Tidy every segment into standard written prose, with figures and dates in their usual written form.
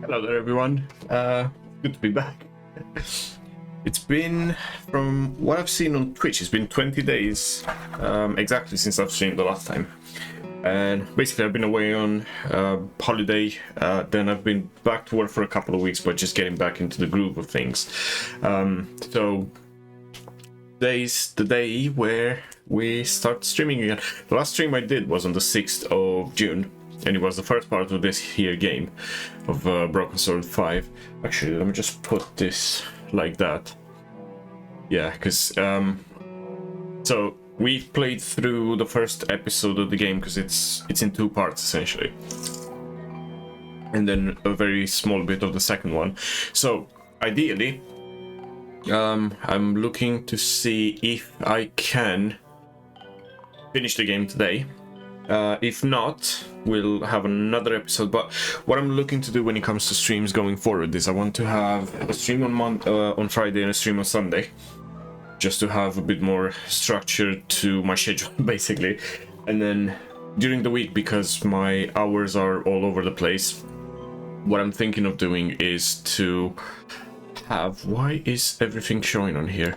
Hello there, everyone. Good to be back. It's been, from what I've seen on Twitch, it's been 20 days exactly since I've streamed the last time. And basically I've been away on holiday, then I've been back to work for a couple of weeks, but just getting back into the groove of things. So today's the day where we start streaming again. The last stream I did was on the 6th of June, and it was the first part of this here game of Broken Sword 5. Actually, let me just put this like that. Yeah, because so we played through the first episode of the game because it's in two parts essentially, and then a very small bit of the second one. So ideally, I'm looking to see if I can finish the game today. If not, we'll have another episode. But what I'm looking to do when it comes to streams going forward is I want to have a stream on Friday and a stream on Sunday, just to have a bit more structure to my schedule, basically. And then during the week, because my hours are all over the place, what I'm thinking of doing is to have... Why is everything showing on here?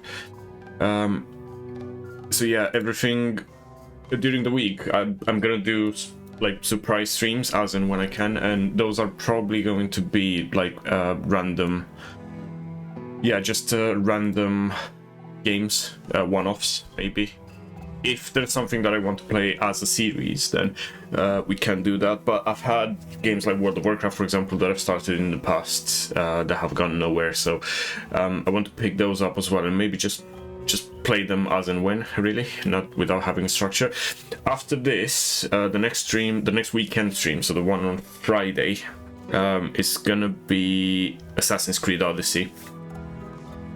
So yeah, everything... During the week, I'm gonna do like surprise streams as and when I can, and those are probably going to be like random, just random games, one-offs maybe. If there's something that I want to play as a series, then we can do that. But I've had games like World of Warcraft, for example, that I've started in the past that have gone nowhere, so I want to pick those up as well, and maybe just play them as and when, really, not without having a structure. After this, the next weekend stream, so the one on Friday, is gonna be Assassin's Creed Odyssey,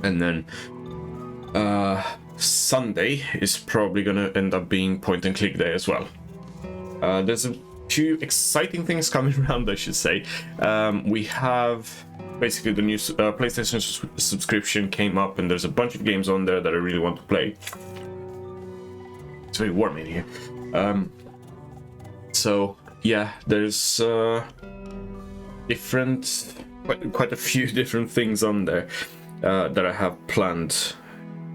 and then Sunday is probably gonna end up being point and click day as well. There's a few exciting things coming around, I should say. We have basically the new PlayStation subscription came up, and there's a bunch of games on there that I really want to play. It's very warm in here. So yeah, there's quite a few different things on there that I have planned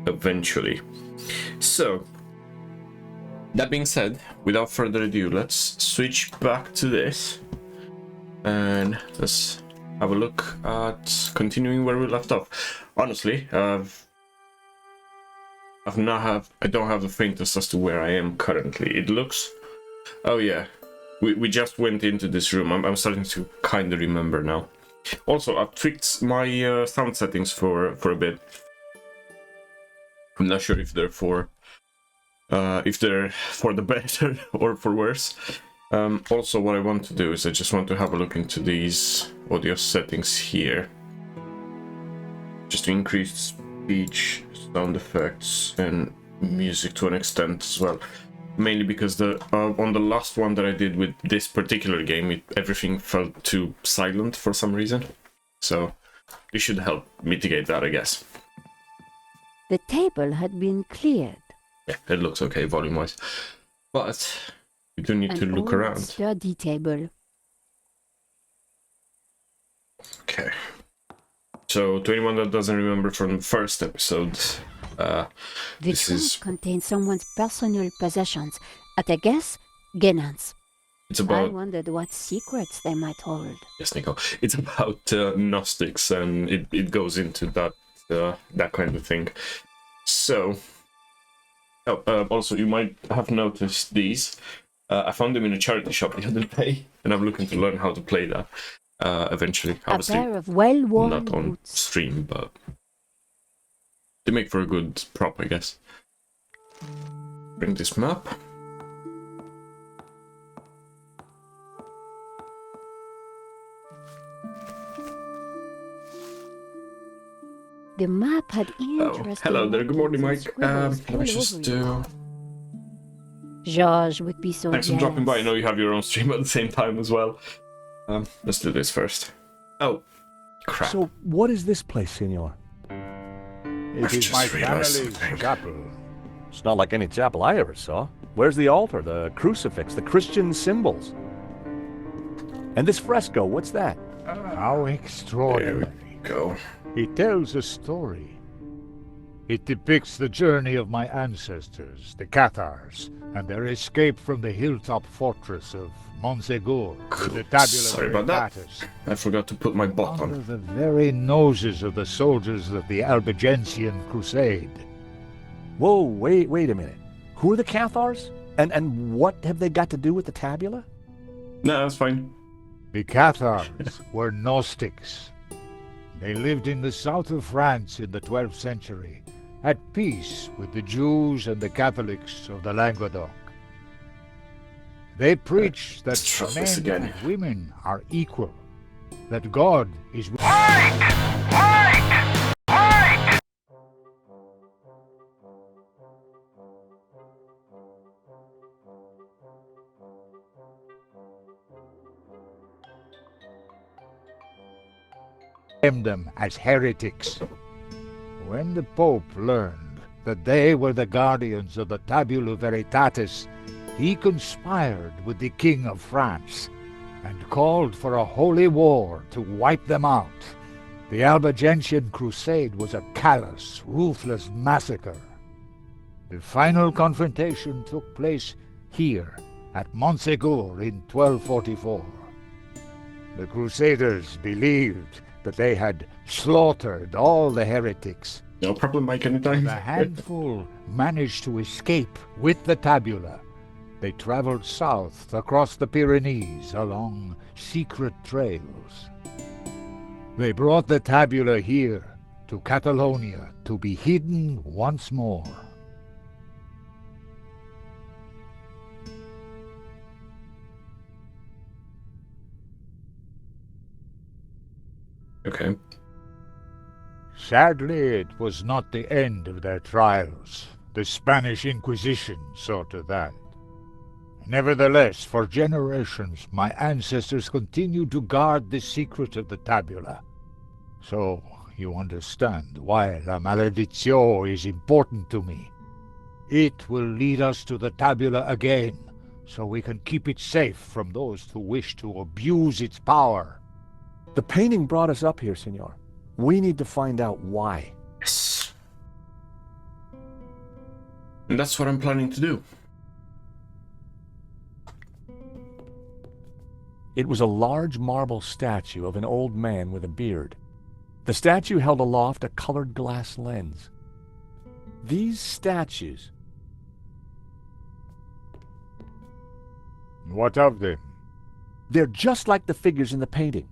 eventually. So that being said, without further ado, let's switch back to this and let's have a look at continuing where we left off. Honestly, I don't have the faintest as to where I am currently. It looks... Oh yeah, we just went into this room. I'm starting to kind of remember now. Also, I've tweaked my sound settings for a bit. I'm not sure if they're for the better or for worse. Also, what I want to do is I just want to have a look into these audio settings here, just to increase speech, sound effects, and music to an extent as well. Mainly because on the last one that I did with this particular game, everything felt too silent for some reason. So this should help mitigate that, I guess. The table had been cleared. Yeah, it looks okay volume-wise, but we do need to look around. Sturdy table. Okay. So, to anyone that doesn't remember from the first episode, The this trunk contains someone's personal possessions. At a guess, Genan's. it's I about... wondered what secrets they might hold. Yes, Nico. It's about Gnostics, and it goes into that kind of thing. So, also, you might have noticed these. I found them in a charity shop the other day, and I'm looking to learn how to play that eventually. Obviously, a pair of well-worn not on boots. stream, but they make for a good prop, I guess. Bring this map. The map had interesting... Oh, hello there. Good morning, Mike. scribbles Let me just all over do... it. George would be so Thanks for jealous. dropping by. I know you have your own stream at the same time as well. Let's do this first. Oh, crap. So, what is this place, senor? I've It is just my realized family's something. chapel. It's not like any chapel I ever saw. Where's the altar, the crucifix, the Christian symbols? And this fresco, what's that? How There extraordinary. we go. It tells a story. It depicts the journey of my ancestors, the Cathars, and their escape from the hilltop fortress of Montsegur with the Tabula Sorry about that. Veritatis, I forgot to put my bot under on. the very noses of the soldiers of the Albigensian Crusade. Whoa, wait a minute. Who are the Cathars? And what have they got to do with the tabula? No, that's fine. The Cathars were Gnostics. They lived in the south of France in the 12th century, at peace with the Jews and the Catholics of the Languedoc. They preach that Let's try this men again. and women are equal, that God is condemned them as heretics. When the Pope learned that they were the guardians of the Tabula Veritatis, he conspired with the King of France and called for a holy war to wipe them out. The Albigensian Crusade was a callous, ruthless massacre. The final confrontation took place here at Montsegur in 1244. The Crusaders believed that they had slaughtered all the heretics. No problem, Mike, anytime. The handful managed to escape with the tabula. They traveled south across the Pyrenees along secret trails. They brought the tabula here to Catalonia to be hidden once more. Okay. Sadly, it was not the end of their trials. The Spanish Inquisition saw to that. Nevertheless, for generations, my ancestors continued to guard the secret of the tabula. So, you understand why La Maledictio is important to me. It will lead us to the tabula again, so we can keep it safe from those who wish to abuse its power. The painting brought us up here, senor. We need to find out why. Yes. And that's what I'm planning to do. It was a large marble statue of an old man with a beard. The statue held aloft a colored glass lens. These statues... What of them? They're just like the figures in the painting.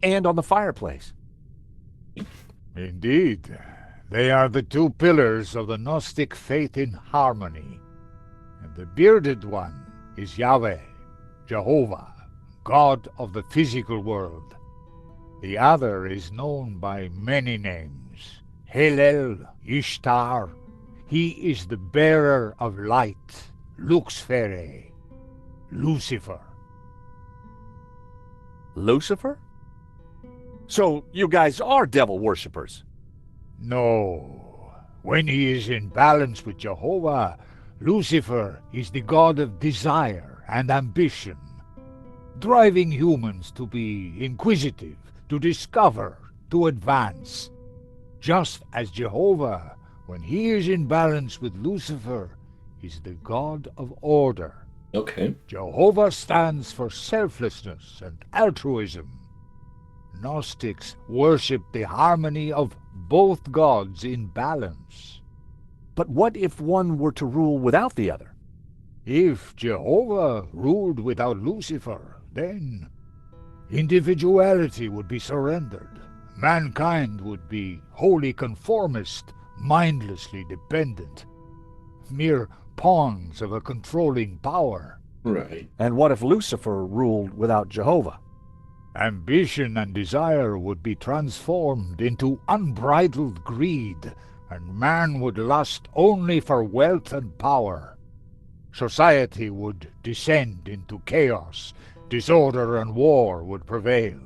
And on the fireplace. Indeed, they are the two pillars of the Gnostic faith in harmony. And the bearded one is Yahweh, Jehovah, God of the physical world. The other is known by many names. Helel, Ishtar. He is the bearer of light, Luxfere, Lucifer. Lucifer? So you guys are devil worshippers? No. When he is in balance with Jehovah, Lucifer is the god of desire and ambition, driving humans to be inquisitive, to discover, to advance. Just as Jehovah, when he is in balance with Lucifer, is the god of order. Okay. Jehovah stands for selflessness and altruism. Gnostics worship the harmony of both gods in balance. But what if one were to rule without the other? If Jehovah ruled without Lucifer, then individuality would be surrendered. Mankind would be wholly conformist, mindlessly dependent, mere pawns of a controlling power. Right. And what if Lucifer ruled without Jehovah? Ambition and desire would be transformed into unbridled greed, and man would lust only for wealth and power. Society would descend into chaos, disorder and war would prevail.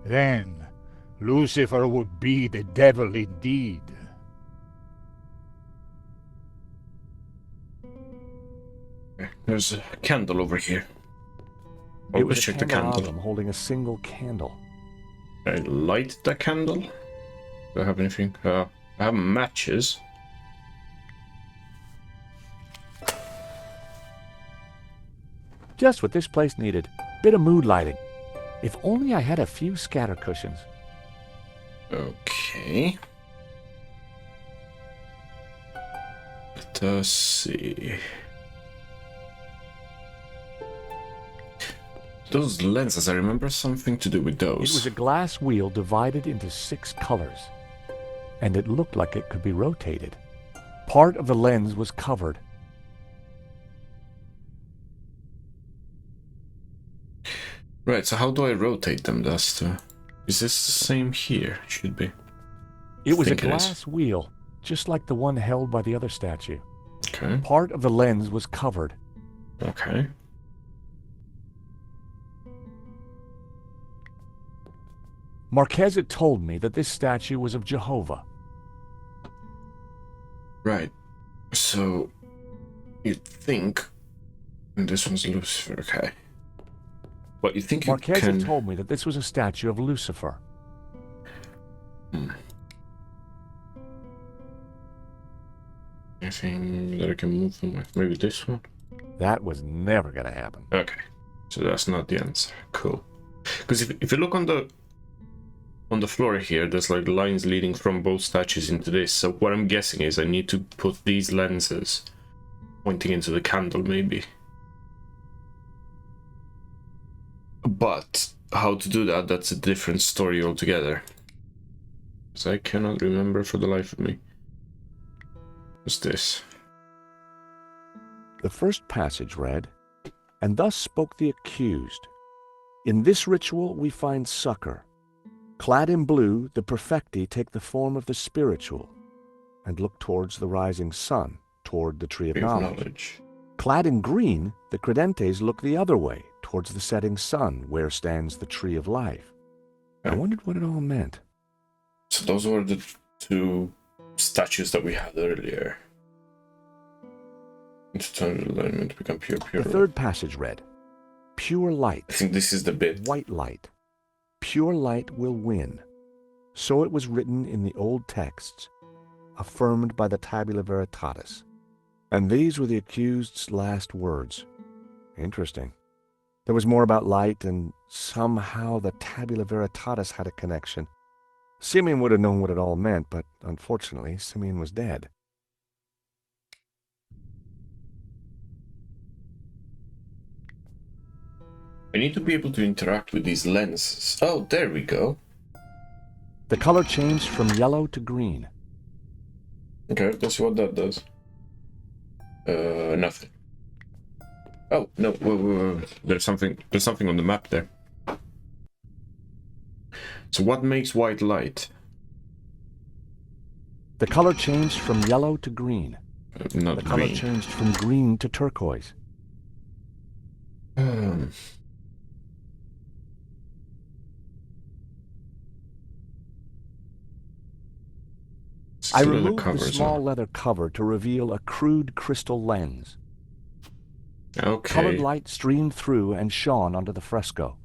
Then Lucifer would be the devil indeed. There's a candle over here. Oh, It was let's a check the candle. candelabrum holding a single candle. I light the candle. Do I have anything? I have matches. Just what this place needed. Bit of mood lighting. If only I had a few scatter cushions. Okay. Let us see. Those lenses, I remember something to do with those. It was a glass wheel divided into 6 colors, and it looked like it could be rotated. Part of the lens was covered. Right, so how do I rotate them? Is this the same here? Should be. It was a think it is. glass wheel, just like the one held by the other statue. Okay. Part of the lens was covered. Okay. Marquez had told me that this statue was of Jehovah. Right. So, you'd think... And this one's Lucifer, okay. But you think Marquez you can... had told me that this was a statue of Lucifer. Anything that I can move them with? Maybe this one? That was never going to happen. Okay. So that's not the answer. Cool. Because if you look on the floor here, there's like lines leading from both statues into this. So what I'm guessing is I need to put these lenses pointing into the candle, maybe. But how to do that, that's a different story altogether. So I cannot remember for the life of me. What's this? The first passage read, "And thus spoke the accused. In this ritual we find succor. Clad in blue, the perfecti take the form of the spiritual and look towards the rising sun, toward the tree of knowledge. Clad in green, the credentes look the other way, towards the setting sun, where stands the tree of life." I wondered what it all meant. So those were the 2 statues that we had earlier. Intertwined alignment to become pure The third passage read, "Pure light, I think this is the bit. white light. Pure light will win." So it was written in the old texts, affirmed by the Tabula Veritatis. And these were the accused's last words. Interesting. There was more about light, and somehow the Tabula Veritatis had a connection. Simeon would have known what it all meant, but unfortunately, Simeon was dead. I need to be able to interact with these lenses. Oh, there we go. The color changed from yellow to green. Okay, let's see what that does. Nothing. Oh, no, whoa. There's something on the map there. So what makes white light? The color changed from yellow to green. Not The color green. changed from green to turquoise. I removed the small leather cover to reveal a crude crystal lens. Okay. Colored light streamed through and shone onto the fresco.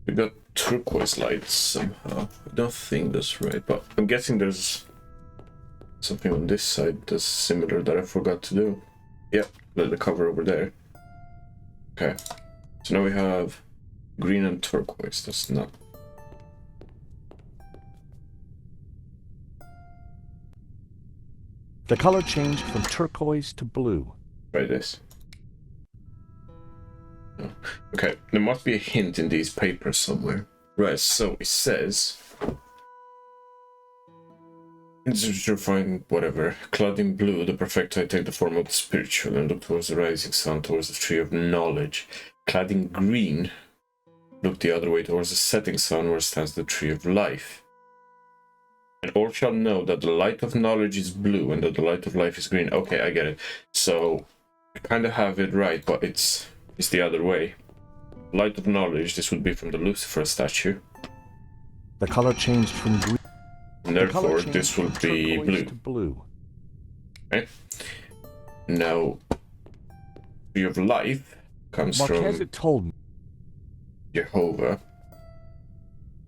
We got turquoise lights somehow. I don't think that's right, but I'm guessing there's something on this side that's similar that I forgot to do. Yep, the cover over there. Okay, so now we have green and turquoise. That's not... The color changed from turquoise to blue. Try this. Oh. Okay, there must be a hint in these papers somewhere. Right, so it says... You find whatever. Clad in blue, the perfecti take the form of the spiritual and look towards the rising sun, towards the tree of knowledge. Clad in green, look the other way towards the setting sun, where stands the tree of life. And all shall know that the light of knowledge is blue and that the light of life is green. Okay, I get it. So, I kind of have it right, but it's the other way. Light of knowledge, this would be from the Lucifer statue. The color changed from green. And The color therefore, changed this will from be turquoise blue. to blue. Okay. Now, Tree of Life comes Marquez from had told me. Jehovah.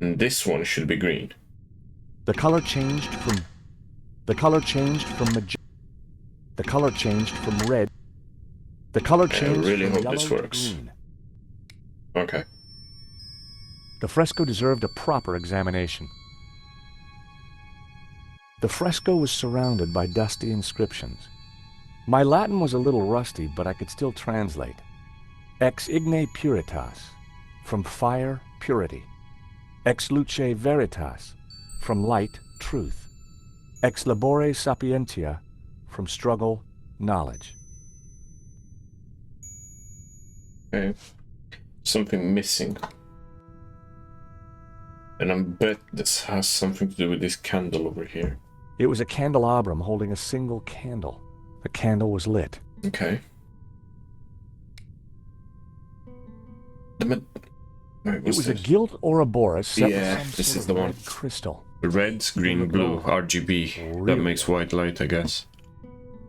And this one should be green. The color changed from magenta. The color changed from red. The color changed really from hope yellow this to works. green. Okay. The fresco deserved a proper examination. The fresco was surrounded by dusty inscriptions. My Latin was a little rusty, but I could still translate. Ex igne puritas, from fire, purity. Ex luce veritas, from light, truth. Ex labore sapientia, from struggle, knowledge. Okay. Something missing. And I bet this has something to do with this candle over here. It was a candelabrum holding a single candle. The candle was lit. Okay. Wait, It what's was a this? gilt Ouroboros set Yeah, with some this sort is of the one. red crystal. Red, green, blue, RGB. That Really? makes white light, I guess.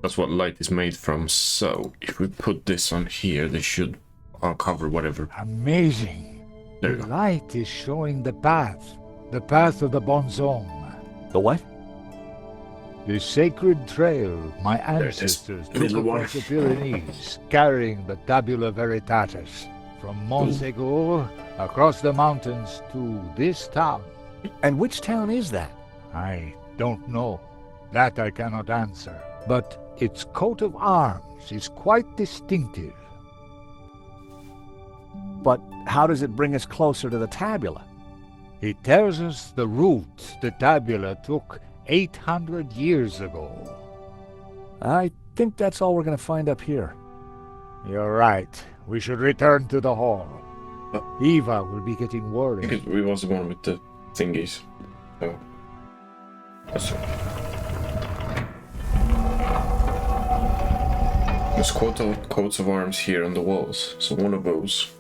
That's what light is made from. So, if we put this on here, they should cover whatever. Amazing. There you The go. light is showing the path of the bonzom. The what? The sacred trail my it is. ancestors took Middle one. across the Pyrenees, carrying the Tabula Veritatis from Montségur across the mountains to this town. And which town is that? I don't know. That I cannot answer. But its coat of arms is quite distinctive. But how does it bring us closer to the tabula? It tells us the route the Tabula took 800 years ago. I think that's all we're going to find up here. You're right. We should return to the hall. Uh, Eva will be getting I worried. think we was the one with the thingies. So, that's it. There's coats of arms here on the walls, so one of those.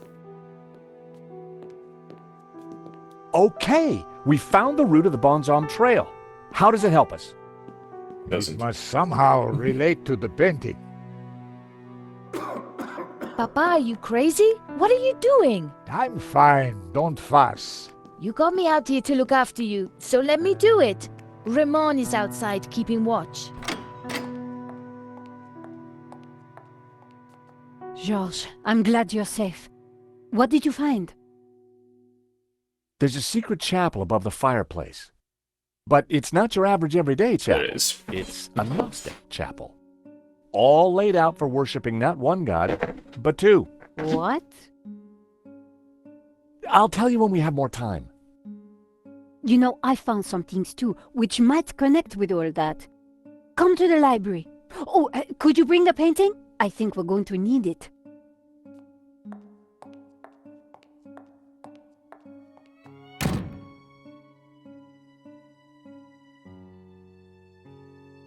Okay, we found the route of the Bonzom Trail. How does it help us? It Doesn't. must somehow relate to the painting. Papa, are you crazy? What are you doing? I'm fine. Don't fuss. You got me out here to look after you, so let me do it. Ramon is outside keeping watch. Georges, I'm glad you're safe. What did you find? There's a secret chapel above the fireplace. But it's not your average everyday There chapel. it is. It's a Gnostic chapel. All laid out for worshiping not one god, but two. What? I'll tell you when we have more time. You know, I found some things too, which might connect with all that. Come to the library. Oh, could you bring the painting? I think we're going to need it.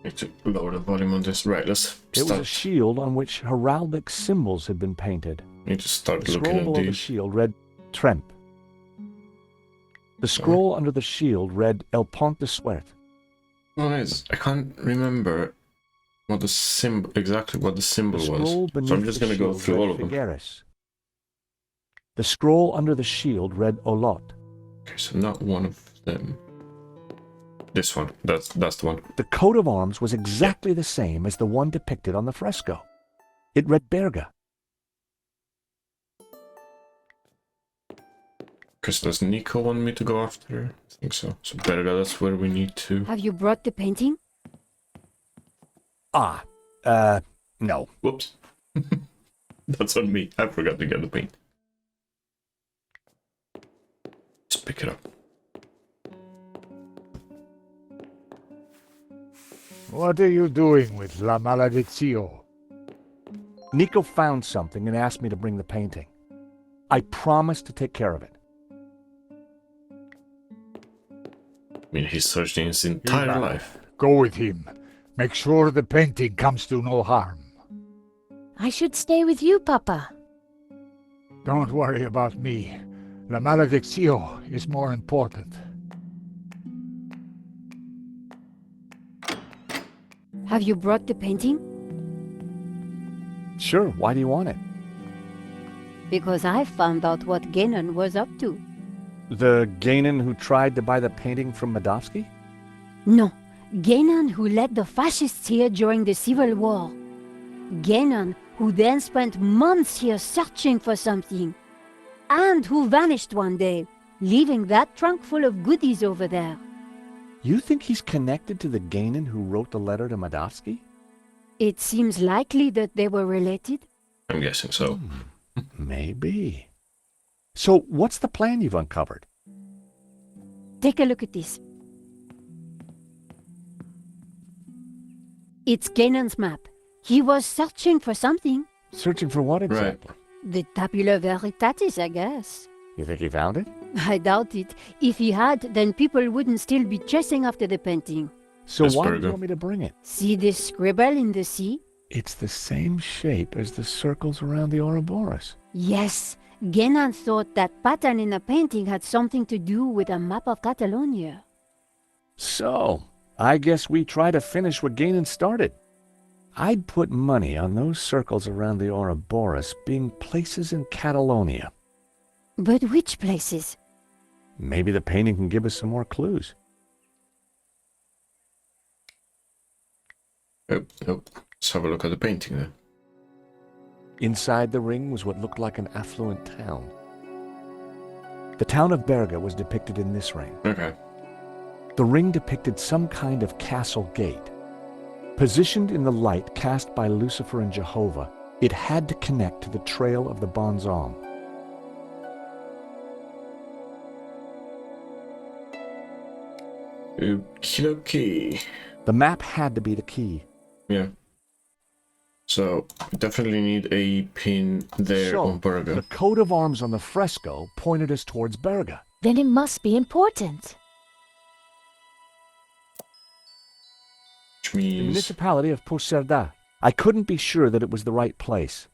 Need to lower the volume on this. Right, let's It was a start. shield on which heraldic symbols had been painted. Need to start The looking scroll at below the these. shield read Tremp. The scroll under the shield read El Pont de Suerte. Oh, nice. I can't remember what the symbol exactly what the The symbol scroll was. beneath So I'm just the gonna go shield through read all of them. Figueres. The scroll under the shield read Olot. Okay, so not one of them. This one. That's the one. The coat of arms was exactly the same as the one depicted on the fresco. It read Berga. Because does Nico want me to go after? I think so. So Berga, that's where we need to. Have you brought the painting? No. Whoops. That's on me. I forgot to get the paint. Just pick it up. What are you doing with La Maledizio? Nico found something and asked me to bring the painting. I promised to take care of it. I mean, he's searching his entire Eva, life. Go with him. Make sure the painting comes to no harm. I should stay with you, Papa. Don't worry about me. La Maledizio is more important. Have you brought the painting? Sure, why do you want it? Because I found out what Ganon was up to. The Ganon who tried to buy the painting from Medovsky? No, Ganon who led the fascists here during the Civil War. Ganon who then spent months here searching for something. And who vanished one day, leaving that trunk full of goodies over there. You think he's connected to the Ganon who wrote the letter to Medovsky? It seems likely that they were related. I'm guessing so. Maybe. So, what's the plan you've uncovered? Take a look at this. It's Ganon's map. He was searching for something. Searching for what exactly? The Tabula Veritatis, I guess. You think he found it? I doubt it. If he had, then people wouldn't still be chasing after the painting. So Yes, why do Virgo. you want me to bring it? See this scribble in the sea? It's the same shape as the circles around the Ouroboros. Yes. Ganon thought that pattern in the painting had something to do with a map of Catalonia. So, I guess we try to finish what Ganon started. I'd put money on those circles around the Ouroboros being places in Catalonia. But which places? Maybe the painting can give us some more clues. Oh, let's have a look at the painting then. Inside the ring was what looked like an affluent town. The town of Berga was depicted in this ring. Okay. The ring depicted some kind of castle gate. Positioned in the light cast by Lucifer and Jehovah, it had to connect to the trail of the Bonzom. Okay. The map had to be the key. Yeah. So, we definitely need a pin there So, on Burger. the coat of arms on the fresco pointed us towards Berga. Then it must be important. Which The means... municipality of Puigcerdà. I couldn't be sure that it was the right place.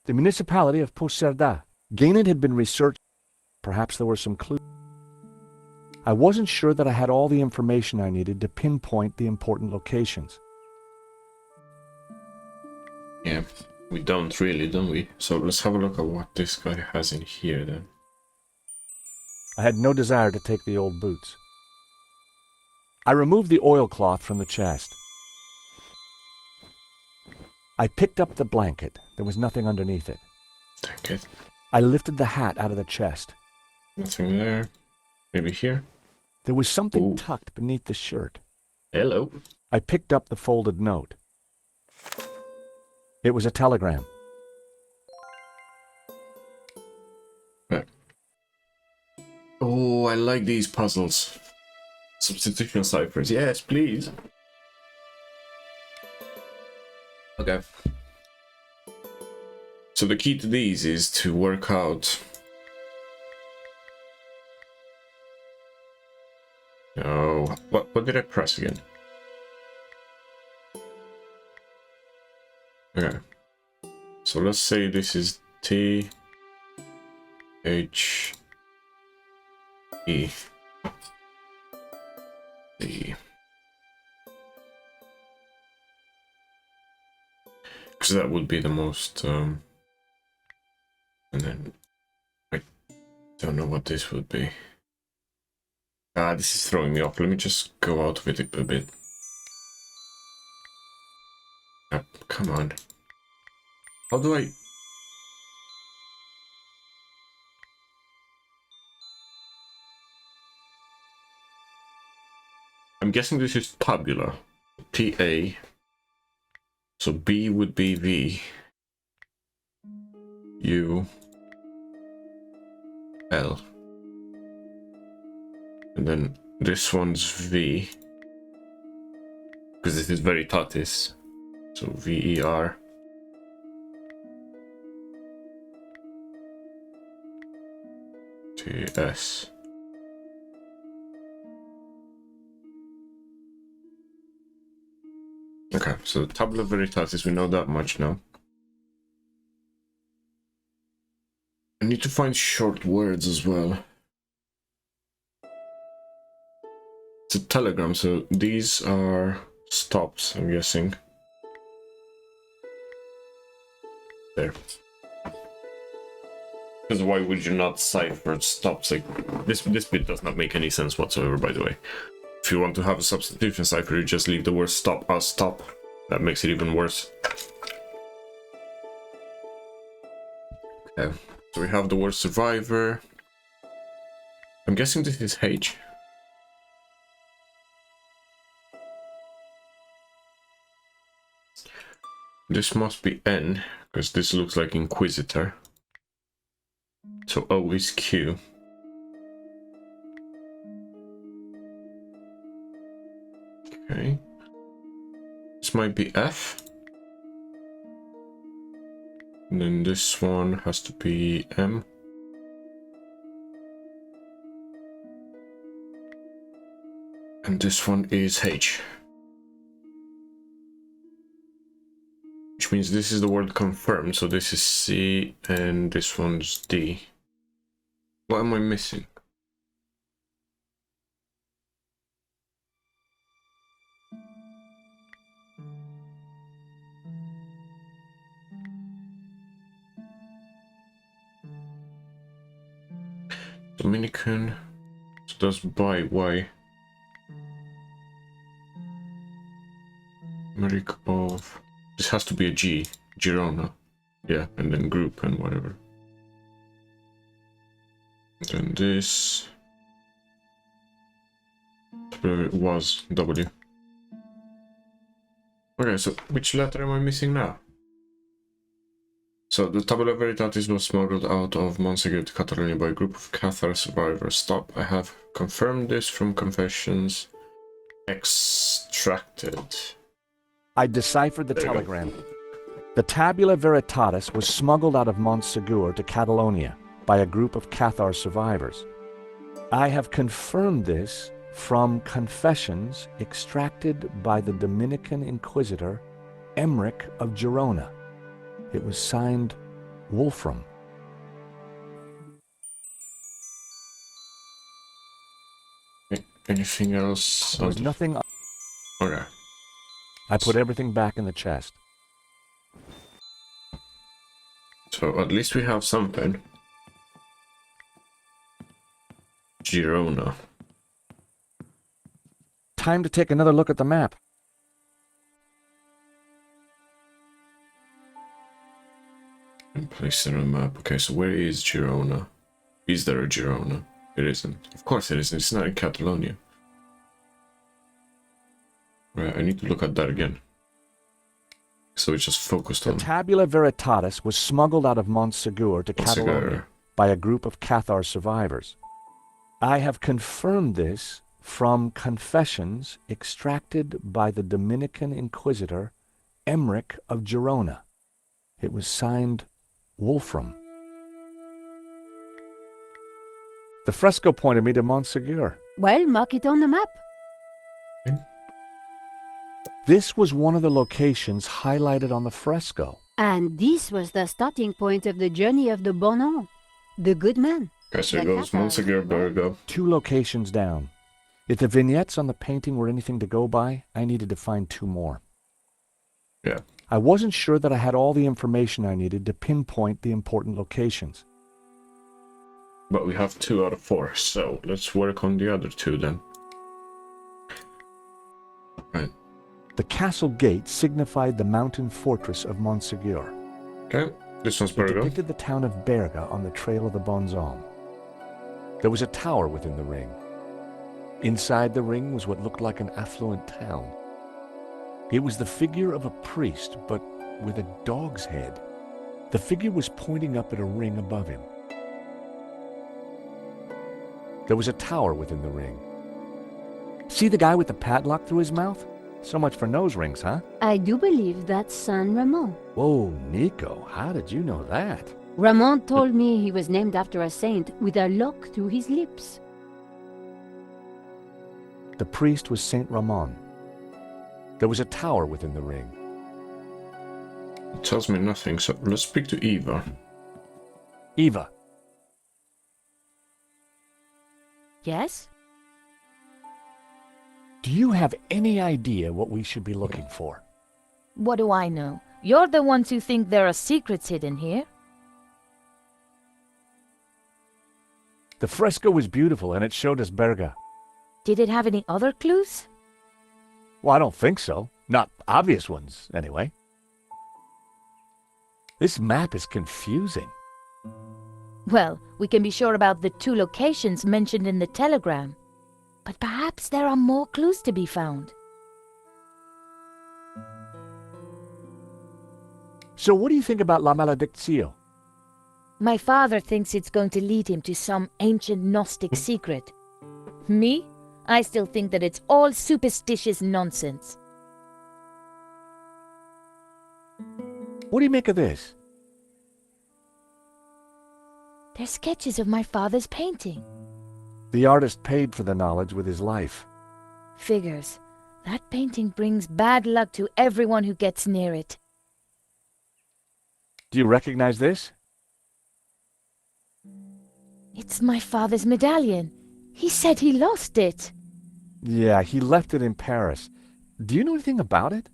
The municipality of Puigcerdà. Ganon had been researched. Perhaps there were some clues. I wasn't sure that I had all the information I needed to pinpoint the important locations. Yeah, we don't really, don't we? So let's have a look at what this guy has in here then. I had no desire to take the old boots. I removed the oilcloth from the chest. I picked up the blanket. There was nothing underneath it. Take it. I lifted the hat out of the chest. Nothing there. Maybe here. There was something Ooh. tucked beneath the shirt. Hello. I picked up the folded note. It was a telegram. Oh, I like these puzzles. Substitution ciphers. Yes, please. Okay. So the key to these is to work out... Oh, what did I press again? Okay. So let's say this is T H E E. Because that would be the most and then I don't know what this would be. This is throwing me off. Let me just go out with it a bit. Come on. How do I... I'm guessing this is tabula. T-A. So B would be V. U. L. And then this one's V. Because this is Veritatis. So V-E-R. T-S. Okay, so Tabula Veritatis, we know that much now. I need to find short words as well. It's a telegram, so these are stops, I'm guessing. There. Because why would you not cipher stops? Like this bit does not make any sense whatsoever, by the way. If you want to have a substitution cipher, you just leave the word stop as stop. That makes it even worse. Okay, so we have the word survivor. I'm guessing this is H. This must be N, because this looks like Inquisitor. So O is Q. Okay. This might be F. And then this one has to be M. And this one is H. Which means this is the word confirmed, so this is C and this one's D. What am I missing? Dominican, so that's by Y. America of... This has to be a G, Girona. Yeah, and then group and whatever. And this... It was W. Okay, so which letter am I missing now? So the Tabula Veritatis was smuggled out of Monsegur to Catalonia by a group of Cathar survivors. Stop, I have confirmed this from confessions. Extracted. I deciphered the There you go. telegram. The Tabula Veritatis was smuggled out of Montsegur to Catalonia by a group of Cathar survivors. I have confirmed this from confessions extracted by the Dominican Inquisitor Emmerich of Girona. It was signed Wolfram. Anything else? There was nothing. Okay. I put everything back in the chest. So at least we have something. Girona. Time to take another look at the map. And place it on the map. Okay, so where is Girona? Is there a Girona? It isn't. Of course it isn't. It's not in Catalonia. Right, I need to look at that again. So it's just focused The on Tabula Veritatis was smuggled out of Montsegur to Catalonia by a group of Cathar survivors. I have confirmed this from confessions extracted by the Dominican Inquisitor Emmerich of Girona. It was signed Wolfram. The fresco pointed me to Montsegur. Well, mark it on the map. This was one of the locations highlighted on the fresco. And this was the starting point of the journey of the Bonan, the good man. Okay, so it The goes Cathar. Monsegur, Burgo. 2 locations down. If the vignettes on the painting were anything to go by, I needed to find 2 more. Yeah. I wasn't sure that I had all the information I needed to pinpoint the important locations. But we have 2 out of 4, so let's work on the other 2 then. Right. The castle gate signified the mountain fortress of Montsegur. Okay, this one's It Burgo. depicted the town of Berga on the trail of the Bonzom. There was a tower within the ring. Inside the ring was what looked like an affluent town. It was the figure of a priest, but with a dog's head. The figure was pointing up at a ring above him. There was a tower within the ring. See the guy with the padlock through his mouth? So much for nose rings, huh? I do believe that's San Ramon. Whoa, Nico, how did you know that? Ramon told me he was named after a saint with a lock through his lips. The priest was Saint Ramon. There was a tower within the ring. It tells me nothing, so let's speak to Eva. Eva, Yes? Do you have any idea what we should be looking for? What do I know? You're the ones who think there are secrets hidden here. The fresco was beautiful and it showed us Berga. Did it have any other clues? Well, I don't think so. Not obvious ones, anyway. This map is confusing. Well, we can be sure about the 2 locations mentioned in the telegram. But perhaps there are more clues to be found. So what do you think about La Maledictio? My father thinks it's going to lead him to some ancient Gnostic secret. Me? I still think that it's all superstitious nonsense. What do you make of this? They're sketches of my father's painting. The artist paid for the knowledge with his life. Figures. That painting brings bad luck to everyone who gets near it. Do you recognize this? It's my father's medallion. He said he lost it. Yeah, he left it in Paris. Do you know anything about it?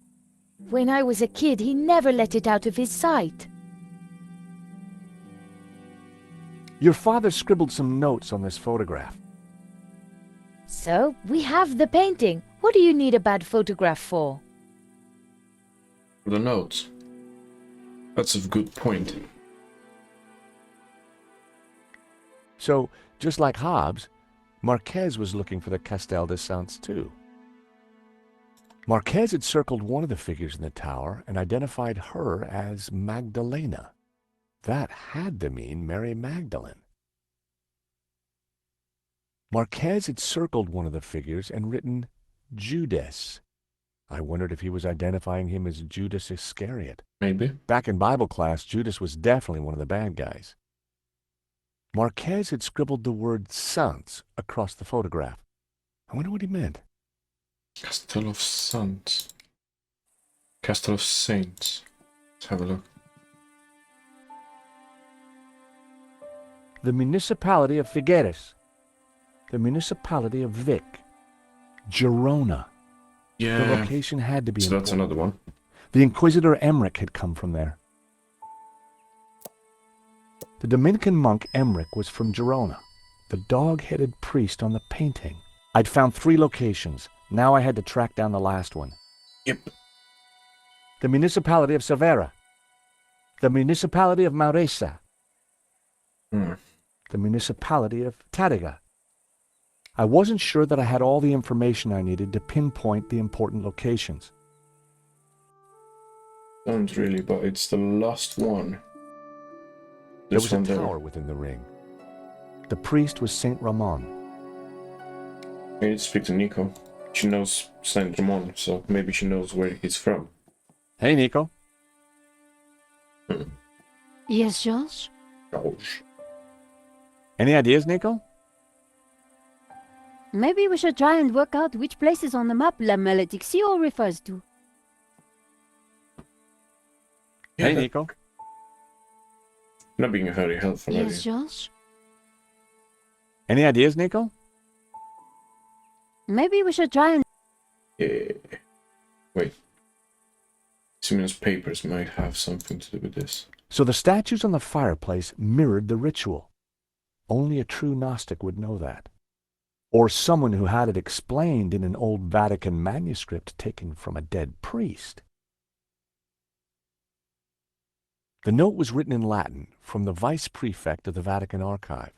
When I was a kid, he never let it out of his sight. Your father scribbled some notes on this photograph. So, we have the painting. What do you need a bad photograph for? The notes. That's a good point. So, just like Hobbes, Marquez was looking for the Castel de Sants too. Marquez had circled one of the figures in the tower and identified her as Magdalena. That had to mean Mary Magdalene. Marquez had circled one of the figures and written Judas. I wondered if he was identifying him as Judas Iscariot. Maybe. Back in Bible class, Judas was definitely one of the bad guys. Marquez had scribbled the word Saints across the photograph. I wonder what he meant. Castle of Saints. Castle of Saints. Let's have a look. The municipality of Figueres. The municipality of Vic. Girona. Yeah. The location had to be So that's important. another one. The Inquisitor Emmerich had come from there. The Dominican monk Emmerich was from Girona. The dog-headed priest on the painting. I'd found 3 locations. Now I had to track down the last one. Yep. The municipality of Cervera. The municipality of Mauresa. The municipality of Tariga. I wasn't sure that I had all the information I needed to pinpoint the important locations. Don't really, but it's the last one. There This was a one there. tower within the ring. The priest was Saint Ramon. I need to speak to Nico. She knows Saint Ramon, so maybe she knows where he's from. Hey, Nico. Yes, George? Gosh. Any ideas, Nico? Maybe we should try and work out which places on the map La Maledictio refers to. Yeah, Hey, that- Nico. Not being very helpful, are Yes, you? George? Any ideas, Nico? Maybe we should try and... Yeah. Wait. Simon's papers might have something to do with this. So the statues on the fireplace mirrored the ritual. Only a true Gnostic would know that. Or someone who had it explained in an old Vatican manuscript taken from a dead priest. The note was written in Latin from the vice prefect of the Vatican archive.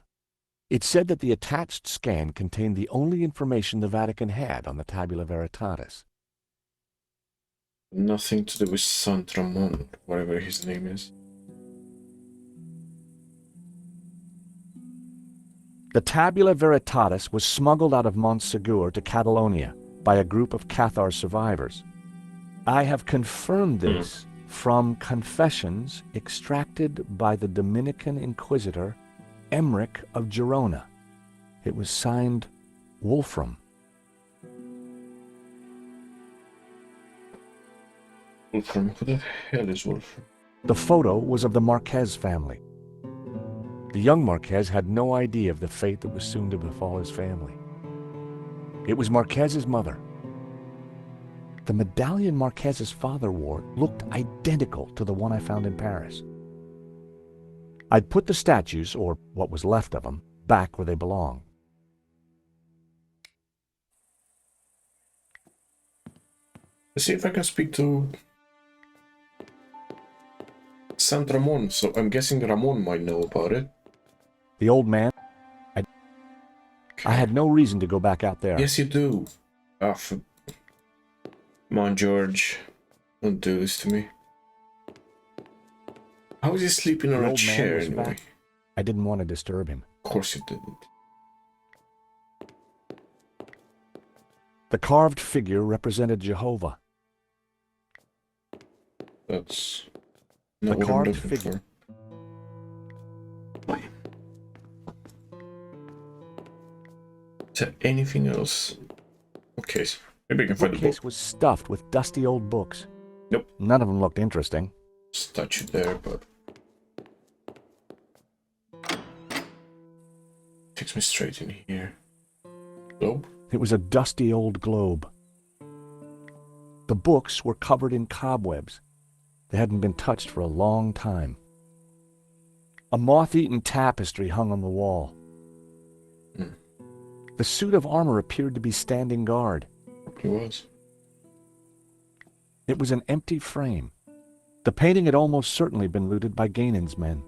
It said that the attached scan contained the only information the Vatican had on the Tabula Veritatis. Nothing to do with Saint Ramon, whatever his name is. The Tabula Veritatis was smuggled out of Montsegur to Catalonia by a group of Cathar survivors. I have confirmed this from confessions extracted by the Dominican Inquisitor Emmerich of Girona. It was signed Wolfram. Wolfram? Who the hell is Wolfram? The photo was of the Marquez family. The young Marquez had no idea of the fate that was soon to befall his family. It was Marquez's mother, The medallion Marquez's father wore looked identical to the one I found in Paris. I'd put the statues, or what was left of them, back where they belong. Let's see if I can speak to Sant Ramon. So I'm guessing Ramon might know about it. The old man? I had no reason to go back out there. Yes, you do. Ah, come on, George. Don't do this to me. How is he sleeping on a chair anyway? Back. I didn't want to disturb him. Of course you didn't. The carved figure represented Jehovah. That's The not what I'm carved looking figure. for. Is there anything else? Okay, so maybe I can The find the book. bookcase was stuffed with dusty old books. Nope. None of them looked interesting. Statue there, but takes me straight in here. Globe? It was a dusty old globe. The books were covered in cobwebs. They hadn't been touched for a long time. A moth-eaten tapestry hung on the wall. Hmm. The suit of armor appeared to be standing guard. It was. It was an empty frame. The painting had almost certainly been looted by Gainan's men.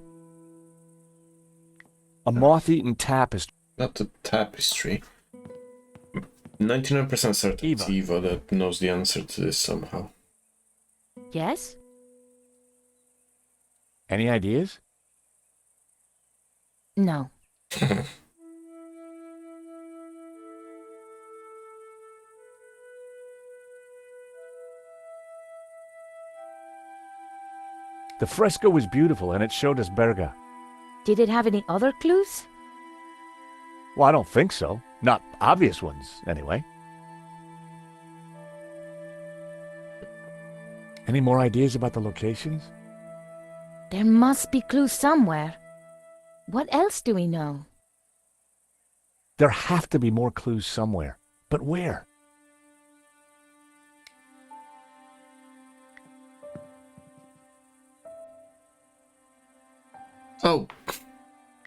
A moth-eaten tapestry. Not the tapestry. 99% certain it's Eva that knows the answer to this somehow. Yes? Any ideas? No. The fresco was beautiful and it showed us Berga. Did it have any other clues? Well, I don't think so. Not obvious ones, anyway. Any more ideas about the locations? There must be clues somewhere. What else do we know? There have to be more clues somewhere. But where? Oh,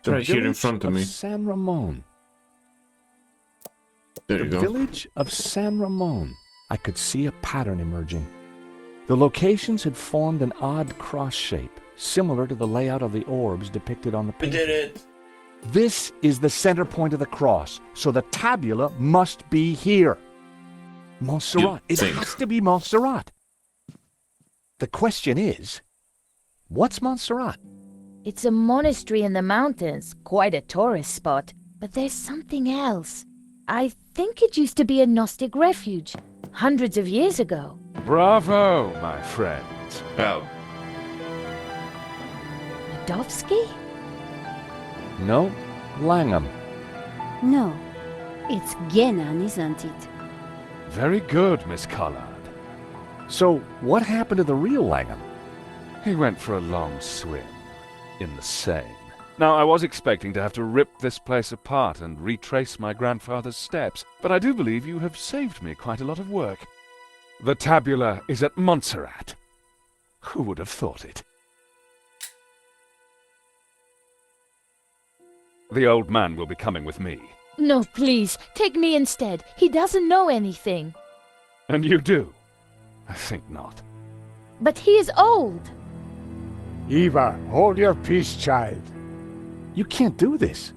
right here in front of me. San Ramon. There you The go. village of San Ramon. I could see a pattern emerging. The locations had formed an odd cross shape, similar to the layout of the orbs depicted on the We painting. did it! This is the center point of the cross, so the tabula must be here. Montserrat. You It think. has to be Montserrat. The question is, what's Montserrat? It's a monastery in the mountains, quite a tourist spot. But there's something else. I think it used to be a Gnostic refuge, hundreds of years ago. Bravo, my friend. Well, Nadovsky? No, Langham. No, it's Genan, isn't it? Very good, Miss Collard. So, what happened to the real Langham? He went for a long swim in the Seine. Now, I was expecting to have to rip this place apart and retrace my grandfather's steps, but I do believe you have saved me quite a lot of work. The tabula is at Montserrat. Who would have thought it? The old man will be coming with me. No, please, take me instead. He doesn't know anything. And you do? I think not. But he is old. Eva, hold your peace, child. You can't do this.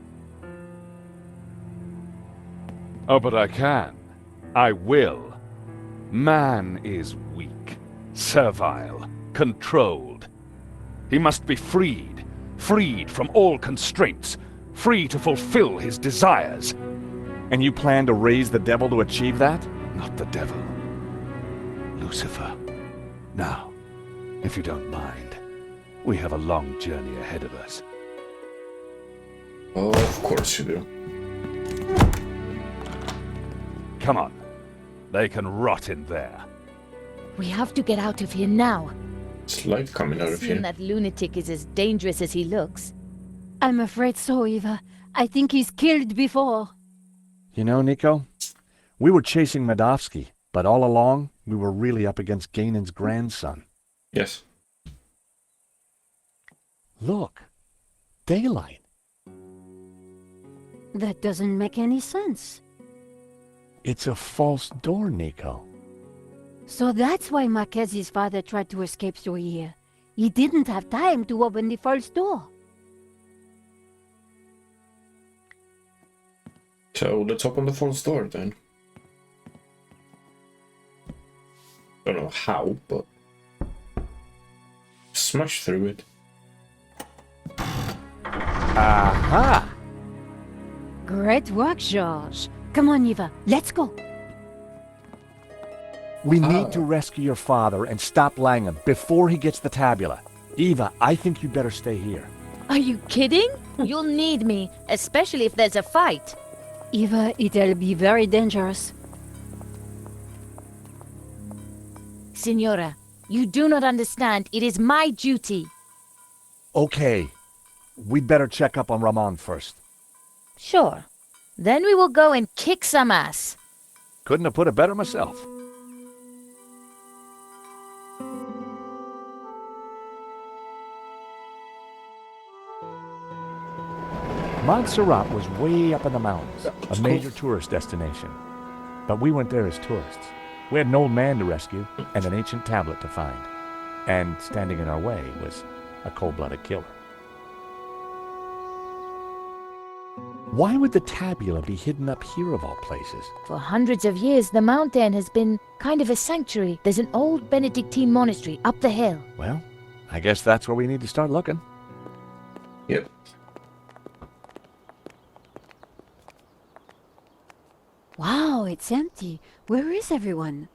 Oh, but I can. I will. Man is weak, servile, controlled. He must be freed, freed from all constraints, free to fulfill his desires. And you plan to raise the devil to achieve that? Not the devil. Lucifer. Now, if you don't mind, we have a long journey ahead of us. oh, of course you do. Come on. They can rot in there. We have to get out of here now. It's light coming out of Seeing here. that lunatic is as dangerous as he looks. I'm afraid so, Eva. I think he's killed before. You know, Nico, we were chasing Medovsky, but all along, we were really up against Ganon's grandson. Yes. Look, daylight. That doesn't make any sense. It's a false door, Nico. So that's why Marquez's father tried to escape through here. He didn't have time to open the false door. So let's open the false door then. Don't know how, but smash through it. Aha! Great work, George. Come on, Eva, let's go. We need to rescue your father and stop Langham before he gets the tabula. Eva, I think you better stay here. Are you kidding? You'll need me, especially if there's a fight. Eva, it'll be very dangerous. Signora, you do not understand. It is my duty. Okay. We'd better check up on Ramon first. Sure. Then we will go and kick some ass. Couldn't have put it better myself. Montserrat was way up in the mountains, a major tourist destination. But we went there as tourists. We had an old man to rescue and an ancient tablet to find. And standing in our way was a cold-blooded killer. Why would the tabula be hidden up here of all places? For hundreds of years, the mountain has been kind of a sanctuary. There's an old Benedictine monastery up the hill. Well, I guess that's where we need to start looking. Yep. Wow, it's empty. Where is everyone?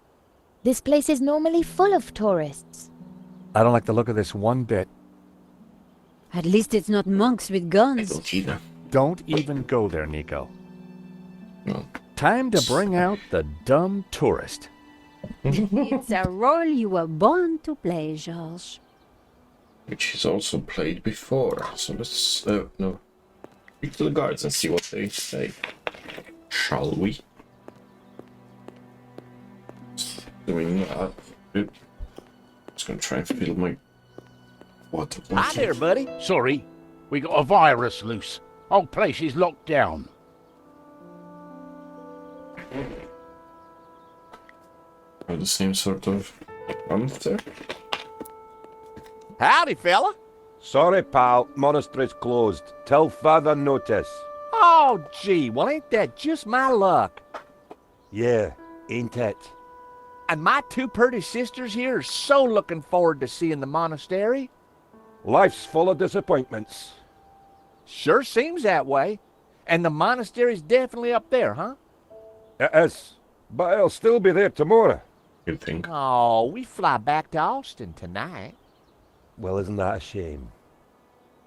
This place is normally full of tourists. I don't like the look of this one bit. At least it's not monks with I guns. don't either. Don't even go there, Nico. No. Time to bring out the dumb tourist. It's a role you were born to play, George. Which is also played before. So let's no. Speak to the guards and see what they say. Shall we? Doing that. Just gonna try and fill my water bottle. Hi there, buddy. Sorry, we got a virus loose. Whole place is locked down. Are the same sort of month there? Howdy, fella. Sorry, pal. Monastery's closed. Till further notice. Oh, gee, well, ain't that just my luck? Yeah, ain't it? And my two pretty sisters here are so looking forward to seeing the monastery. Life's full of disappointments. Sure seems that way. And the monastery's definitely up there, huh? It is, but it'll still be there tomorrow. You think? Oh, we fly back to Austin tonight. Well, isn't that a shame?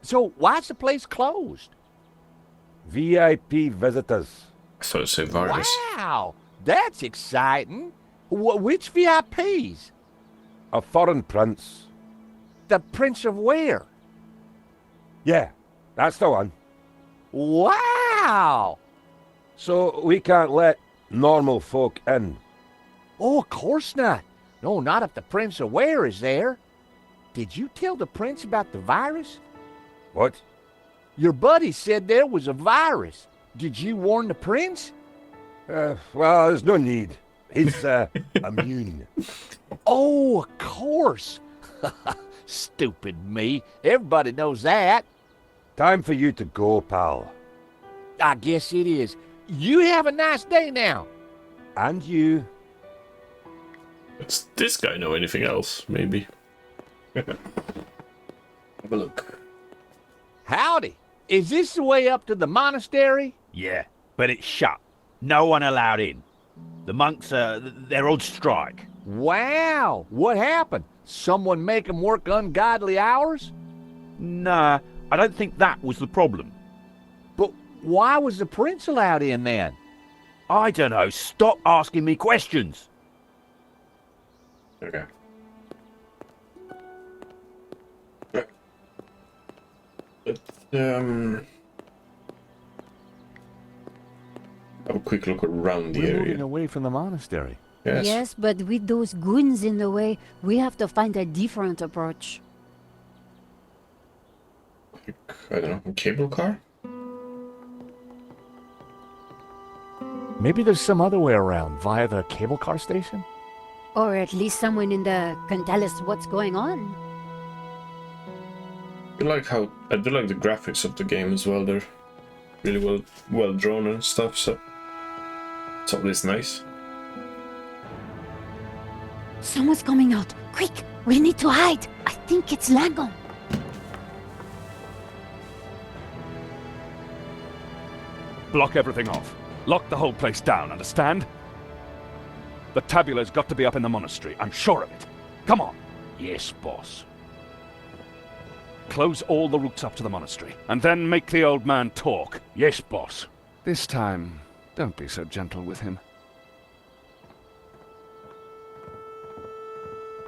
So why's the place closed? VIP visitors. I thought it said virus. Wow, that's exciting. Which VIPs? A foreign prince. The Prince of where? Yeah, that's the one. Wow! So we can't let normal folk in. Oh, of course not. No, not if the Prince of where is there. Did you tell the Prince about the virus? What? Your buddy said there was a virus. Did you warn the Prince? Well, there's no need. He's, immune. Oh, of course. Stupid me. Everybody knows that. Time for you to go, pal. I guess it is. You have a nice day now. And you. Does this guy know anything else? Maybe. Have a look. Howdy. Is this the way up to the monastery? Yeah, but it's shut. No one allowed in. The monks, they're on strike. Wow. What happened? Someone make 'em work ungodly hours? Nah, I don't think that was the problem. But why was the prince allowed in then? I don't know. Stop asking me questions. Okay. Let's have a quick look around the We're area. moving away from the monastery. Yes. Yes, but with those goons in the way, we have to find a different approach. Like, I don't know, a cable car? Maybe there's some other way around via the cable car station? Or at least someone in the can tell us what's going on. I do like the graphics of the game as well. They're really well drawn and stuff, so it's always nice. Someone's coming out. Quick, we need to hide. I think it's Lagon. Block everything off. Lock the whole place down, understand? The tabula's got to be up in the monastery, I'm sure of it. Come on. Yes, boss. Close all the routes up to the monastery, and then make the old man talk. Yes, boss. This time, don't be so gentle with him.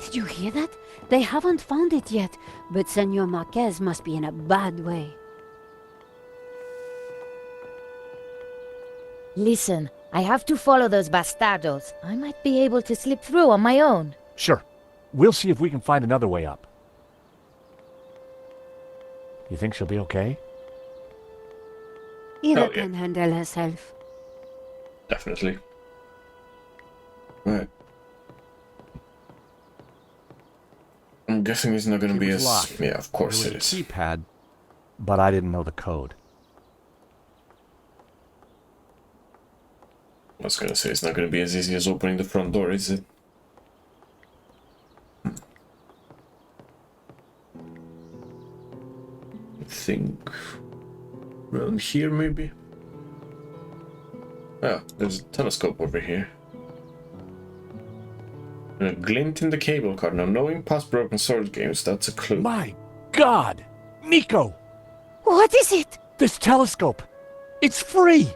Did you hear that? They haven't found it yet, but Senor Marquez must be in a bad way. Listen, I have to follow those bastardos. I might be able to slip through on my own. Sure. We'll see if we can find another way up. You think she'll be okay? Eva Oh, yeah. can handle herself. Definitely. Right. I'm guessing it's not gonna It be was as... locked. Yeah, of course There it was is. a keypad, but I didn't know the code. I was gonna say, it's not gonna be as easy as opening the front door, is it? I think... around here, maybe? Oh, there's a telescope over here. And a glint in the cable car. Now, knowing past broken sword games, that's a clue. My God! Nico! What is it? This telescope! It's free!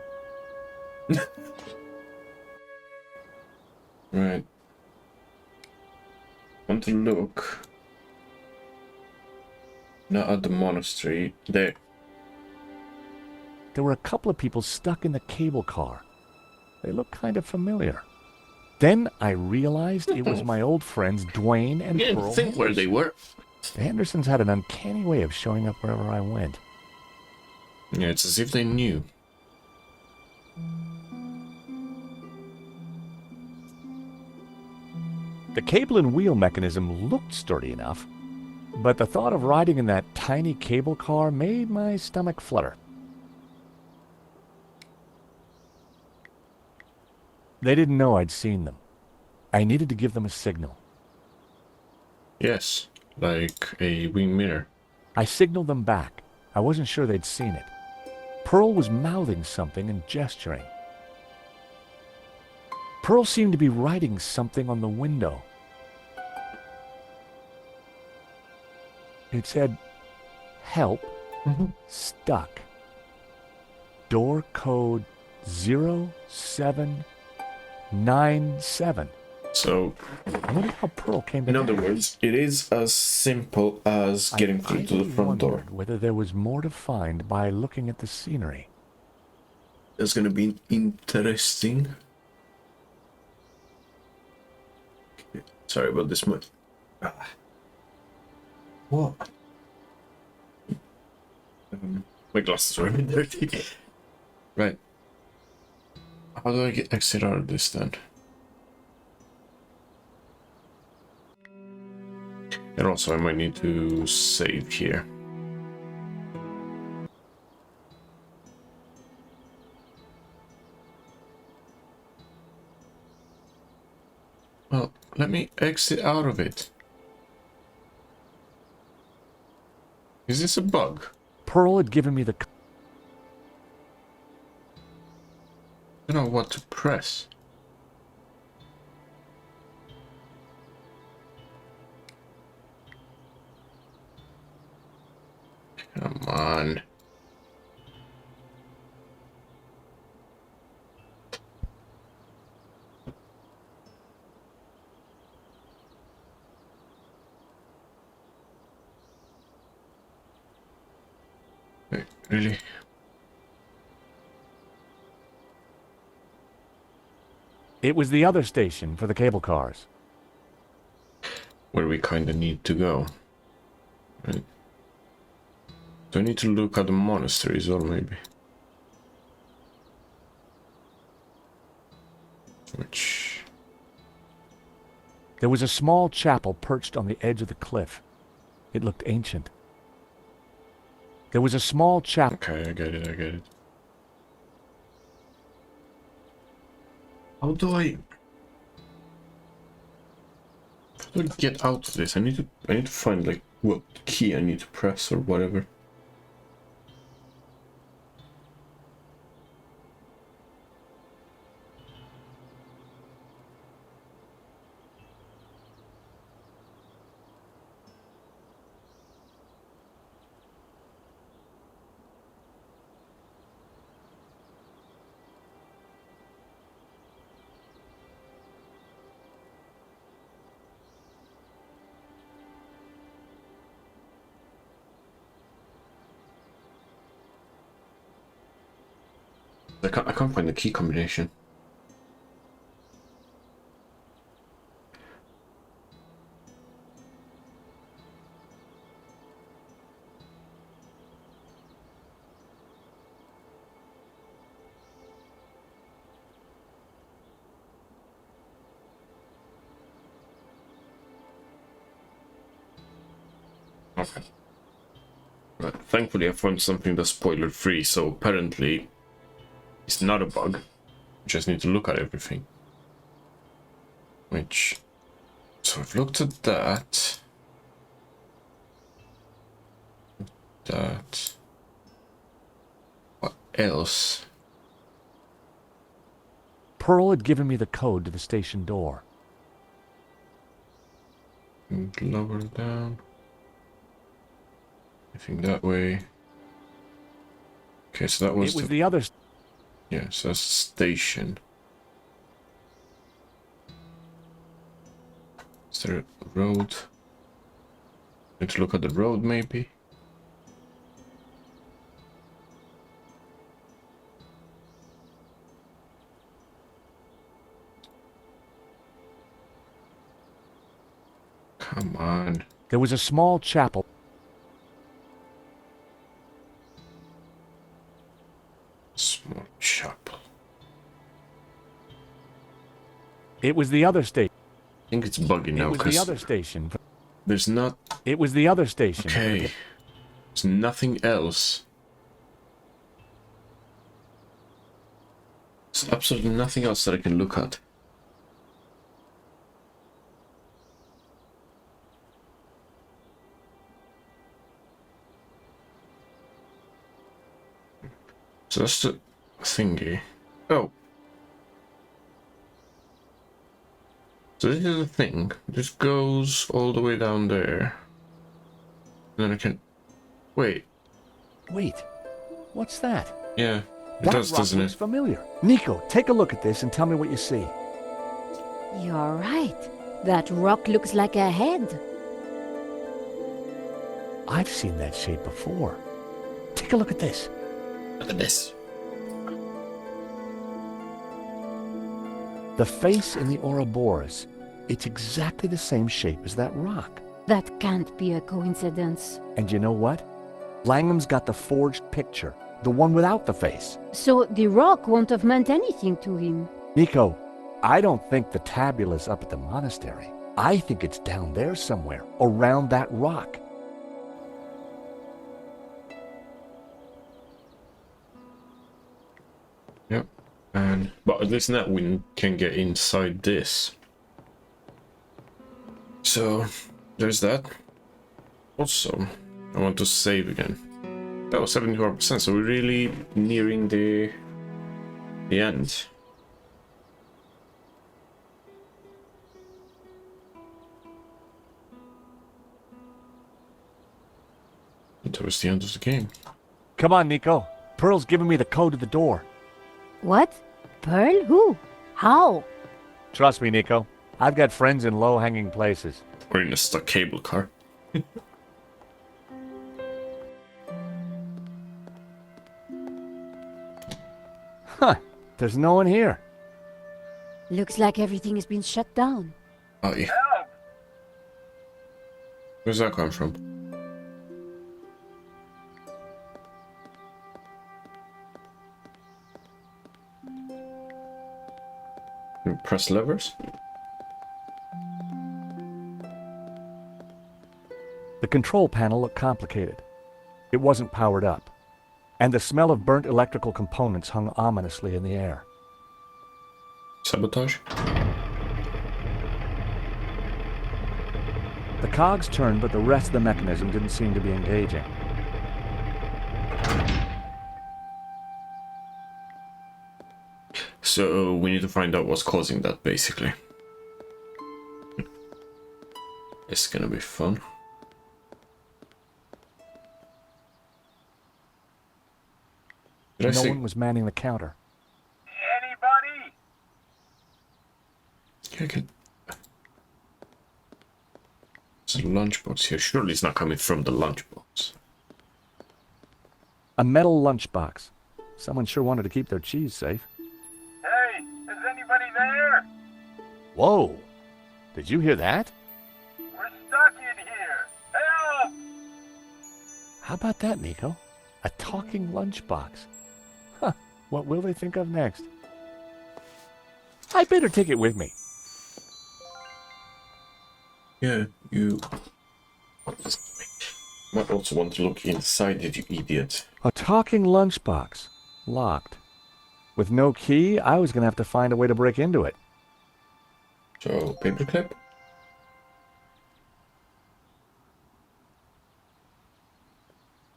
Right. Want to look. Not at the monastery. There. There were a couple of people stuck in the cable car. They looked kind of familiar. Then I realized it was my old friends Dwayne and I Pearl. didn't think where they were. The Hendersons had an uncanny way of showing up wherever I went. Yeah, it's as if they knew. The cable and wheel mechanism looked sturdy enough, but the thought of riding in that tiny cable car made my stomach flutter. They didn't know I'd seen them. I needed to give them a signal. Yes, like a wing mirror. I signaled them back. I wasn't sure they'd seen it. Pearl was mouthing something and gesturing. Pearl seemed to be writing something on the window. It said, "Help, stuck. Door code 0797. So, I wonder how Pearl came to in other that. words, it is as simple as getting through to the I front door. wondered whether there was more to find by looking at the scenery. That's gonna be interesting. Okay, sorry about this much. What? My glasses are a bit dirty. Right. How do I get exit out of this then? And also I might need to save here. Well, let me exit out of it. Is this a bug? Pearl had given me the... I don't know what to press. Come on. Wait, really? It was the other station for the cable cars. Where we kinda need to go. Right. Do I need to look at the monastery as well, maybe? Which... There was a small chapel perched on the edge of the cliff. It looked ancient. There was a small chapel... Okay, I get it. How do I get out of this? I need to find like what key I need to press or whatever. I can't find the key combination. Okay. Right. Thankfully I found something that's spoiler free, so apparently it's not a bug. Just need to look at everything. Which... So I've looked at that. That... What else? Pearl had given me the code to the station door. Lower down. I think that way. Okay, so that was, the other... Yeah, so that's station. Is there a road? Need to look at the road, maybe? Come on. There was a small chapel. Small chapel. It was the other station. I think it's buggy now It was the because other station. there's not... It was the other station. Okay. There's nothing else. There's absolutely nothing else that I can look at. So that's the thingy. Oh. So this is the thing. This goes all the way down there. And then I can... Wait. Wait, what's that? Yeah. It That does, rock doesn't looks it? familiar. Nico, take a look at this and tell me what you see. You're right. That rock looks like a head. I've seen that shape before. Take a look at this. Look at this. The face in the Ouroboros. It's exactly the same shape as that rock. That can't be a coincidence. And you know what? Langham's got the forged picture, the one without the face. So the rock won't have meant anything to him. Nico, I don't think the tabula's up at the monastery. I think it's down there somewhere, around that rock. Yep. And but at least now we can get inside this. So there's that. Also, I want to save again. That was 74%, so we're really nearing the end. That was the end of the game. Come on, Nico. Pearl's giving me the code to the door. What? Pearl? Who? How? Trust me, Nico. I've got friends in low-hanging places. We're in a stuck cable car. Huh. There's no one here. Looks like everything has been shut down. Oh, yeah. Where's that come from? Press levers? The control panel looked complicated. It wasn't powered up, and the smell of burnt electrical components hung ominously in the air. Sabotage? The cogs turned, but the rest of the mechanism didn't seem to be engaging. So we need to find out what's causing that, basically. It's gonna be fun. Did I No see? one was manning the counter. Anybody? Yeah, I can... There's a lunchbox here. Surely it's not coming from the lunchbox. A metal lunchbox. Someone sure wanted to keep their cheese safe. Hey, is anybody there? Whoa! Did you hear that? We're stuck in here. Help! How about that, Nico? A talking lunchbox. Huh, what will they think of next? I better take it with me. Yeah, you might also want to look inside it, you idiot. A talking lunchbox. Locked. With no key, I was gonna have to find a way to break into it. So, paperclip?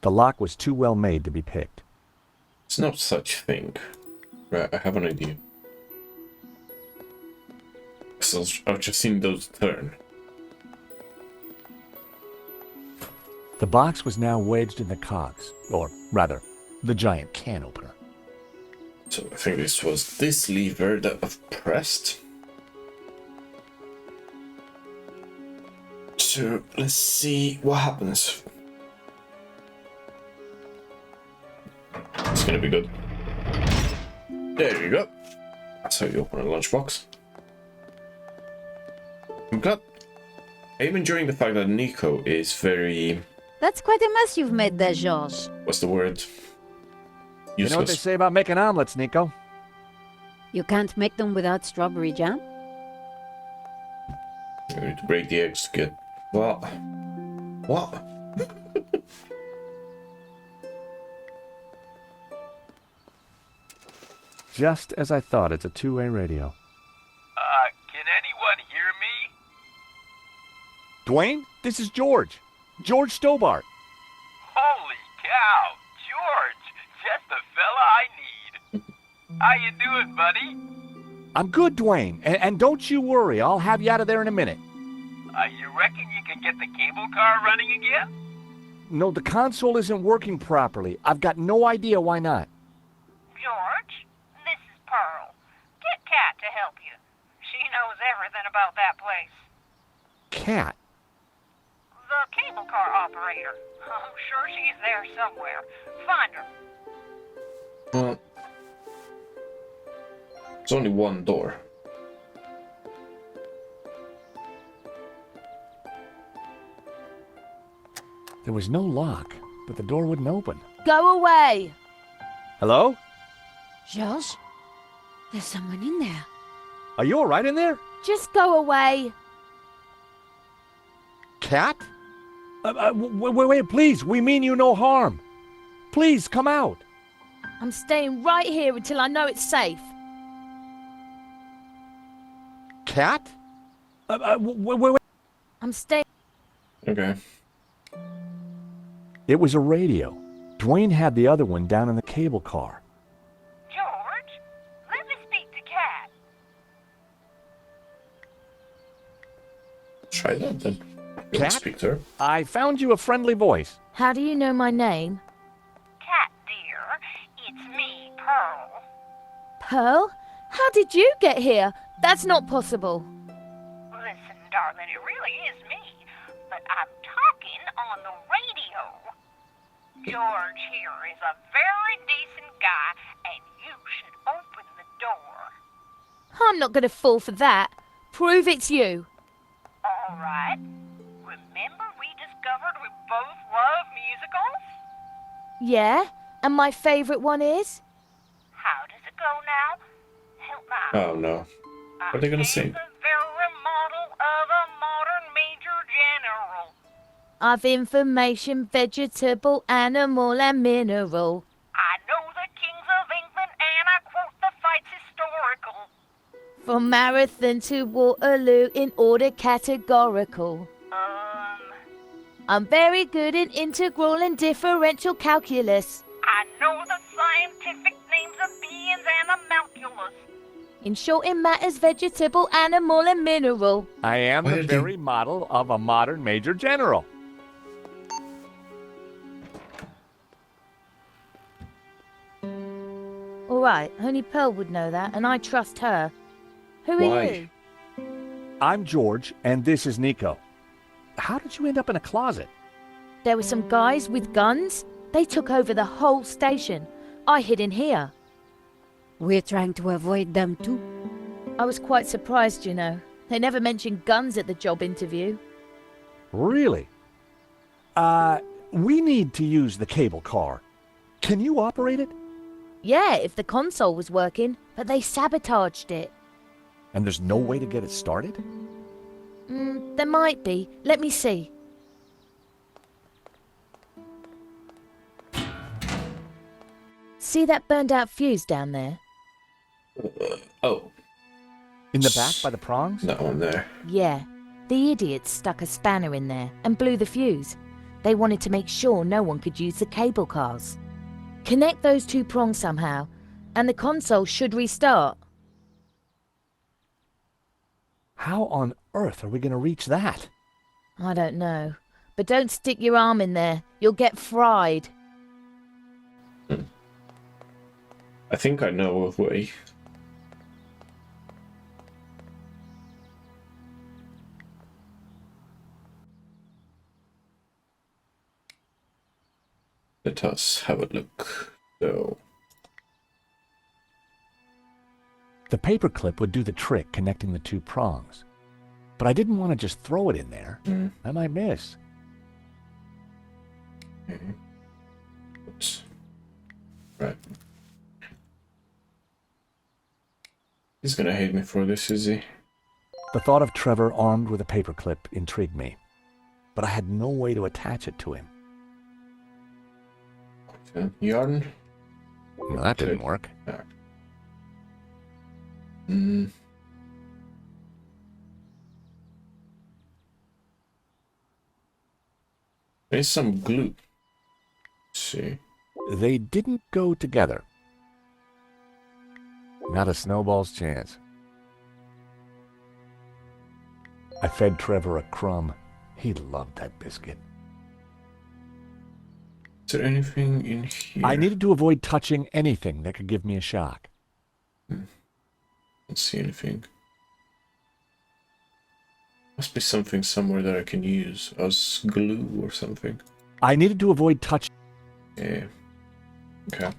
The lock was too well made to be picked. It's no such thing. Right, I have an idea. So I've just seen those turn. The box was now wedged in the cogs, or rather, the giant can opener. So I think this was this lever that I've pressed. So let's see what happens. It's gonna be good. There you go. That's how you open a lunchbox. I'm glad. I'm enjoying the fact that Nico is very... That's quite a mess you've made there, George. What's the word? You know what they Useless. say about making omelets, Nico? You can't make them without strawberry jam? You need to break the eggs to get... What? What? Just as I thought, it's a two-way radio. Can anyone hear me? Dwayne, this is George. George Stobart. Holy cow, George, just the fella I need. How you doing, buddy? I'm good, Dwayne, and don't you worry, I'll have you out of there in a minute. You reckon you can get the cable car running again? No, the console isn't working properly. I've got no idea why not. George, this is Pearl. Get Kat to help you. She knows everything about that place. Cat? The cable car operator. I'm sure she's there somewhere. Find her. Well... It's only one door. There was no lock, but the door wouldn't open. Go away! Hello? George? There's someone in there. Are you all right in there? Just go away! Cat? Wait, please. We mean you no harm. Please, come out. I'm staying right here until I know it's safe. Cat? Wait. I'm staying... Okay. It was a radio. Dwayne had the other one down in the cable car. George, let me speak to Kat. Try that then. Go Cat? speak to her. I found you a friendly voice. How do you know my name? Kat, dear, it's me, Pearl. Pearl? How did you get here? That's not possible. Listen, darling, it really is me. But I'm talking on the radio. George here is a very decent guy, and you should open the door. I'm not going to fall for that. Prove it's you. All right. Remember we discovered we both love musicals? Yeah? And my favourite one is? How does it go now? Help me. Oh no. What are they gonna sing? The very model of a modern major general. Of information, vegetable, animal, and mineral. I know the kings of England and I quote the fights historical. From Marathon to Waterloo in order categorical. I'm very good in integral and differential calculus. I know the scientific names of beings and the calculus. In short, it matters vegetable, animal, and mineral. I am Why the did they- very model of a modern major general. All right, only Pearl would know that, and I trust her. Who are Why? you? I'm George, and this is Nico. How did you end up in a closet? There were some guys with guns. They took over the whole station. I hid in here. We're trying to avoid them too. I was quite surprised, you know. They never mentioned guns at the job interview. Really? We need to use the cable car. Can you operate it? Yeah, if the console was working, but they sabotaged it. And there's no way to get it started? There might be. Let me see. See that burned out fuse down there? Oh, In the back by the prongs? that one there. Yeah. The idiots stuck a spanner in there and blew the fuse. They wanted to make sure no one could use the cable cars. Connect those two prongs somehow, and the console should restart. How on earth are we going to reach that? I don't know. But don't stick your arm in there. You'll get fried. I think I know a way. Let us have a look. So, The paperclip would do the trick connecting the two prongs. But I didn't want to just throw it in there. I might miss. oops. Right. He's gonna hate me for this, is he? The thought of Trevor armed with a paperclip intrigued me. But I had no way to attach it to him. Yarn? Well, that didn't work. There's some glue. Let's see. They didn't go together. Not a snowball's chance. I fed Trevor a crumb. He loved that biscuit. Is there anything in here? I needed to avoid touching anything that could give me a shock. Don't see anything. Must be something somewhere that I can use as glue or something. I needed to avoid touching. Yeah. Okay.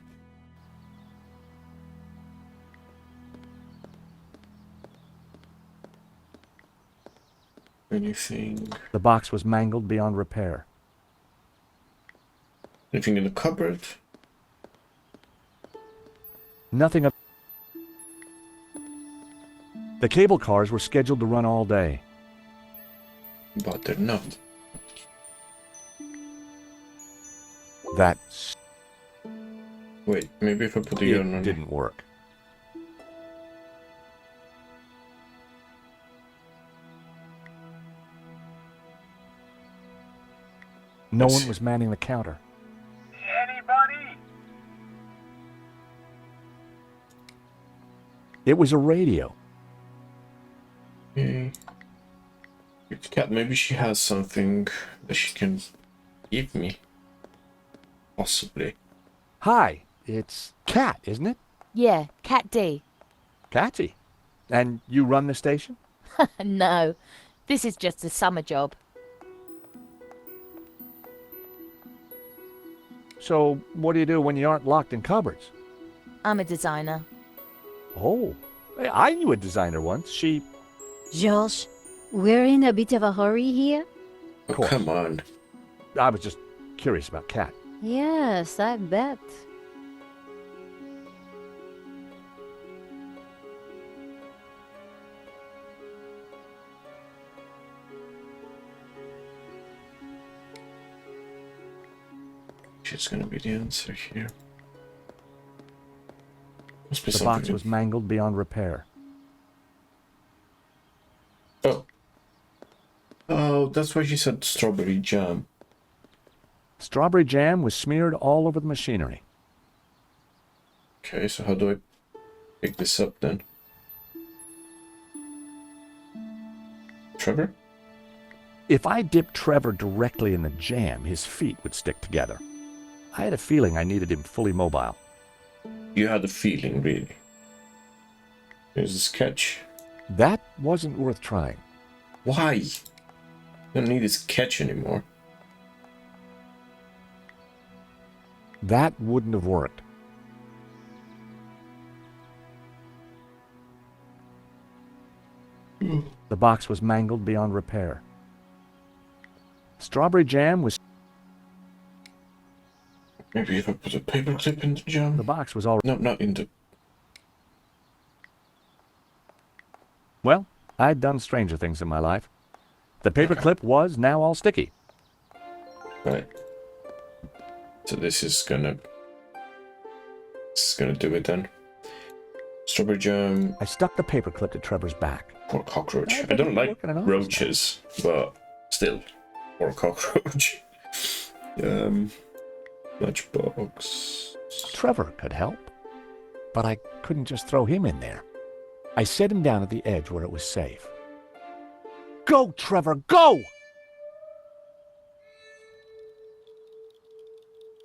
Anything? The box was mangled beyond repair. Anything in the cupboard? Nothing of. The cable cars were scheduled to run all day. But they're not. That Wait, maybe if I put the yarn on it didn't work. No one was manning the counter. Anybody? It was a radio. Okay. Good cat, maybe she has something that she can give me. Possibly. Hi, it's Cat, isn't it? Yeah, Cat D. Catchy. And you run the station? No, this is just a summer job. So, what do you do when you aren't locked in cupboards? I'm a designer. Oh, I knew a designer once. She... George, we're in a bit of a hurry here. Oh, course. come on. I was just curious about Kat. Yes, I bet. She's gonna be the answer here. Must be The something. box was mangled beyond repair. Oh. Oh, that's why she said strawberry jam. Strawberry jam was smeared all over the machinery. Okay, so how do I pick this up then? Trevor? If I dipped Trevor directly in the jam, his feet would stick together. I had a feeling I needed him fully mobile. You had a feeling, really. Here's the sketch. That wasn't worth trying. Why? You don't need this sketch anymore. That wouldn't have worked. The box was mangled beyond repair. Strawberry jam was... Maybe if I put a paper clip in the jam. The box was all... No, not in the... Well, I'd done stranger things in my life. The paperclip was now all sticky. Right. So this is gonna do it then. Strawberry jam I stuck the paperclip to Trevor's back. or cockroach. I I don't like working on roaches, but still, or cockroach. Matchbox. Trevor could help, but I couldn't just throw him in there. I set him down at the edge where it was safe. Go, Trevor, go!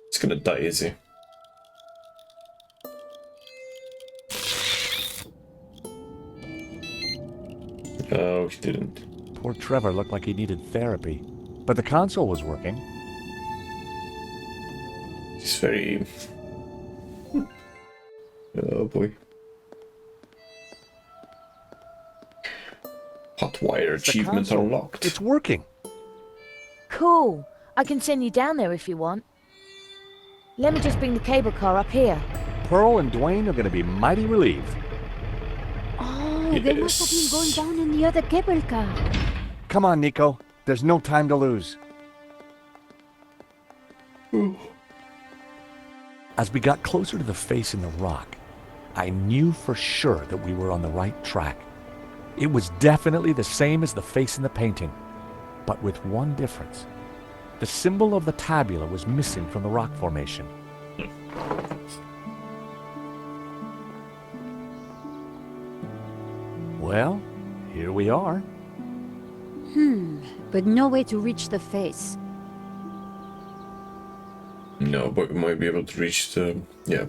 It's gonna die, is he? Oh, he didn't. Poor Trevor looked like he needed therapy, but the console was working. He's very... Oh boy. Hotwire achievement console. unlocked. It's working. Cool. I can send you down there if you want. Let me just bring the cable car up here. Pearl and Dwayne are going to be mighty relieved. Oh, they must have been going down in the other cable car. Come on, Nico. There's no time to lose. As we got closer to the face in the rock, I knew for sure that we were on the right track. It was definitely the same as the face in the painting, but with one difference. The symbol of the tabula was missing from the rock formation. Well, here we are. But no way to reach the face. No, but we might be able to reach the... Yeah.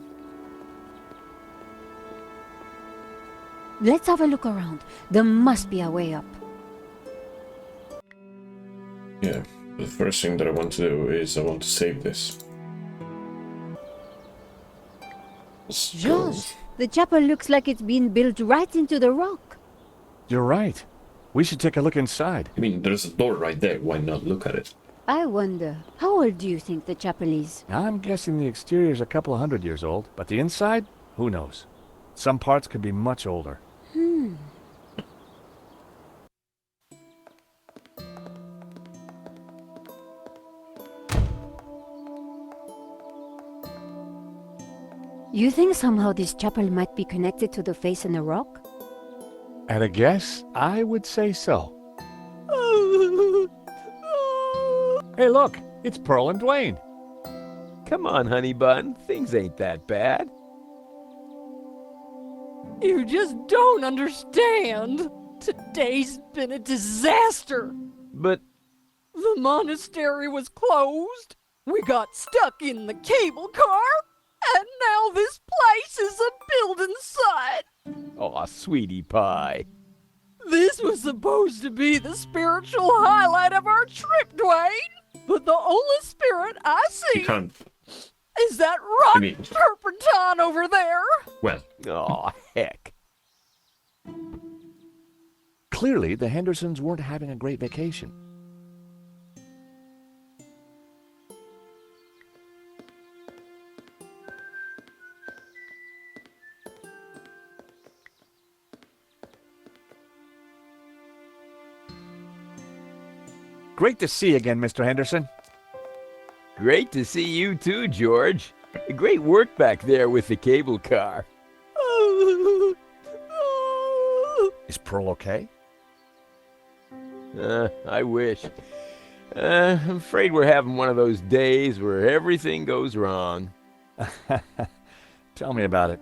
Let's have a look around. There must be a way up. Yeah. The first thing that I want to do is I want to save this. Let's go. George, the chapel looks like it's been built right into the rock. You're right. We should take a look inside. I mean, there's a door right there. Why not look at it? I wonder, how old do you think the chapel is? I'm guessing the exterior's a couple of 100 years old, but the inside? Who knows? Some parts could be much older. You think somehow this chapel might be connected to the face in the rock? At a guess, I would say so. Hey, look! It's Pearl and Dwayne. Come on, honey bun. Things ain't that bad. You just don't understand. Today's been a disaster. But The monastery was closed. We got stuck in the cable car. And now this place is a building site. aw, sweetie pie. This was supposed to be the spiritual highlight of our trip, Dwayne. But the only spirit I see You can't... is that rotten mean- turpentine over there. Well, Aw, heck. Clearly, the Hendersons weren't having a great vacation. Great to see you again, Mr. Henderson. Great to see you too, George. Great work back there with the cable car. Is Pearl okay? I wish. I'm afraid we're having one of those days where everything goes wrong. Tell me about it.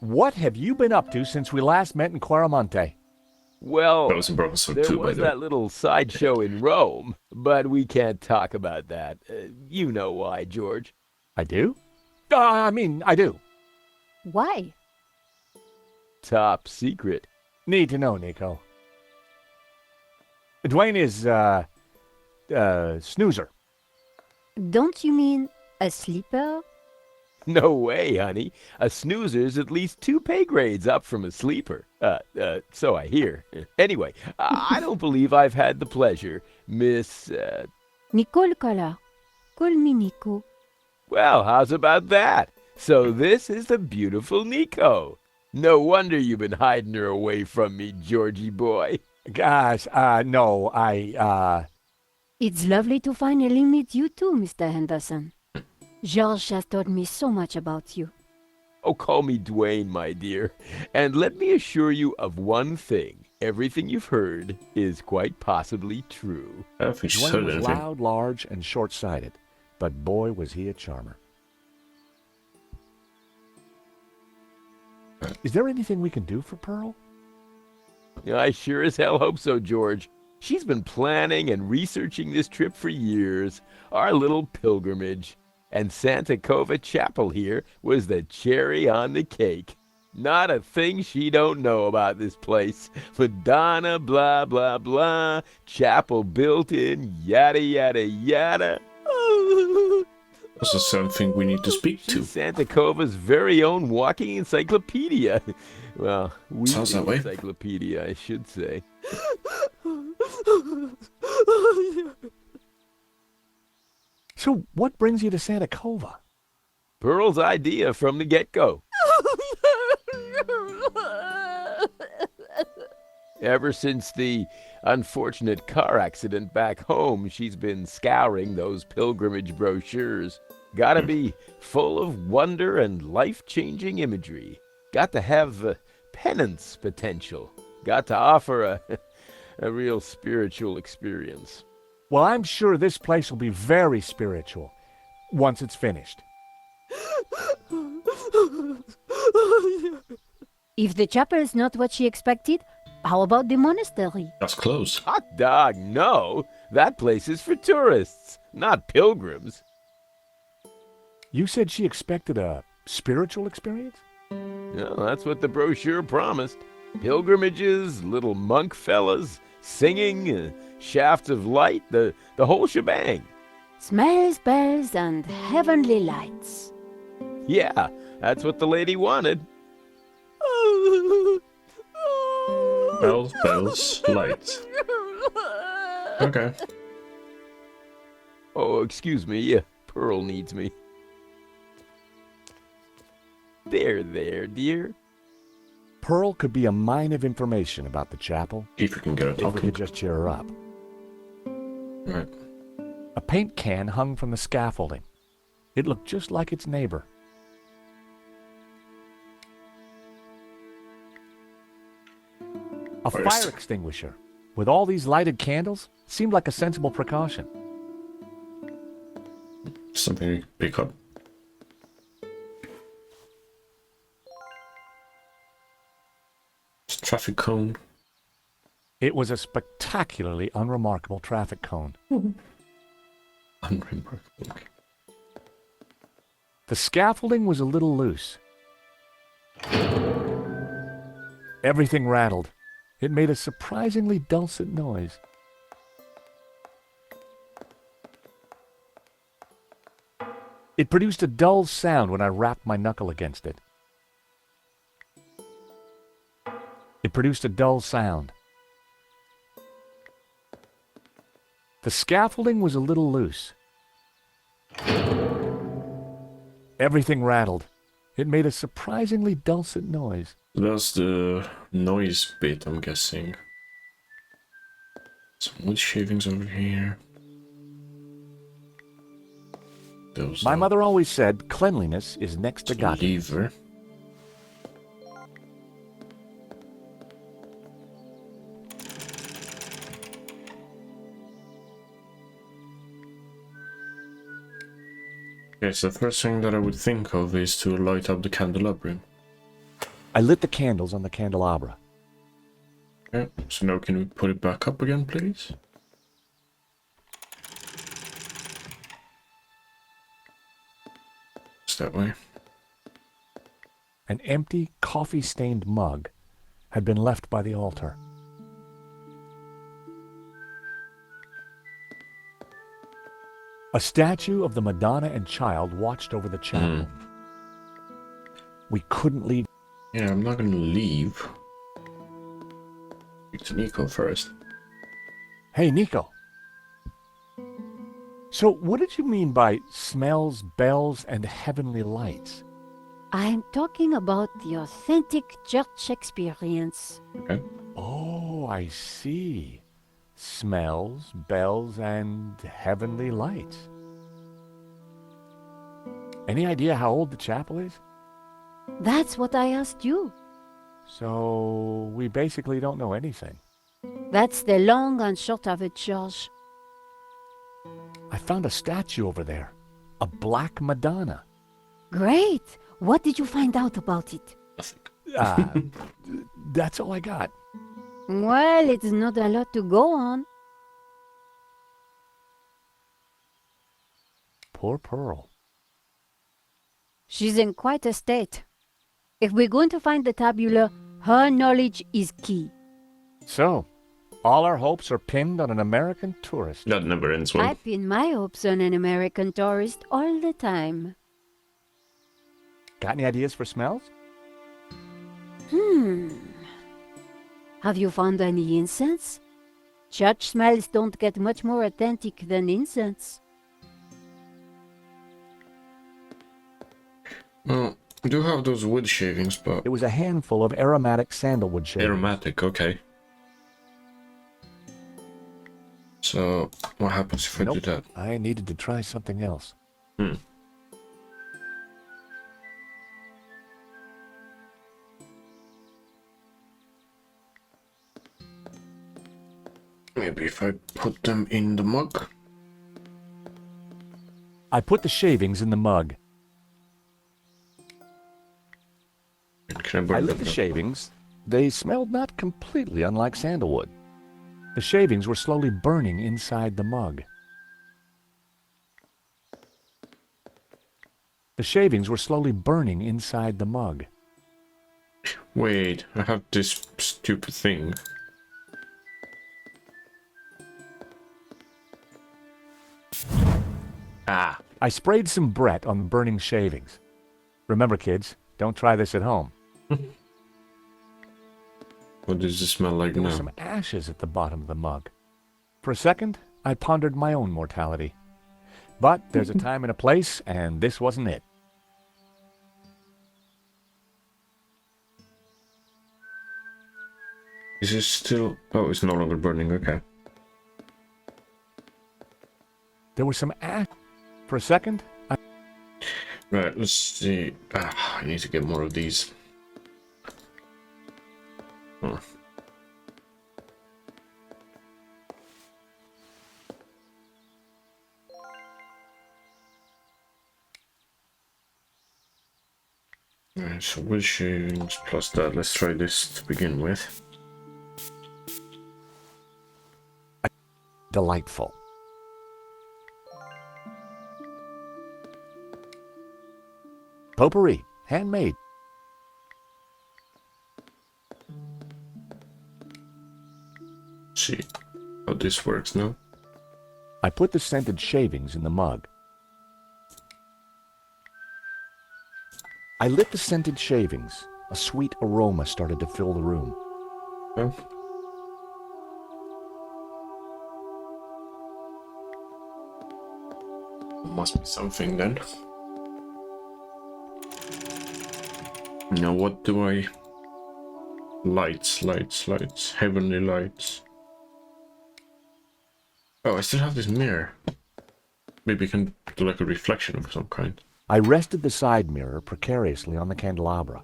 What have you been up to since we last met in Quaramonte? Well, That was in Brotherhood there 2, by was the way. that little sideshow in Rome, but we can't talk about that. You know why, George. I do? I do. Why? Top secret. Need to know, Nico. Dwayne is, snoozer. Don't you mean a sleeper? No way, honey. A snoozer's at least 2 pay grades up from a sleeper. So I hear. Anyway, I don't believe I've had the pleasure, Miss, Nicole Collar. Call me Nico. Well, how's about that? So this is the beautiful Nico. No wonder you've been hiding her away from me, Georgie boy. Gosh, no, It's lovely to finally meet you too, Mr. Henderson. George has told me so much about you. Oh, call me Dwayne, my dear. And let me assure you of one thing. Everything you've heard is quite possibly true. I don't think she's Dwayne heard was anything. loud, large, and short-sighted, but boy was he a charmer. Is there anything we can do for Pearl? I sure as hell hope so, George. She's been planning and researching this trip for years. Our little pilgrimage. And Santa Cova Chapel here was the cherry on the cake. Not a thing she don't know about this place. Madonna, blah, blah, blah. Chapel built in, yada, yada, yada. This is something we need to speak to. She's Santa Cova's very own walking encyclopedia. Well, Sounds that way. encyclopedia, I should say. So what brings you to Santa Cova? Pearl's idea from the get-go. Ever since the unfortunate car accident back home, she's been scouring those pilgrimage brochures. Gotta be full of wonder and life-changing imagery. Got to have penance potential. Got to offer a real spiritual experience. Well, I'm sure this place will be very spiritual once it's finished. If the chapel is not what she expected, how about the monastery? That's close. Hot dog, no. That place is for tourists, not pilgrims. You said she expected a spiritual experience? Well, that's what the brochure promised. Pilgrimages, little monk fellas, singing, shafts of light, the whole shebang. Smells, bells, and heavenly lights. Yeah, that's what the lady wanted. Bells, bells, lights. Okay. Oh, excuse me, Pearl needs me. There, dear. Pearl could be a mine of information about the chapel If you can get her if we talking. could just cheer her up. Right. A paint can hung from the scaffolding. It looked just like its neighbor. A Where's- fire extinguisher. With all these lighted candles, seemed like a sensible precaution. Something you can pick up. It's a traffic cone. It was a spectacularly unremarkable traffic cone. Unremarkable. Okay. The scaffolding was a little loose. Everything rattled. It made a surprisingly dulcet noise. It produced a dull sound when I rapped my knuckle against it. It It produced a dull sound. The scaffolding was a little loose. Everything rattled. It made a surprisingly dulcet noise. That's the noise bit, I'm guessing. Some wood shavings over here. Those My mother always said cleanliness is next to God. lever. Okay, so the first thing that I would think of is to light up the candelabrum. I lit the candles on the candelabra. Okay, so now can we put it back up again, please? It's that way. An empty, coffee-stained mug had been left by the altar. A statue of the Madonna and Child watched over the chapel. We couldn't leave. Yeah, I'm not gonna leave. Speak to Nico first. Hey, Nico. So, what did you mean by smells, bells, and heavenly lights? I'm talking about the authentic church experience. Okay. Oh, I see. Smells, bells, and heavenly lights. Any idea how old the chapel is? That's what I asked you. So, we basically don't know anything. That's the long and short of it, George. I found a statue over there. A black Madonna. Great! What did you find out about it? That's all I got. Well, it's not a lot to go on. Poor Pearl. She's in quite a state. If we're going to find the tabula, her knowledge is key. So, all our hopes are pinned on an American tourist. That never ends well. I pin my hopes on an American tourist all the time. Got any ideas for smells? Have you found any incense? Church smells don't get much more authentic than incense. Well, we do have those wood shavings, but... It was a handful of aromatic sandalwood shavings. Aromatic, okay. So, what happens if I do that? I needed to try something else. Maybe if I put them in the mug? I put the shavings in the mug. Can I burn I lit them the now? shavings. They smelled not completely unlike sandalwood. The shavings were slowly burning inside the mug. The shavings were slowly burning inside the mug. Wait, I have this stupid thing. I sprayed some Brett on the burning shavings. Remember, kids, don't try this at home. What does it smell like There now? were some ashes at the bottom of the mug. For a second, I pondered my own mortality. But there's a time and a place, and this wasn't it. Is it still... Oh, it's no longer burning, okay. There was some ash. For a second, Right, let's see. I need to get more of these. Oh. Alright, so wood shavings plus that. Let's try this to begin with. delightful. Potpourri, handmade. See how this works now. I put the scented shavings in the mug. I lit the scented shavings. A sweet aroma started to fill the room. Well, must be something then. Now what do I... Lights, lights, lights. Heavenly lights. Oh, I still have this mirror. Maybe it can do like a reflection of some kind. I rested the side mirror precariously on the candelabra.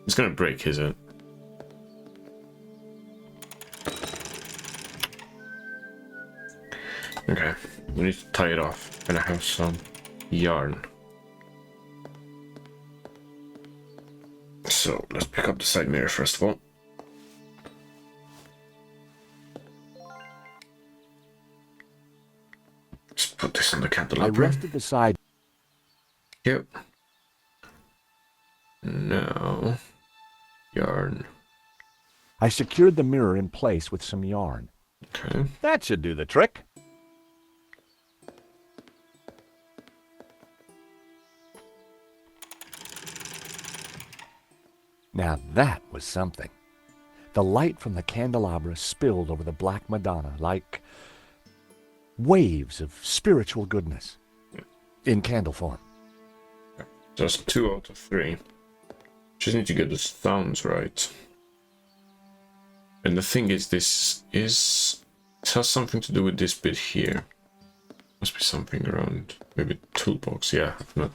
It's gonna break, isn't it? Okay, we need to tie it off. And I have some yarn. So, let's pick up the side mirror first of all. Just put this on the I candelabra. rested the side. Yep. Now, yarn. I secured the mirror in place with some yarn. Okay. That should do the trick. Now that was something. The light from the candelabra spilled over the Black Madonna like waves of spiritual goodness in candle form. Just 2 out of 3. Just need to get the sounds right. And the thing is, this has something to do with this bit here. Must be something around, maybe toolbox. Yeah, I've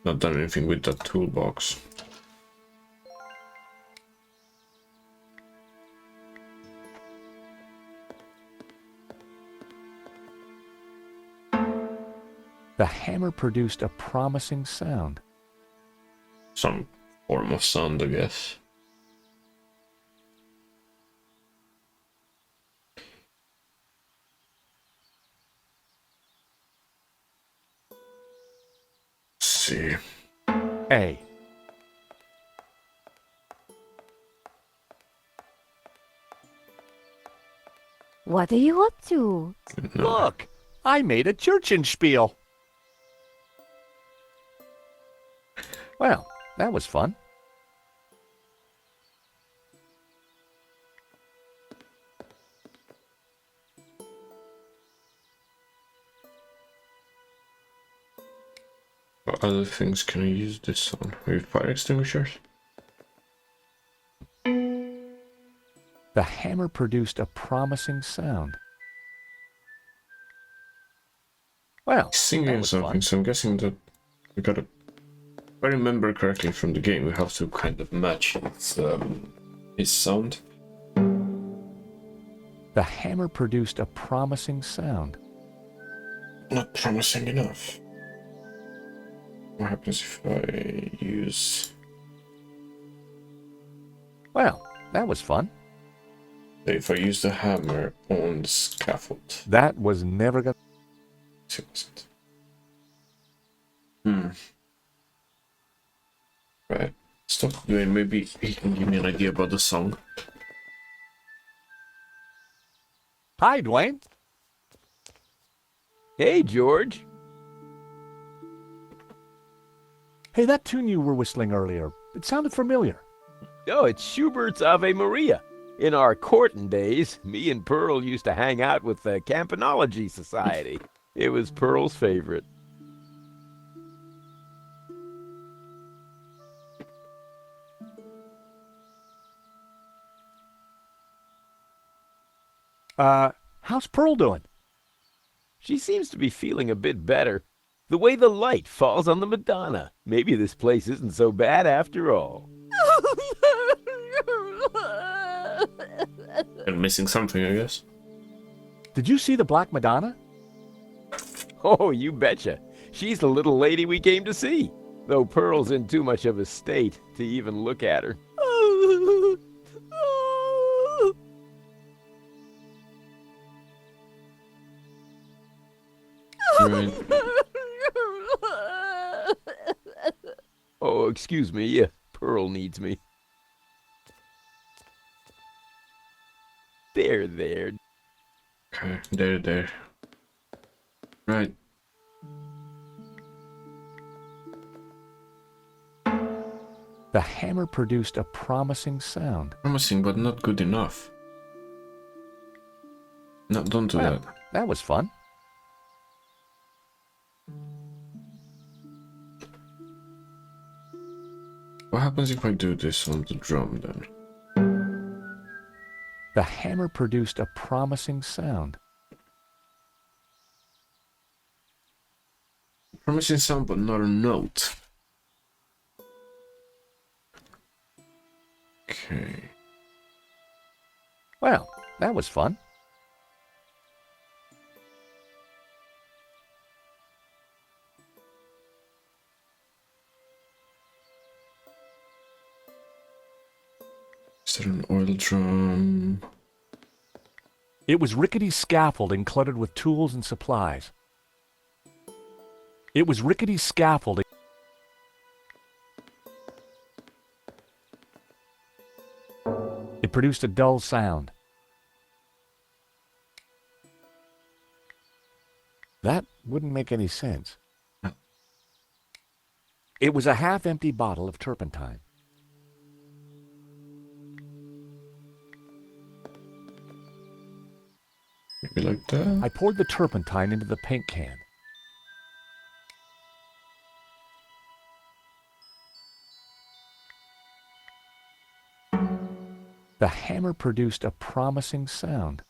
not done anything with that toolbox. The hammer produced a promising sound. Some form of sound, I guess. Let's see. A. What are you up to? No. Look, I made a Churchenspiel. Well, that was fun. What other things can I use this on? Maybe fire extinguishers? The hammer produced a promising sound. Well, Singing that or was something, fun. so I'm guessing that we gotta... If I remember correctly from the game, we have to kind of match its sound. The hammer produced a promising sound. Not promising enough. What happens if I use... Well, that was fun. If I use the hammer on the scaffold? That was never gonna... Right. Stop doing. Maybe he can give me an idea about the song. Hi, Dwayne. Hey, George. Hey, that tune you were whistling earlier, it sounded familiar. Oh, it's Schubert's Ave Maria. In our courting days, me and Pearl used to hang out with the Campanology Society. It was Pearl's favorite. How's Pearl doing? She seems to be feeling a bit better. The way the light falls on the Madonna. Maybe this place isn't so bad after all. I'm missing something, I guess. Did you see the Black Madonna? Oh, you betcha. She's the little lady we came to see. Though Pearl's in too much of a state to even look at her. Right. Oh, excuse me. Pearl needs me. There. Okay, there. Right. The hammer produced a promising sound. Promising, but not good enough. No, don't do Well, that. that was fun. What happens if I do this on the drum then? The hammer produced a promising sound. Promising sound, but not a note. Okay. Well, that was fun. Is there an oil drum? It was rickety scaffolding cluttered with tools and supplies. It was rickety scaffolding. It produced a dull sound. That wouldn't make any sense. It was a half-empty bottle of turpentine. Maybe like that? I poured the turpentine into the paint can. The hammer produced a promising sound.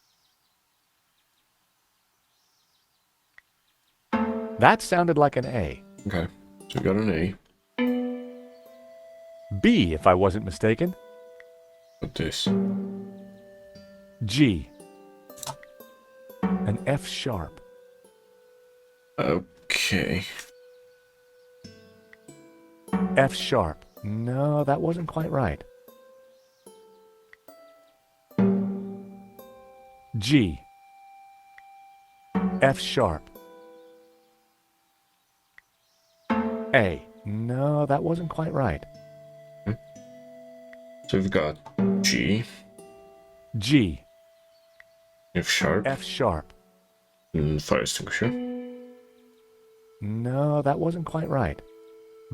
That sounded like an A. Okay, so we got an A. B, if I wasn't mistaken. What this? G. An F sharp. Okay. F sharp. No, that wasn't quite right. G. F sharp. A. No, that wasn't quite right. So we've got G, G. F sharp, F sharp. and fire extinguisher. No, that wasn't quite right.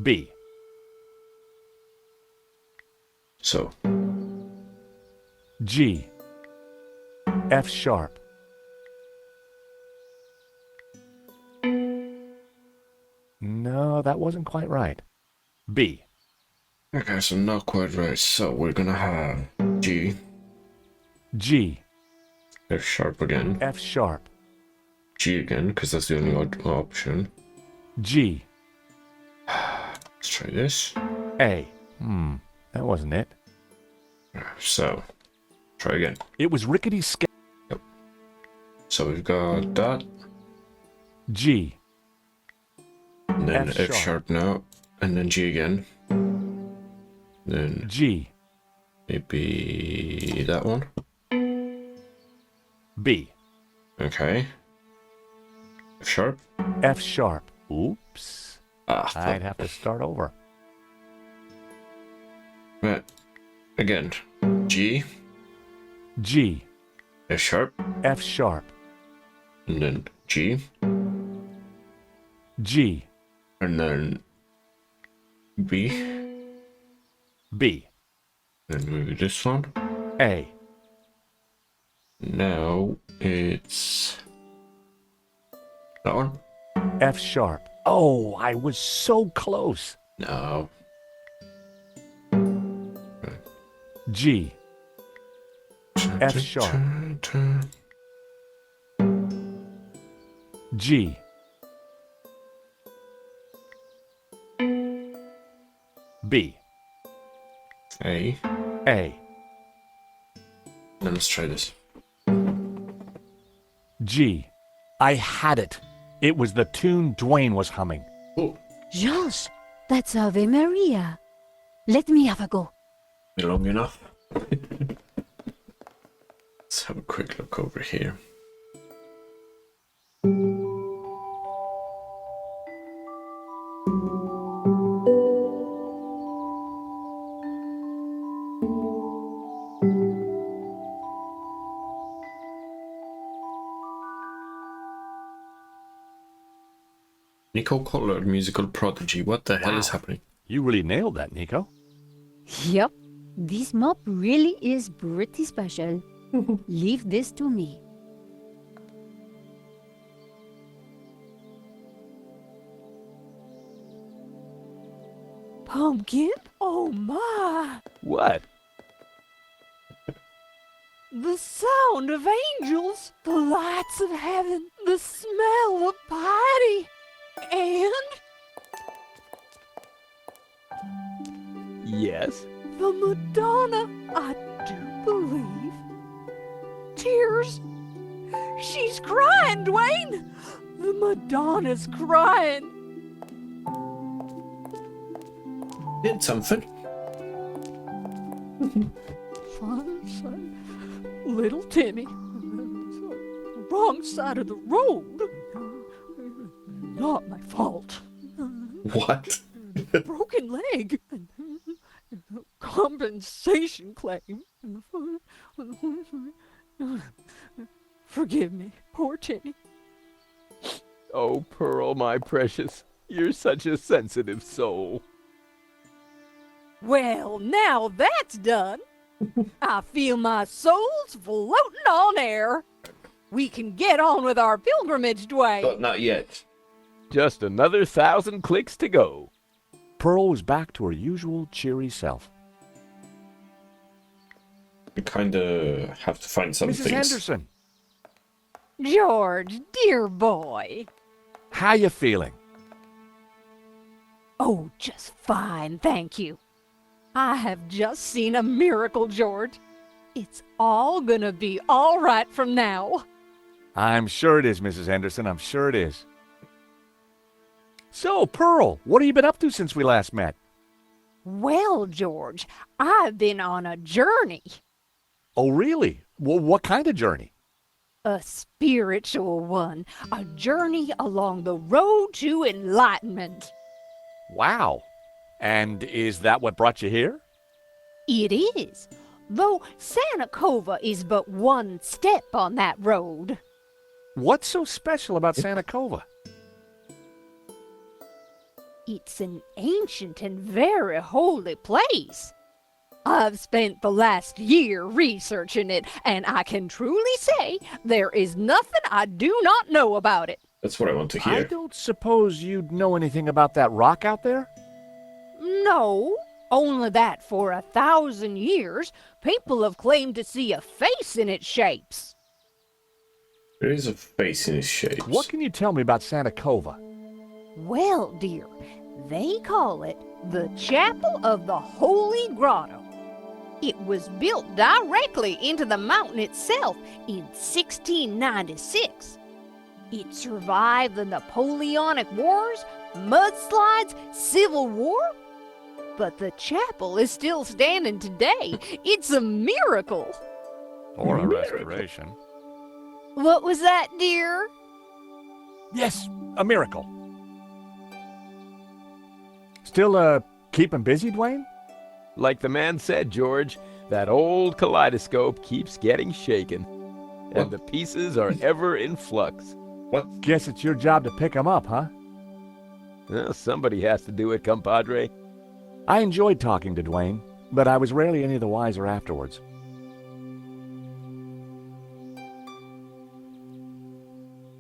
B. So, G. F sharp. No, that wasn't quite right. B. okay, so not quite right. So we're gonna have G, G. F sharp again, F sharp. G again, because that's the only option. G. Let's try this. A. That wasn't it. So, try again. It was rickety So we've got that, G. and then F F sharp. sharp now, and then G again. Then G. maybe that one. B. Okay. F sharp. F sharp. Oops. Ah, I'd have to start over. right. Again. G, G. F sharp, F sharp. and then G, G. and then B, B. and maybe this one. A. Now it's that one. F sharp. Oh, I was so close. No. G. F sharp. G. B. A. A. Then let's try this. G. I had it. It was the tune Dwayne was humming. Oh, George, that's Ave Maria. Let me have a go. long enough. Let's have a quick look over here. Nico Collard, musical prodigy. What the hell is happening? You really nailed that, Nico. Yep, this mop really is pretty special. Leave this to me. Pumpkin? Oh my! What? The sound of angels, the lights of heaven, the smell of piety, and Yes? the Madonna, I do believe. Tears. She's crying, Dwayne! The Madonna's crying. Did something. Son, little Timmy. Wrong side of the road. Not my fault. What? Broken leg. Compensation claim. Forgive me, poor Timmy. Oh, Pearl, my precious. You're such a sensitive soul. Well, now that's done. I feel my soul's floating on air. We can get on with our pilgrimage, Dwayne. But not yet. Just another 1,000 clicks to go. Pearl was back to her usual cheery self. We kinda have to find some Mrs. things. Henderson, George, dear boy. how you feeling? Oh, just fine, thank you. I have just seen a miracle, George. It's all gonna be all right from now. I'm sure it is, Mrs. Henderson. I'm sure it is. So, Pearl, what have you been up to since we last met? Well, George, I've been on a journey. Oh, really? Well, what kind of journey? A spiritual one. A journey along the road to enlightenment. Wow. And is that what brought you here? It is. Though Santa Cova is but one step on that road. What's so special about Santa Cova? It's an ancient and very holy place. I've spent the last year researching it, and I can truly say there is nothing I do not know about it. That's what I want to I hear. don't suppose you'd know anything about that rock out there? No, only that for 1,000 years, people have claimed to see a face in its shapes. There is a face in his shapes. What can you tell me about Santa Cova? Well, dear, they call it the Chapel of the Holy Grotto. It was built directly into the mountain itself in 1696. It survived the Napoleonic Wars, mudslides, Civil War. But the chapel is still standing today. It's a miracle. Or a restoration. What was that, dear? Yes, a miracle. Still, keeping busy, Dwayne? Like the man said, George, that old kaleidoscope keeps getting shaken. And the pieces are ever in flux. What? Guess it's your job to pick 'em up, huh? Well, somebody has to do it, compadre. I enjoyed talking to Dwayne, but I was rarely any the wiser afterwards.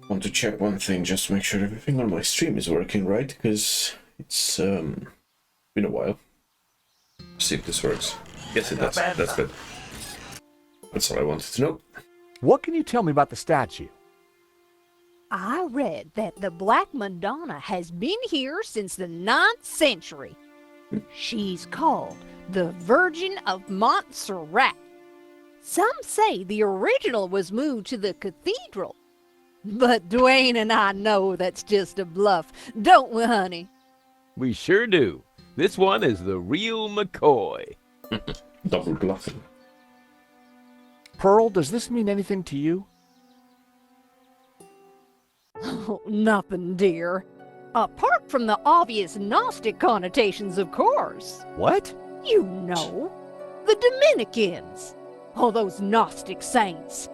I want to check one thing just to make sure everything on my stream is working right, because it's been a while. See if this works. Yes, it does. That's good. That's all I wanted to know. What can you tell me about the statue? I read that the Black Madonna has been here since the 9th century. She's called the Virgin of Montserrat. Some say the original was moved to the cathedral. But Dwayne and I know that's just a bluff, don't we, honey? We sure do. This one is the real McCoy. Double bluffing. Pearl, does this mean anything to you? Oh, nothing, dear. Apart from the obvious Gnostic connotations, of course. What? You know, the Dominicans. All those Gnostic saints.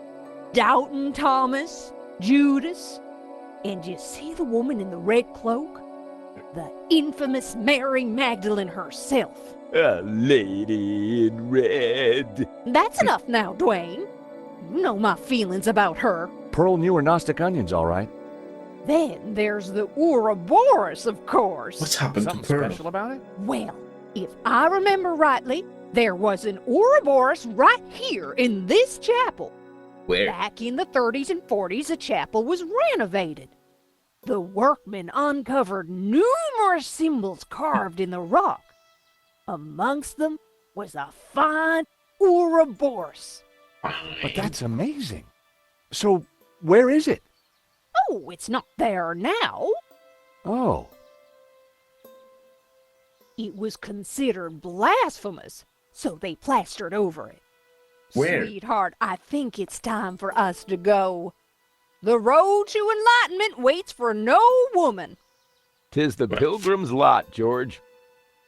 Doubting Thomas, Judas. And you see the woman in the red cloak? The infamous Mary Magdalene herself. A lady in red. That's enough now, Dwayne. You know my feelings about her. Pearl knew her Gnostic onions, all right. Then there's the Ouroboros, of course. What's happened Something to Pearl? special about it? Well, if I remember rightly, there was an Ouroboros right here in this chapel. Where? Back in the 30s and 40s, the chapel was renovated. The workmen uncovered numerous symbols carved in the rock. Amongst them was a fine Ouroboros. But that's amazing. So, where is it? Oh, it's not there now. Oh, It was considered blasphemous, so they plastered over it. Where? Sweetheart, I think it's time for us to go. The road to enlightenment waits for no woman. 'Tis the pilgrim's lot, George.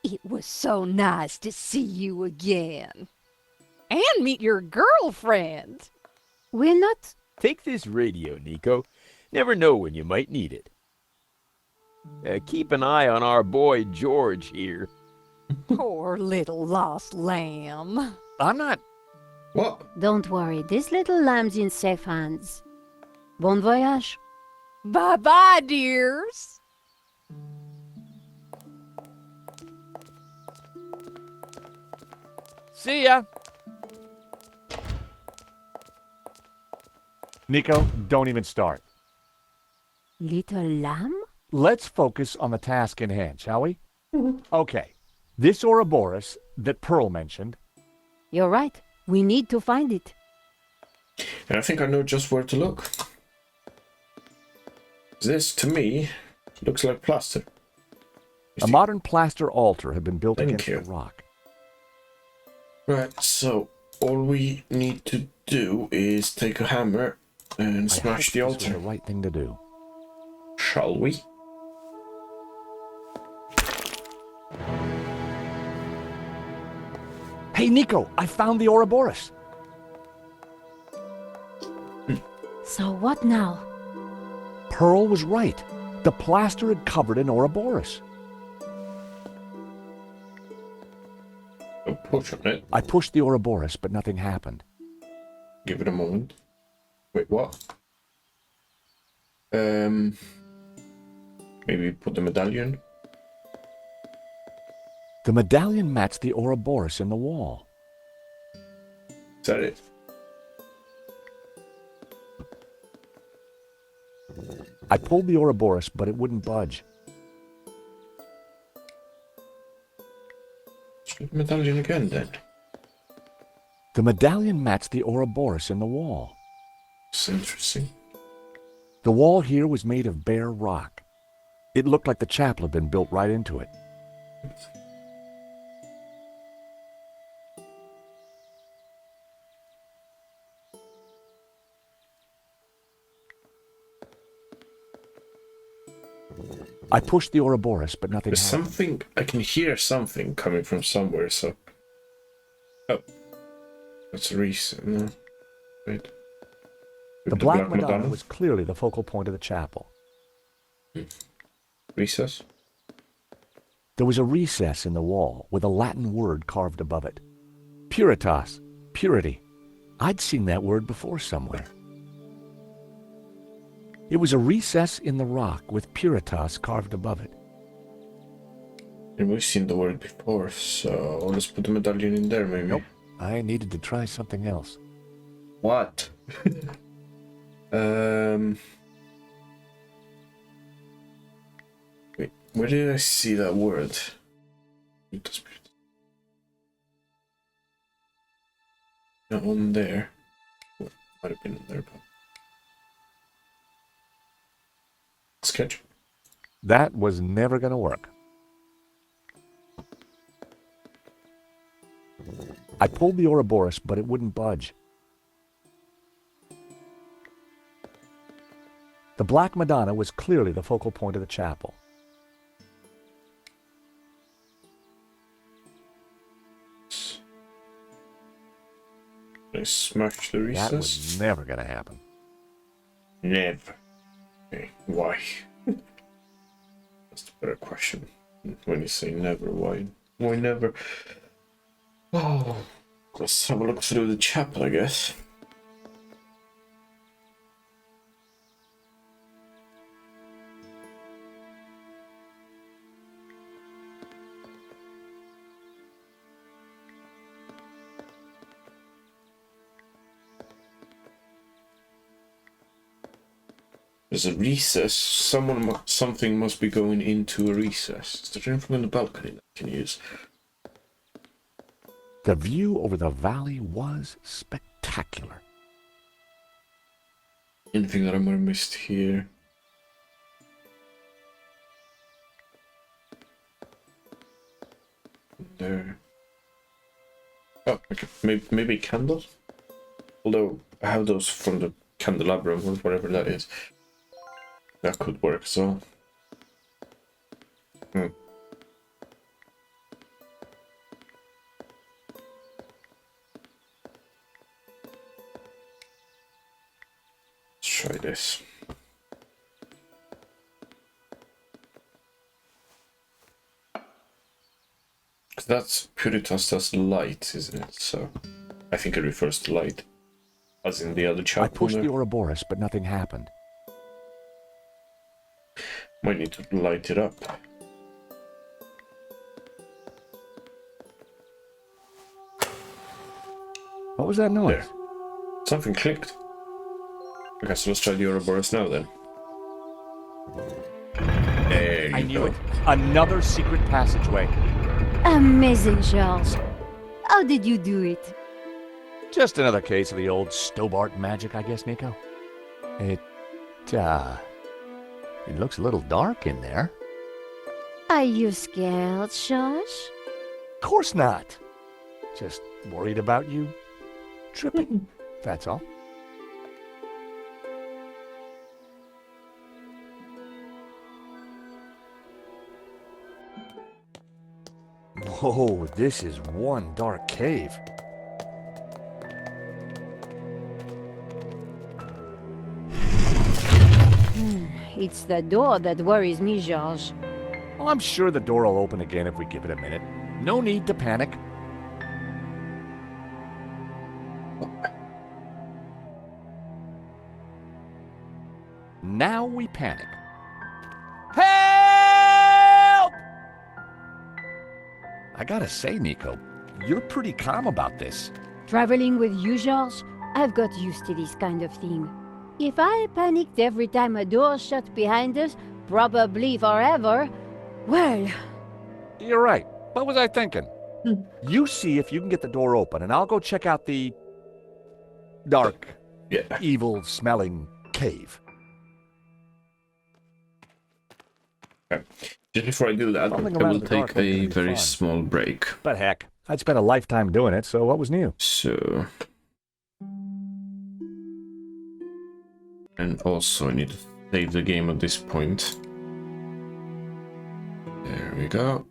It was so nice to see you again. And meet your girlfriend. We're not. Take this radio, Nico. Never know when you might need it. Keep an eye on our boy George here. Poor little lost lamb. I'm not. What? Don't worry, this little lamb's in safe hands. Bon voyage. Bye-bye, dears. See ya. Nico, don't even start. Little lamb? Let's focus on the task in hand, shall we? Okay. This Ouroboros that Pearl mentioned. You're right. We need to find it. And I think I know just where to look. This, to me, looks like plaster. A modern plaster altar had been built Thank against you. the rock. Right, so all we need to do is take a hammer and I smash hope the this was altar. the right thing to do. Shall we? Hey, Nico, I found the Ouroboros. So what now? Pearl was right. The plaster had covered an Ouroboros. I'll push on it. I pushed the Ouroboros, but nothing happened. Give it a moment. Wait, what? Maybe put the medallion. The medallion matched the Ouroboros in the wall. Is that it? I pulled the Ouroboros, but it wouldn't budge. Try the medallion again then. The medallion matched the Ouroboros in the wall. It's interesting. The wall here was made of bare rock. It looked like the chapel had been built right into it. I pushed the Ouroboros, but nothing There's happened. something, I can hear something coming from somewhere, so... Oh. That's a reason. No. Wait. The Black Madonna was clearly the focal point of the chapel. Recess? There was a recess in the wall with a Latin word carved above it. Puritas, purity. I'd seen that word before somewhere. It was a recess in the rock with Puritas carved above it. And we've seen the word before, so let's put the medallion in there, maybe. Nope. I needed to try something else. What? Wait, where did I see that word? Not on there. Well, might have been on there, but... Sketch. That was never going to work. I pulled the Ouroboros, but it wouldn't budge. The Black Madonna was clearly the focal point of the chapel. I smash the recess? That was never going to happen. Never. Okay, why? That's the Better question. When you say never, why? Why never? Oh, let's have a look through the chapel, I guess. There's a recess. Something must be going into a recess. Is there anything on the balcony that I can use? The view over the valley was spectacular. Anything that I might have missed here? There. Oh, okay. Maybe candles? Although I have those from the candelabrum or whatever that is. That could work, so. Let's try this. That's Puritas as light, isn't it? So I think it refers to light. As in the other chapel. I pushed the Ouroboros, but nothing happened. Might need to light it up. What was that noise? There. Something clicked. Okay, so let's try the Ouroboros now then. There you I knew go. it. Another secret passageway. Amazing, Charles. How did you do it? Just another case of the old Stobart magic, I guess, Nico. It looks a little dark in there. Are you scared, Charles? Of course not. Just worried about you tripping. That's all. Whoa, this is one dark cave. It's the door that worries me, George. Well, I'm sure the door will open again if we give it a minute. No need to panic. Now we panic. Help! I gotta say, Nico, you're pretty calm about this. Traveling with you, George, I've got used to this kind of thing. If I panicked every time a door shut behind us, probably forever, well... You're right. What was I thinking? You see if you can get the door open, and I'll go check out the dark, evil-smelling cave. Okay. Just before I do that, Fumbling I around will in the take dark would be a very fun. small break. But heck, I'd spent a lifetime doing it, so what was new? So... And also I need to save the game at this point. There we go.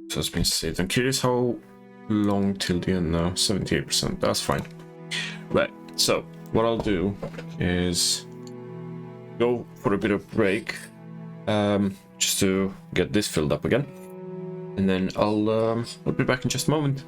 So it's been saved. I'm curious how long till the end now. 78%. That's fine. Right. So what I'll do is go for a bit of break, just to get this filled up again, and then I'll be back in just a moment.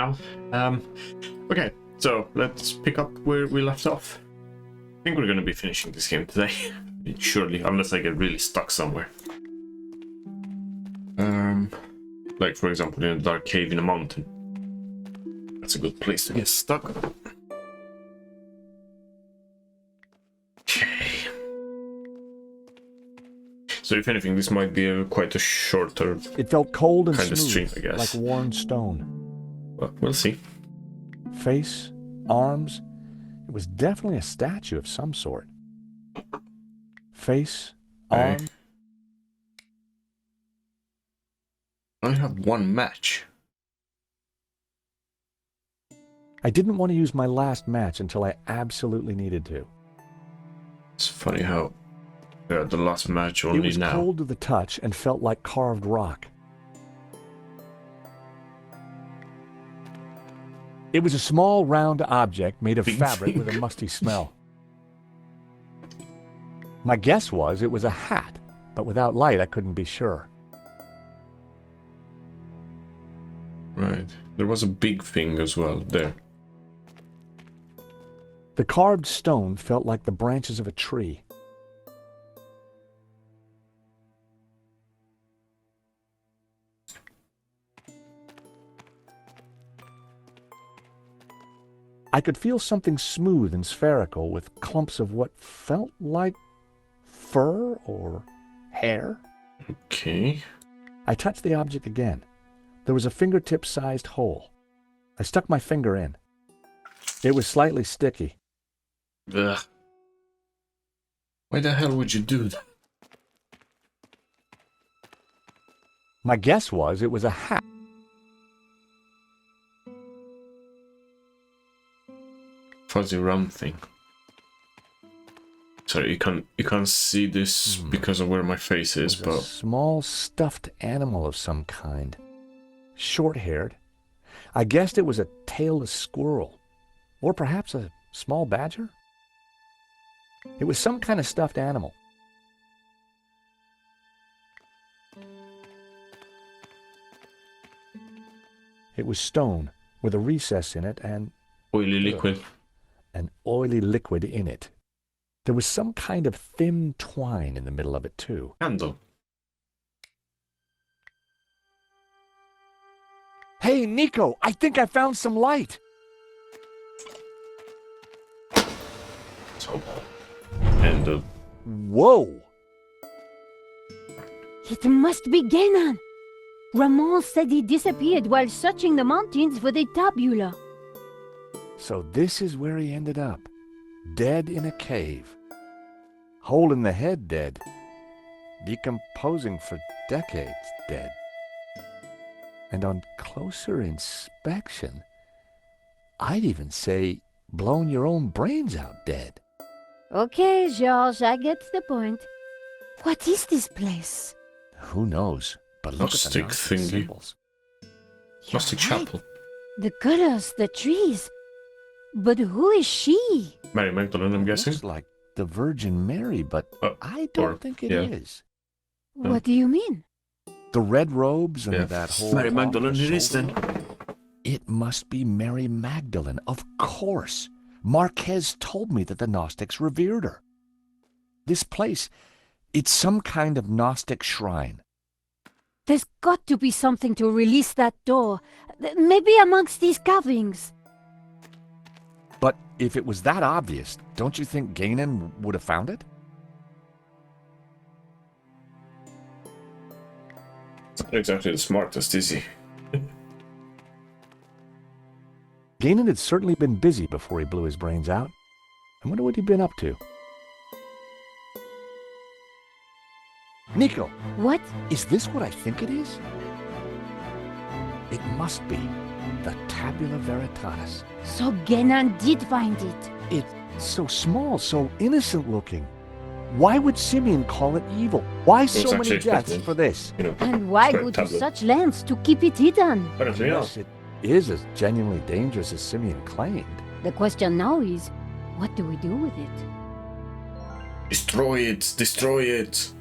now. Okay, so let's pick up where we left off. I think we're going to be finishing this game today. Surely, unless I get really stuck somewhere. Like, for example, in a dark cave in a mountain. That's a good place to get stuck. Okay. So if anything, this might be quite a shorter It felt cold and kind of smooth, stream, I guess. like worn stone. Well, we'll see. Face, arms, it was definitely a statue of some sort. Face, Okay. arm. I have one match. I didn't want to use my last match until I absolutely needed to. It's funny how the last match only It was now. cold to the touch and felt like carved rock. It was a small, round object made of Big fabric with a finger. musty smell. My guess was it was a hat, but without light I couldn't be sure. Right. There was a big thing as well there. The carved stone felt like the branches of a tree. I could feel something smooth and spherical with clumps of what felt like fur or hair. Okay. I touched the object again. There was a fingertip-sized hole. I stuck my finger in. It was slightly sticky. Ugh. Why the hell would you do that? My guess was it was a hat. Fuzzy round thing. Sorry, you can't see this because of where my face is, It was a but small stuffed animal of some kind. Short-haired. I guessed it was a tailless squirrel. Or perhaps a small badger? It was some kind of stuffed animal. It was stone, with a recess in it and oily liquid. an oily liquid in it. There was some kind of thin twine in the middle of it, too. Candle. Hey, Nico, I think I found some light. So, and Whoa! It must be Genan. Ramon said he disappeared while searching the mountains for the tabula. So this is where he ended up. Dead in a cave. Hole in the head dead. Decomposing for decades dead. And on closer inspection, I'd even say blown your own brains out dead. Okay, George, I get the point. What is this place? Who knows? But look at the Gnostic Gnostic thingy. symbols. Gnostic You're right. Chapel. The colors, the trees. But who is she? Mary Magdalene, I'm guessing. Looks like the Virgin Mary, but I or- don't think it is. yeah. What do you mean? The red robes and Yeah. that whole... Mary Magdalene it is shoulder. then. It must be Mary Magdalene, of course. Marquez told me that the Gnostics revered her. This place, it's some kind of Gnostic shrine. There's got to be something to release that door. Maybe amongst these carvings. But if it was that obvious, don't you think Gainan would have found it? It's not exactly the smartest, is he? Gainan had certainly been busy before he blew his brains out. I wonder what he'd been up to. Nico, What? is this what I think it is? It must be the Tabula Veritatis. So Genan did find it. It's so small, so innocent looking. Why would Simeon call it evil? Why was so many actually deaths expecting- for this? You know, And why Sorry, go to tablet. such lengths to keep it hidden? apparently Yes, not. it is as genuinely dangerous as Simeon claimed. The question now is, what do we do with it? Destroy it! Destroy it!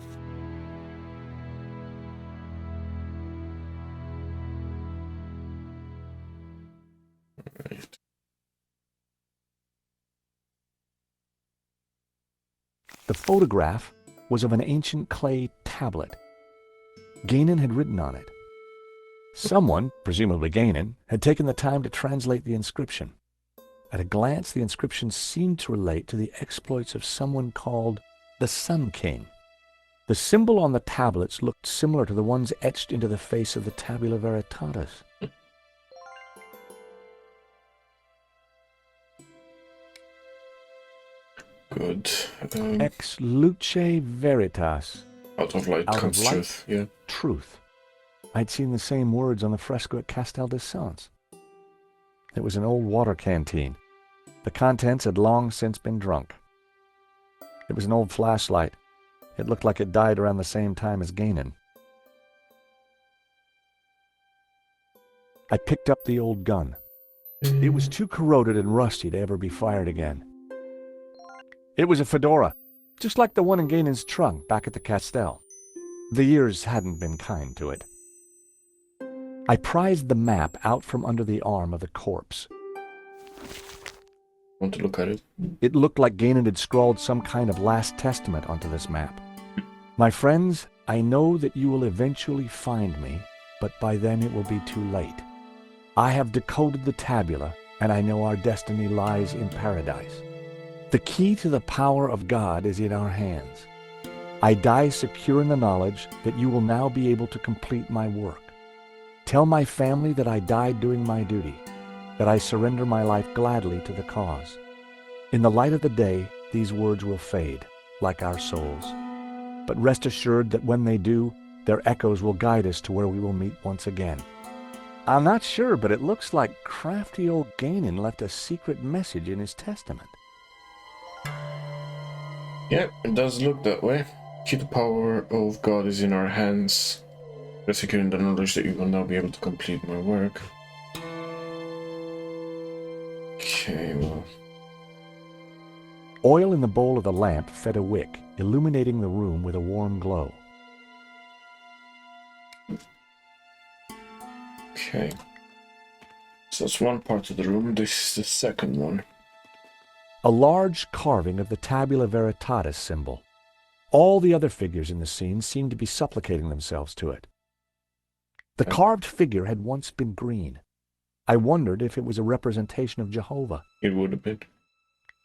The photograph was of an ancient clay tablet. Gainan had written on it. Someone, presumably Gainan, had taken the time to translate the inscription. At a glance, the inscription seemed to relate to the exploits of someone called the Sun King. The symbol on the tablets looked similar to the ones etched into the face of the Tabula Veritatis. Good. Ex luce veritas. Out of light comes truth. Yeah. Truth. I'd seen the same words on the fresco at Castel de Sants. It was an old water canteen. The contents had long since been drunk. It was an old flashlight. It looked like it died around the same time as Gainan. I picked up the old gun. It was too corroded and rusty to ever be fired again. It was a fedora, just like the one in Gainan's trunk back at the Castel. The years hadn't been kind to it. I prized the map out from under the arm of the corpse. Want to look at it? It looked like Gainan had scrawled some kind of last testament onto this map. My friends, I know that you will eventually find me, but by then it will be too late. I have decoded the tabula, and I know our destiny lies in paradise. The key to the power of God is in our hands. I die secure in the knowledge that you will now be able to complete my work. Tell my family that I died doing my duty, that I surrender my life gladly to the cause. In the light of the day, these words will fade, like our souls. But rest assured that when they do, their echoes will guide us to where we will meet once again. I'm not sure, but it looks like crafty old Gainan left a secret message in his testament. Yeah, it does look that way. Key to power of God is in our hands. Rest secure in the knowledge that you will now be able to complete my work. Okay, well. Oil in the bowl of the lamp fed a wick, illuminating the room with a warm glow. Okay. So that's one part of the room. This is the second one. A large carving of the Tabula Veritatis symbol. All the other figures in the scene seemed to be supplicating themselves to it. The carved figure had once been green. I wondered if it was a representation of Jehovah. It would have been.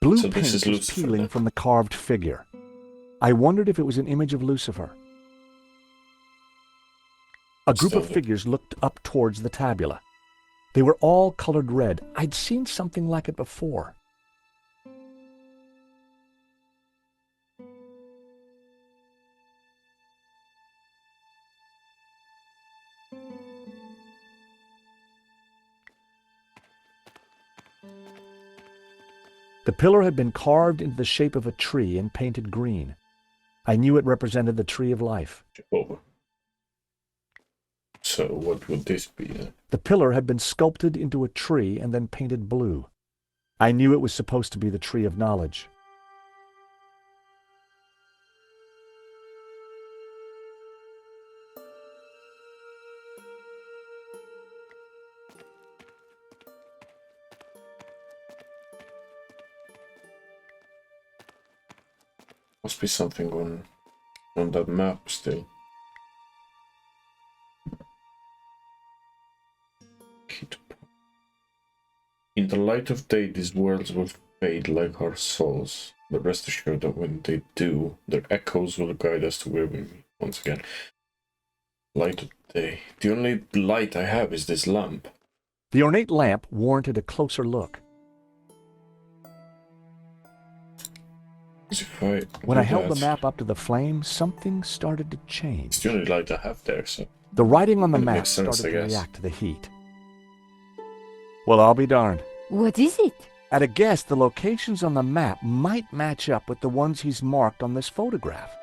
Blue So paint this is was Lucifer, peeling then. from the carved figure. I wondered if it was an image of Lucifer. A group of Still- figures looked up towards the tabula. They were all colored red. I'd seen something like it before. The pillar had been carved into the shape of a tree and painted green. I knew it represented the tree of life. Jehovah. So what would this be then? The pillar had been sculpted into a tree and then painted blue. I knew it was supposed to be the tree of knowledge. Must be something on that map still. In the light of day, these worlds will fade like our souls, but rest assured that when they do, their echoes will guide us to where we meet once again. Light of day. The only light I have is this lamp. The ornate lamp warranted a closer look. When I held the map up to the flame, something started to change. It's the only light I have there, so... The writing on the It map makes sense, started I to guess. react to the heat. Well, I'll be darned. What is it? At a guess, the locations on the map might match up with the ones he's marked on this photograph.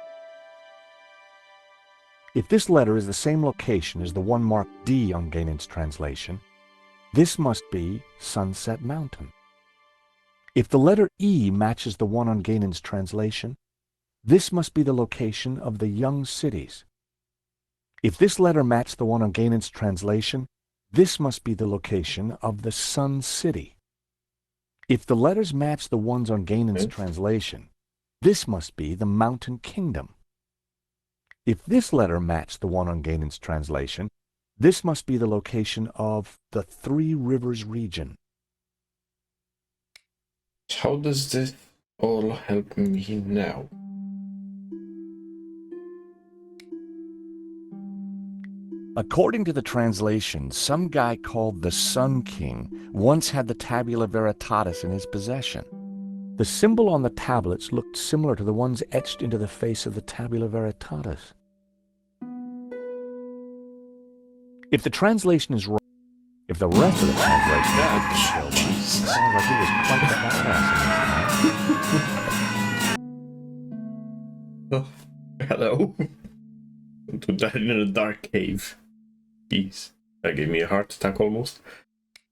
If this letter is the same location as the one marked D on Gainan's translation, this must be Sunset Mountain. If the letter E matches the one on Gainan's translation, this must be the location of the Young Cities. If this letter matched the one on Gainan's translation, this must be the location of the Sun City. If the letters match the ones on Gainan's translation, This must be the Mountain Kingdom. If this letter matched the one on Ganon's translation, this must be the location of the Three Rivers region. How does this all help me now? According to the translation, some guy called the Sun King once had the Tabula Veritatis in his possession. The symbol on the tablets looked similar to the ones etched into the face of the Tabula Veritatis. If the translation is wrong, if the rest of the translation is wrong, it sounds like he was quite the badass in this, Oh, hello. To die in a dark cave. Jeez. That gave me a heart attack almost.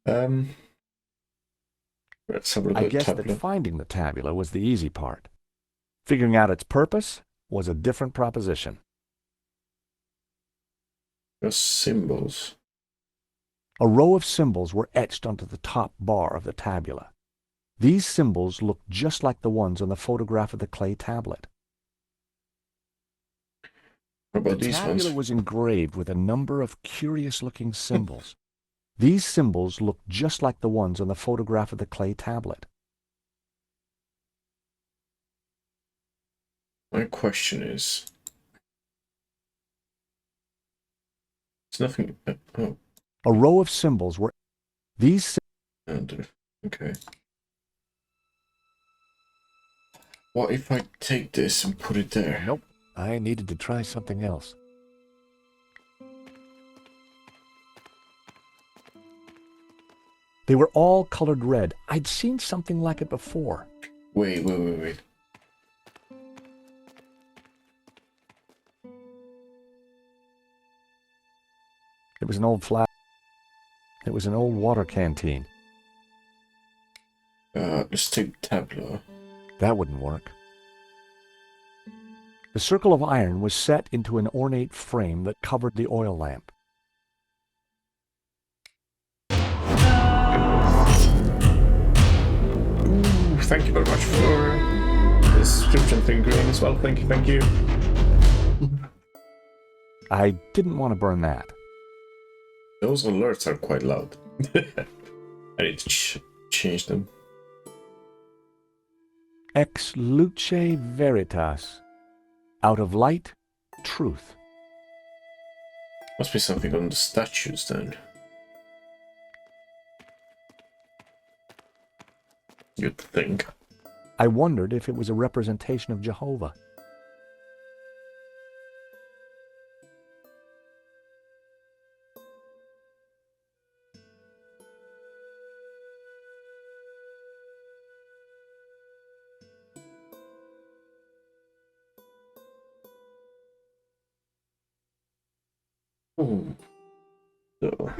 Let's have a look I at guess tablet. that finding the tabula was the easy part. Figuring out its purpose was a different proposition. Just symbols. A row of symbols were etched onto the top bar of the tabula. These symbols looked just like the ones on the photograph of the clay tablet. What about The these tabula ones? was engraved with a number of curious-looking symbols. These symbols looked just like the ones on the photograph of the clay tablet. My question is... It's nothing... oh, A row of symbols were... These okay. What if I take this and put it there? Nope. I needed to try something else. They were all colored red. I'd seen something like it before. Wait. It was an old flat. It was an old water canteen. Let's take tableau. That wouldn't work. The circle of iron was set into an ornate frame that covered the oil lamp. Ooh, thank you very much for the description thing, Green, as well. Thank you. I didn't want to burn that. Those alerts are quite loud. I need to change them. Ex luce veritas. Out of light, truth. Must be something on the statues then. You'd think. I wondered if it was a representation of Jehovah. Ooh. So.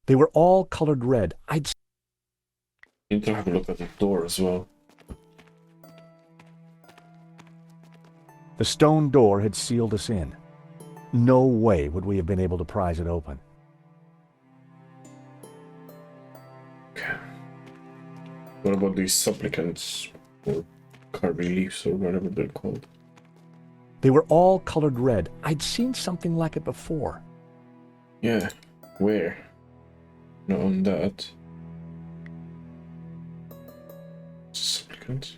They were all colored red. Need to have a look at the door as well. The stone door had sealed us in. No way would we have been able to prise it open. Okay. What about these supplicants or card reliefs or whatever they're called? They were all colored red. I'd seen something like it before. Yeah. Where? Not on that. Supplicants.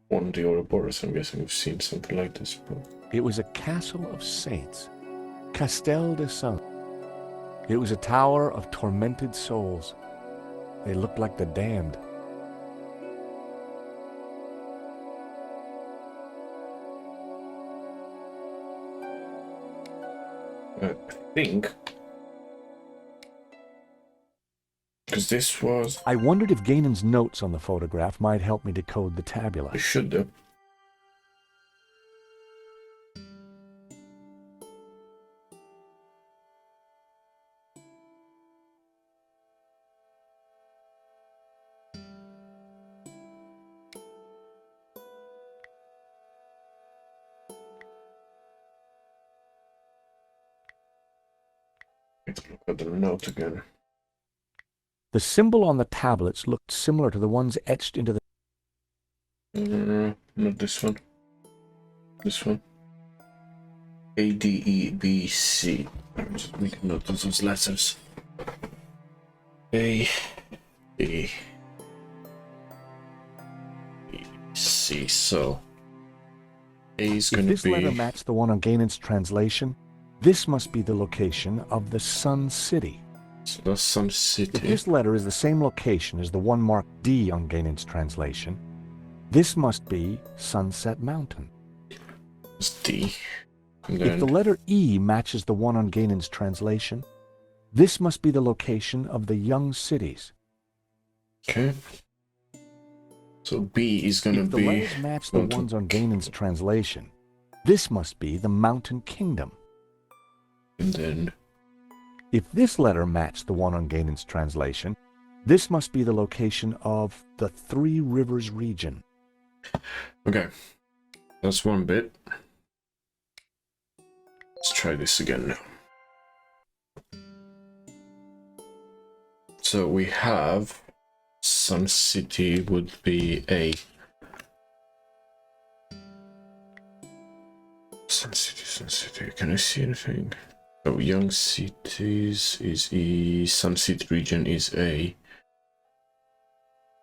One of the Ouroboros, I'm guessing we've seen something like this, but... It was a castle of saints. Castel de Saints. It was a tower of tormented souls. They looked like the damned. I think... Because this was... I wondered if Ganon's notes on the photograph might help me decode the tabula. It should do. Let's look at the note again. The symbol on the tablets looked similar to the ones etched into the... Not this one. This one. A, D, E, B, C. Let me just make a note of those letters. A, D, E, C. So, A is going to be... If this letter matched the one on Ganon's translation, this must be the location of the Sun City. So that's Sun City. If this letter is the same location as the one marked D on Ganon's translation, this must be Sunset Mountain. It's D. And If the letter E matches the one on Ganon's translation, this must be the location of the Young Cities. Okay. So B is going to If the be... letters match the ones on Ganon's translation, this must be the Mountain Kingdom. And then... If this letter matched the one on Ganon's translation, this must be the location of the Three Rivers region. Okay. That's one bit. Let's try this again now. So we have Sun City would be A. Sun City. Can I see anything? Oh, Young Cities is E. Sun City region is A.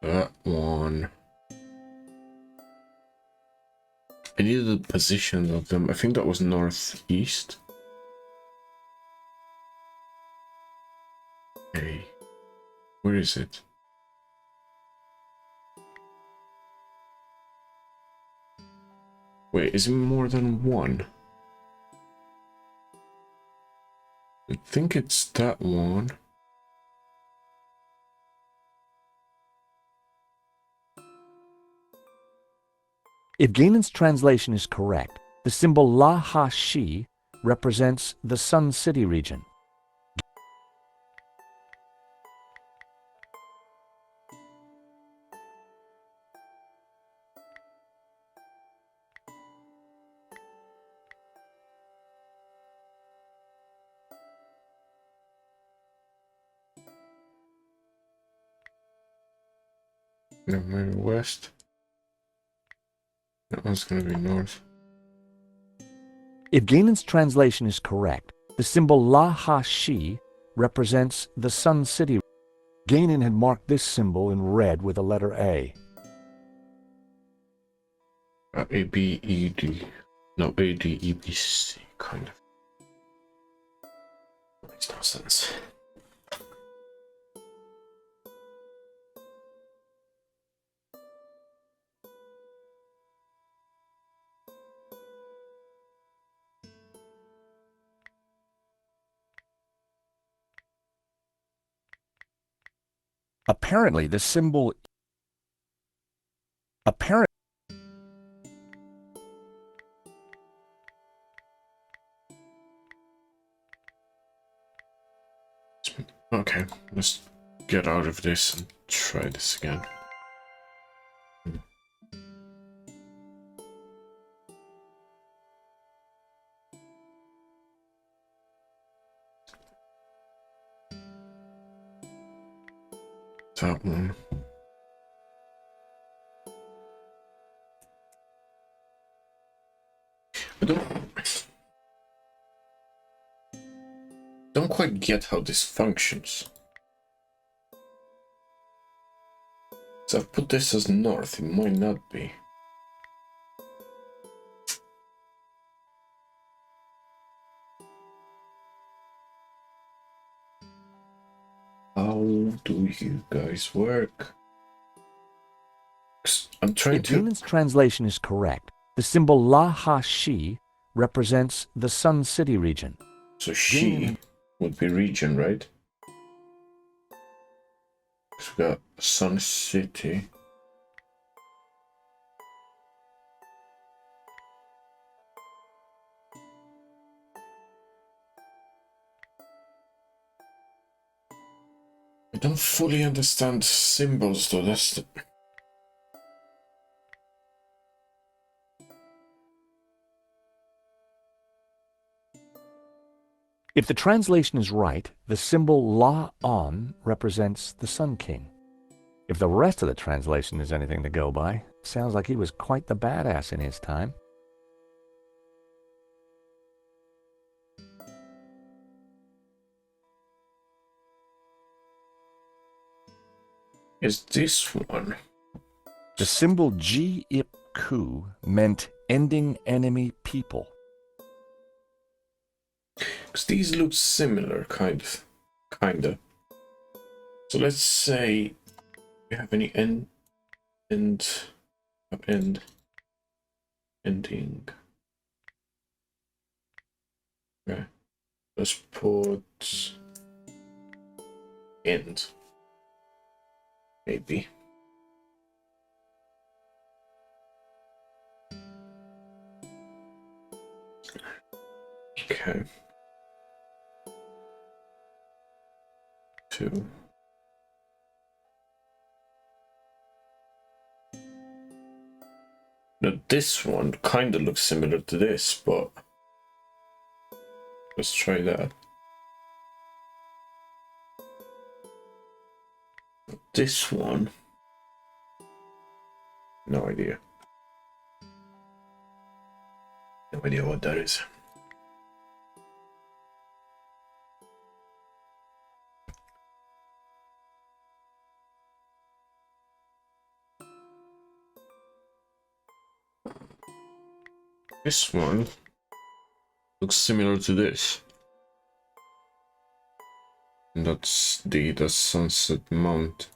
That one. I needed the position of them. I think that was northeast. Hey, where is it? Wait, is it more than one? I think it's that one. If Ganon's translation is correct, the symbol La Ha Shi represents the Sun City region. No, maybe west. That one's gonna be north. If Ganon's translation is correct, the symbol La Ha Shi represents the Sun City. Ganon had marked this symbol in red with the letter A. A, B, E, D. No, A, D, E, B, C, kind of. Makes no sense. Apparently, the symbol... Okay, let's get out of this and try this again. That one. I don't quite get how this functions. So I've put this as north, it might not be. How do you guys work? 'Cause I'm trying If to... Ganon's translation is correct, the symbol La Ha Shi represents the Sun City region. So she would be region, right? So we got Sun City. I don't fully understand symbols though, that's the... If the translation is right, the symbol La-On represents the Sun King. If the rest of the translation is anything to go by, sounds like he was quite the badass in his time. Is this one? The symbol G-Ip-Ku meant ending enemy people. Because these look similar, kind of. So let's say we have any ending. Okay. Let's put end. Maybe. Okay. 2. Now this one kind of looks similar to this, but let's try that. This one, no idea. No idea what that is. This one looks similar to this. And that's the Sunset Mount.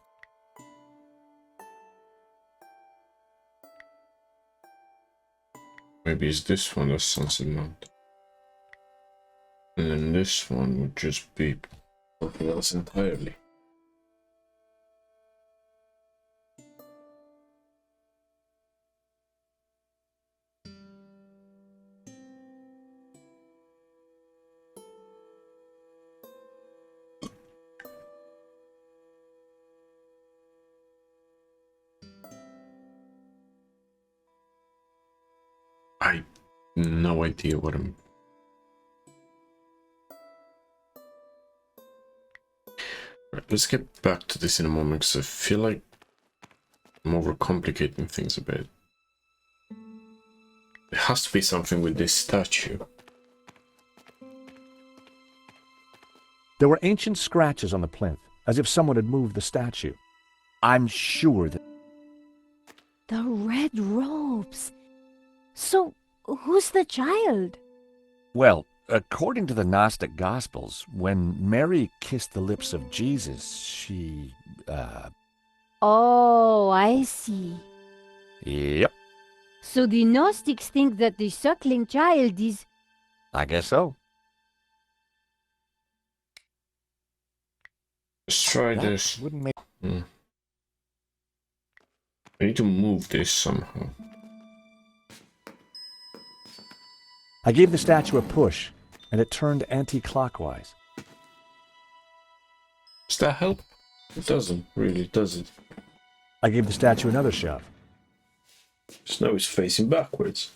Maybe it's this one, the Sunset Mount. And then this one would just be something else entirely. I have no idea what I'm... Right, let's get back to this in a moment, because I feel like I'm overcomplicating things a bit. There has to be something with this statue. There were ancient scratches on the plinth, as if someone had moved the statue. I'm sure that... The red robes. So, who's the child? Well, according to the Gnostic Gospels, when Mary kissed the lips of Jesus, she, Oh, I see. Yep, So the Gnostics think that the suckling child is... I guess so. Let's try That this. wouldn't make... I need to move this somehow. I gave the statue a push, and it turned anti-clockwise. Does that help? It doesn't, really, does it? I gave the statue another shove. Just now it's facing backwards.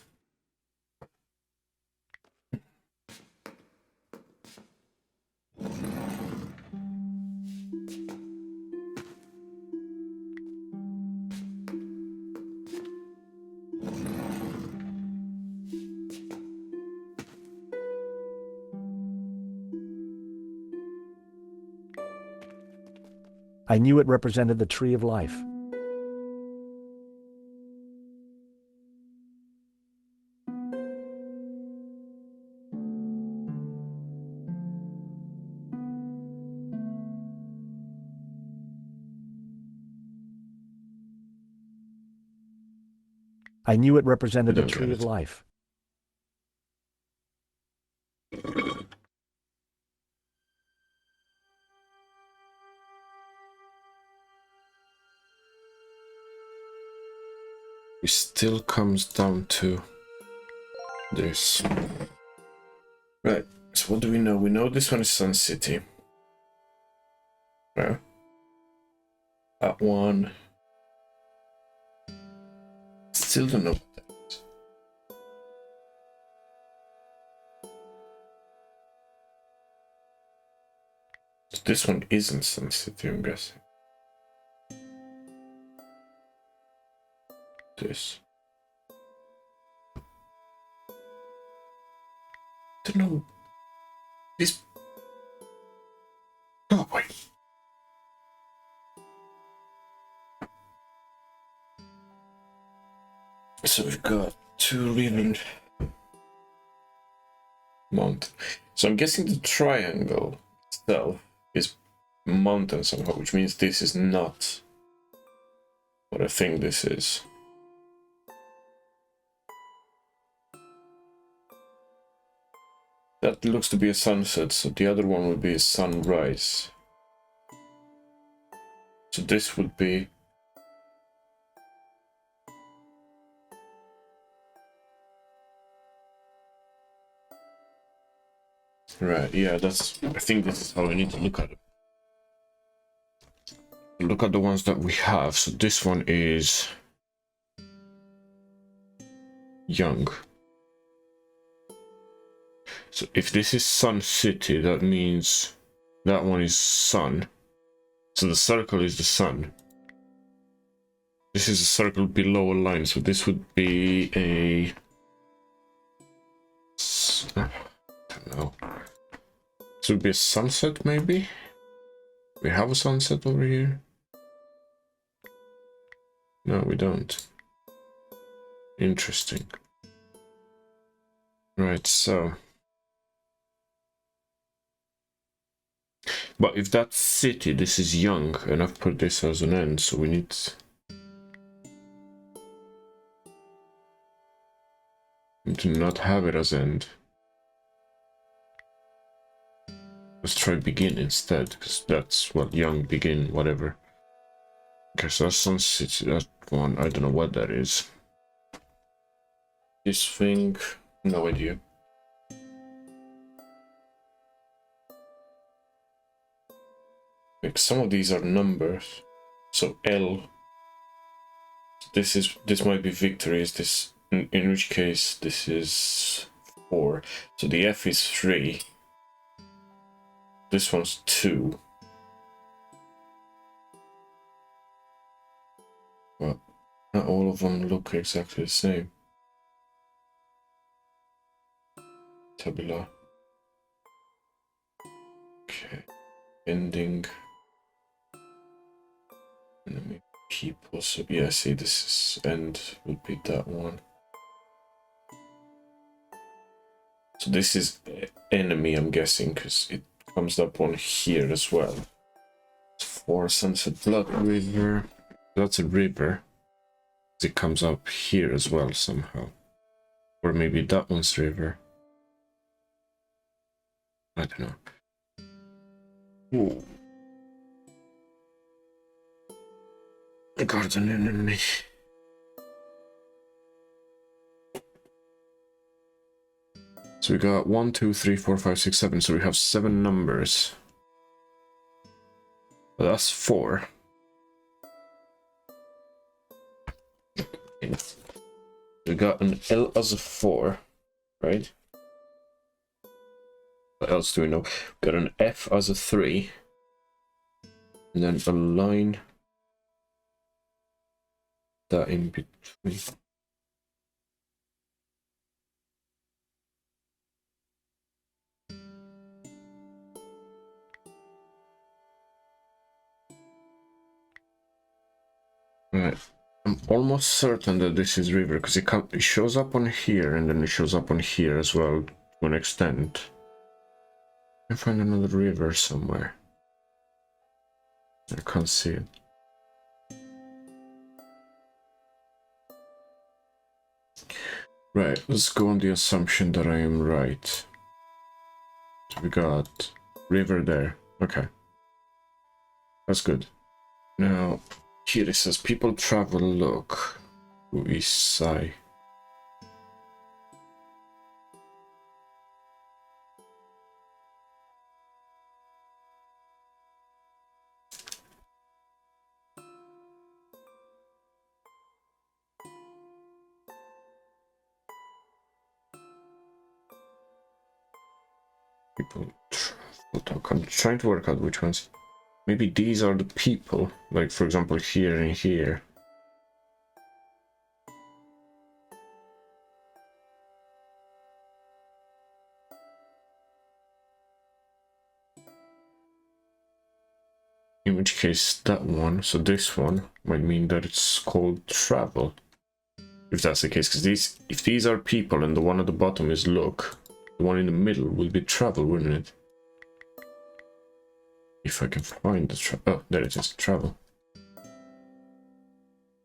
I knew it represented the tree of life. I knew it represented the tree of life. It still comes down to this. Right, so what do we know? We know this one is Sun City. Well, that one... Still don't know what that is. This one isn't Sun City, I'm guessing. This. I don't know. This. Oh, wait. So we've got 2 Riven Mountain. So I'm guessing the triangle itself is mountain somehow, which means this is not what I think this is. That looks to be a sunset, so the other one would be a sunrise. So this would be... Right, yeah, that's... I think this is how I need to look at it. Look at the ones that we have. So this one is... young. So if this is Sun City, that means that one is sun. So the circle is the sun. This is a circle below a line, so this would be a... I don't know. This would be a sunset, maybe? We have a sunset over here? No, we don't. Interesting. Right, so... But if that's city, this is young, and I've put this as an end, so we need to not have it as end. Let's try begin instead, because that's, well, young, begin, whatever. Okay, so that's Sun City, that one, I don't know what that is. This thing, no idea. Like some of these are numbers, so L. This might be victory. Is this in which case this is 4? So the F is 3. This one's 2. Well, not all of them look exactly the same. Tabula. Okay, ending. Enemy people, so yeah, see, this is end would be that one. So this is enemy, I'm guessing, because it comes up on here as well. 4 Sunset Blood River. That's a river. It comes up here as well somehow. Or maybe that one's river. I don't know. Ooh. Garden enemy. So we got 1, 2, 3, 4, 5, 6, 7. So we have 7 numbers. But that's 4. We got an L as a 4, right? What else do we know? We got an F as a 3. And then a line that in between. Right, I'm almost certain that this is river because it shows up on here and then it shows up on here as well to an extent. I find another river somewhere. I can't see it. Right, let's go on the assumption that I am right. So we got river there. Okay. That's good. Now, here it says people travel look to east side. People travel. Talk. I'm trying to work out which ones. Maybe these are the people, like for example here and here. In which case that one, so this one, might mean that it's called travel. If that's the case, because if these are people and the one at the bottom is look, the one in the middle will be travel, wouldn't it? If I can find the oh, there it is, travel.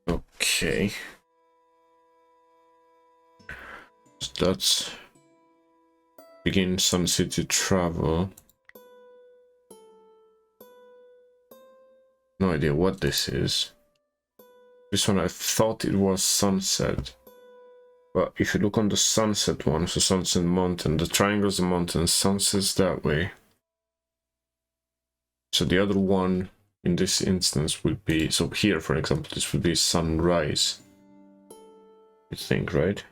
Okay. So that's begin Sun City travel. No idea what this is. This one I thought it was sunset. But if you look on the sunset one, so Sunset Mountain, the triangle's the mountain, sunset's that way. So the other one in this instance would be, so here for example, this would be sunrise. You think, right?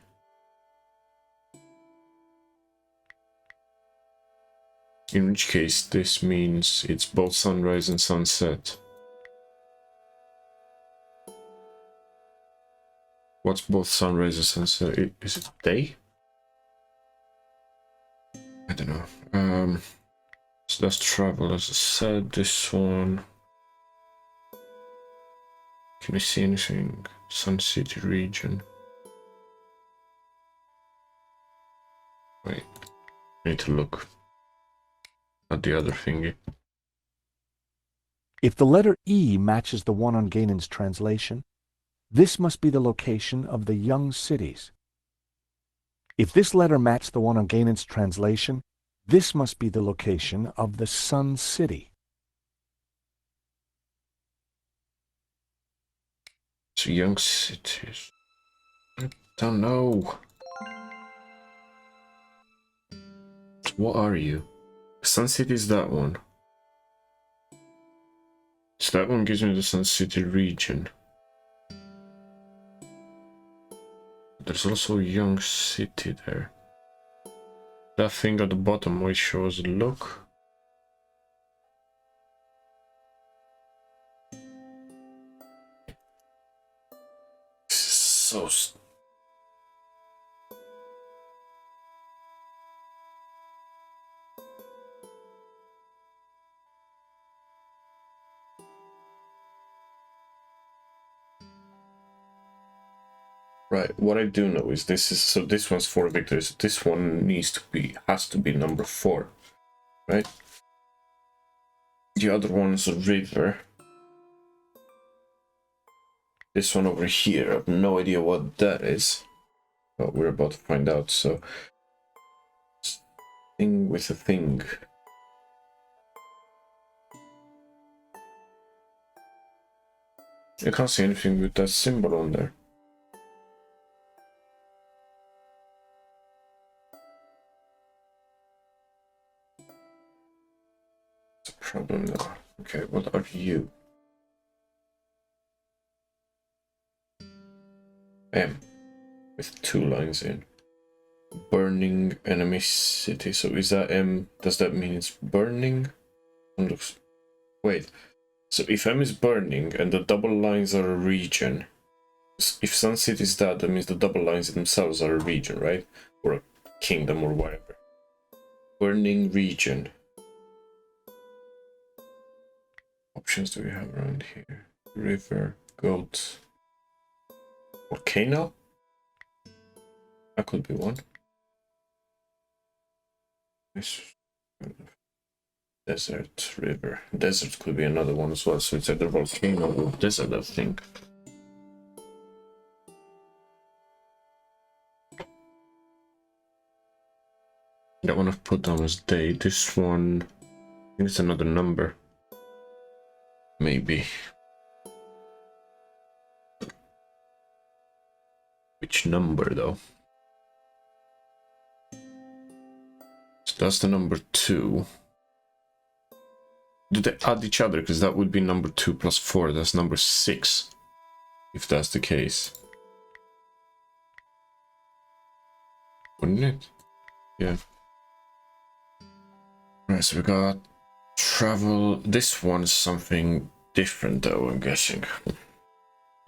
In which case this means it's both sunrise and sunset. What's both sunrise and sunset? Is it day? I don't know. So that's travel, as I said. This one. Can we see anything? Sun City region. Wait. I need to look at the other thingy. If the letter E matches the one on Ganon's translation, this must be the location of the young cities. If this letter matched the one on Ganon's translation, this must be the location of the Sun City. So young cities. I don't know. What are you? Sun City is that one. So that one gives me the Sun City region. There's also young city there. That thing at the bottom which shows look. So right, what I do know is this is, so this one's 4 victories. This one has to be number 4, right? The other one's a river. This one over here, I have no idea what that is, but we're about to find out. So, thing with a thing. I can't see anything with that symbol on there. Problem now. Okay, what are you? M with 2 lines in. Burning enemy city. So is that M? Does that mean it's burning? Looks. Wait. So if M is burning and the double lines are a region, if Sun City is that means the double lines themselves are a region, right? Or a kingdom or whatever. Burning region. Options do we have around here? River, goat, volcano? That could be one. Desert, river. Desert could be another one as well, so it's either volcano or desert, I think. That one I've put down as day. This one, I think it's another number. Maybe. Which number though? So that's the number 2. Do they add each other? Because that would be number 2 plus 4. That's number 6. If that's the case. Wouldn't it? Yeah. Alright, so we got travel. This one is something different though, I'm guessing.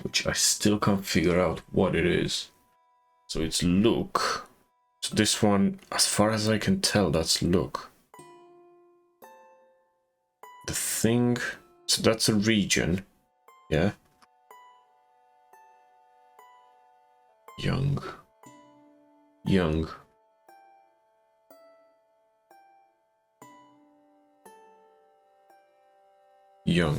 Which I still can't figure out what it is. So it's look. So this one, as far as I can tell, that's look. The thing, so that's a region, yeah. Young. Young. Young.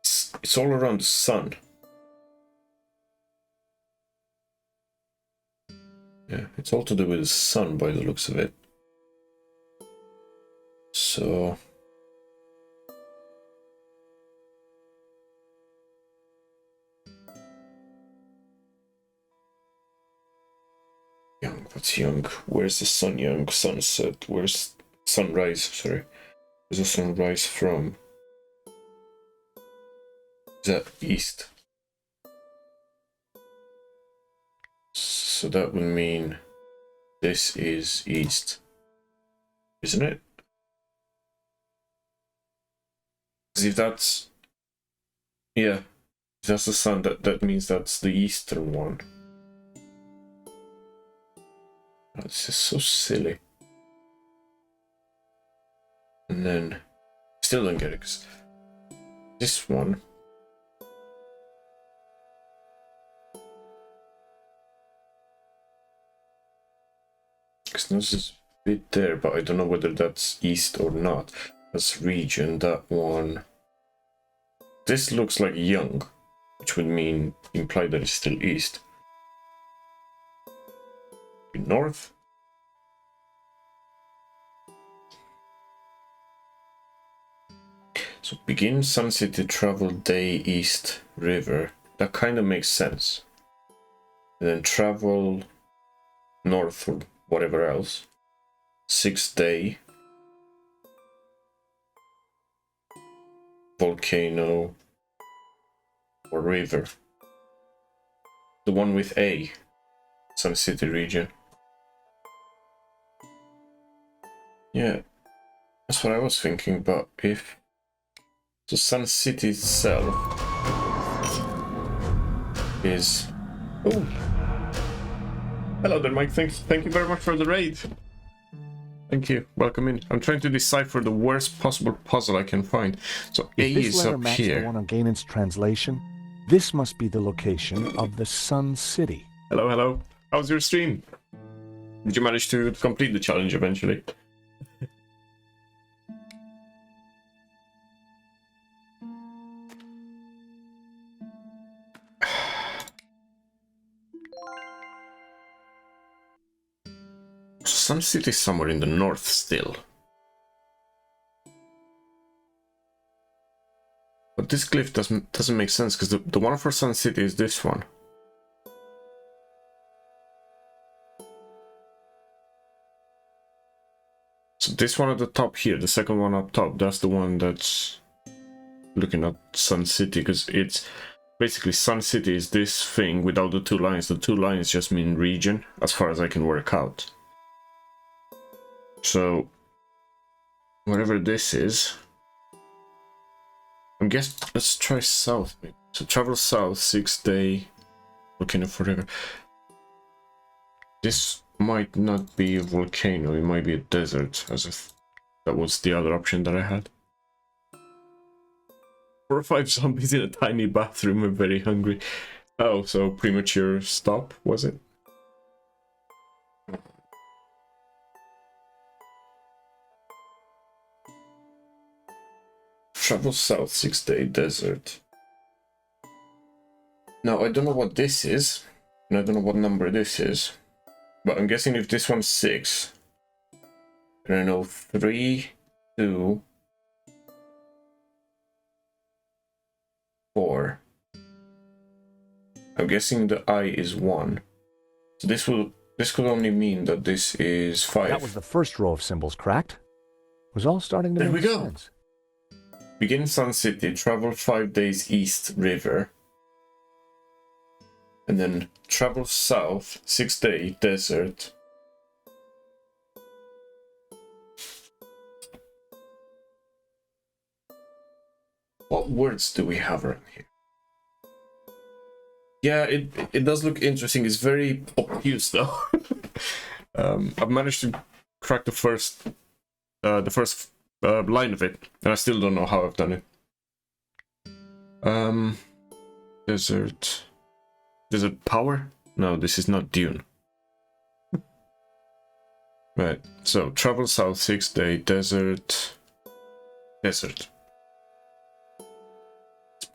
It's all around the sun. Yeah, it's all to do with the sun by the looks of it. So... young, what's young? Where's the sun young? Sunset, where's sunrise, sorry. Where's the sunrise from? Is that east? So that would mean this is east, isn't it? Because if that's, yeah, if that's the sun, that means that's the eastern one. That's just so silly. And then, still don't get it, 'cause this one, because there's this bit there, but I don't know whether that's east or not. That's region, that one. This looks like young, which would mean, imply that it's still east. North? So begin Sun City, travel day east river. That kind of makes sense. And then travel north or whatever else. 6th day. Volcano or river. The one with A. Sun City region. Yeah, that's what I was thinking, but if the Sun City itself is... Oh! Hello there, Mike. Thank you very much for the raid. Thank you. Welcome in. I'm trying to decipher the worst possible puzzle I can find. So A If this is letter up matches here. the one on Ganon's translation, this must be the location of the Sun City. Hello, hello. How's your stream? Did you manage to complete the challenge eventually? Sun City is somewhere in the north still. But this glyph doesn't make sense, because the one for Sun City is this one. So this one at the top here, the second one up top, that's the one that's looking at Sun City, because it's basically Sun City is this thing without the two lines. The two lines just mean region, as far as I can work out. So, whatever this is, I guess let's try south. Maybe. So travel south, 6th day, volcano forever. This might not be a volcano, it might be a desert, as if that was the other option that I had. 4 or 5 zombies in a tiny bathroom. I'm very hungry. Oh, so premature stop, was it? Travel south, 6th day, desert. Now, I don't know what this is, and I don't know what number this is, but I'm guessing if this one's 6, and I know 3, 2, 4. I'm guessing the I is 1. So this could only mean that this is 5. That was the first row of symbols, cracked. It was all starting to There make we go. sense. Begin Sun City, travel 5 days east river. And then travel south, 6-day desert. What words do we have around here? Yeah, it does look interesting. It's very obtuse though. I've managed to crack the first line of it, and I still don't know how I've done it. Desert power? No, this is not Dune. Right, so travel south, 6-day desert.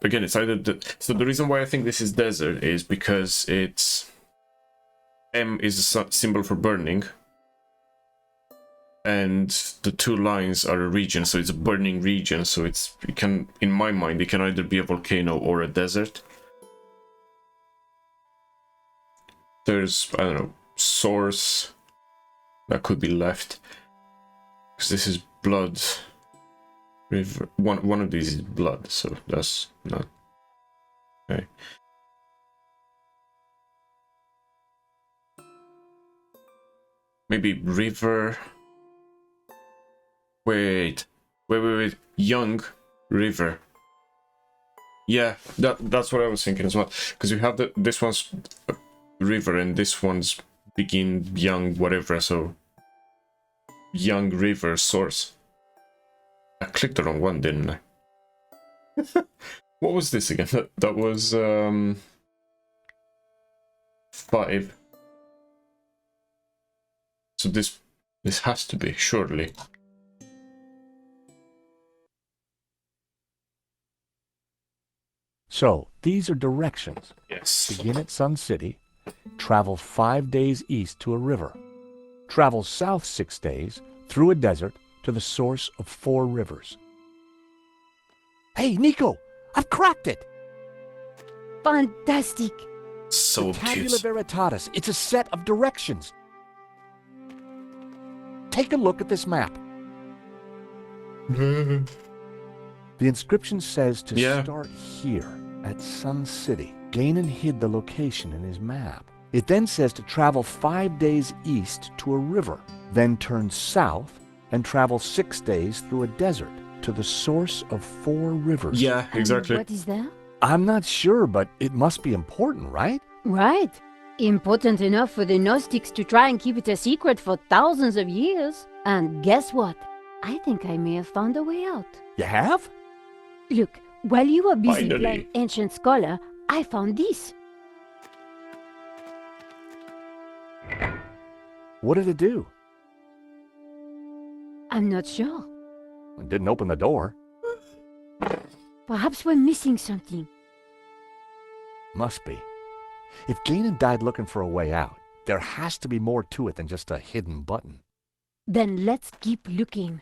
Again, it's either so the reason why I think this is desert is because it's M is a symbol for burning, and the two lines are a region, so it's a burning region. So it can, in my mind, it can either be a volcano or a desert. There's, I don't know, source that could be left, because this is blood. River. One of these is blood, so that's not okay. Maybe river. Wait. Young river. Yeah, that's what I was thinking as well. Because we have this one's river and this one's begin young whatever. So young river source. I clicked the wrong one, didn't I? What was this again? That was 5. So this has to be, surely. So, these are directions. Yes. Begin at Sun City, travel 5 days east to a river, travel south 6 days through a desert to the source of 4 rivers. Hey, Nico! I've cracked it! Fantastic! So Tabula cute. Veritatis. It's a set of directions. Take a look at this map. The inscription says to start here at Sun City. Ganon hid the location in his map. It then says to travel 5 days east to a river, then turn south and travel 6 days through a desert to the source of 4 rivers. Yeah, exactly. What is that? I'm not sure, but it must be important, right? Right. Important enough for the Gnostics to try and keep it a secret for thousands of years. And guess what? I think I may have found a way out. You have? Look, while you were busy Finally. playing Ancient Scholar, I found this. What did it do? I'm not sure. It didn't open the door. Perhaps we're missing something. Must be. If Ganon died looking for a way out, there has to be more to it than just a hidden button. Then let's keep looking.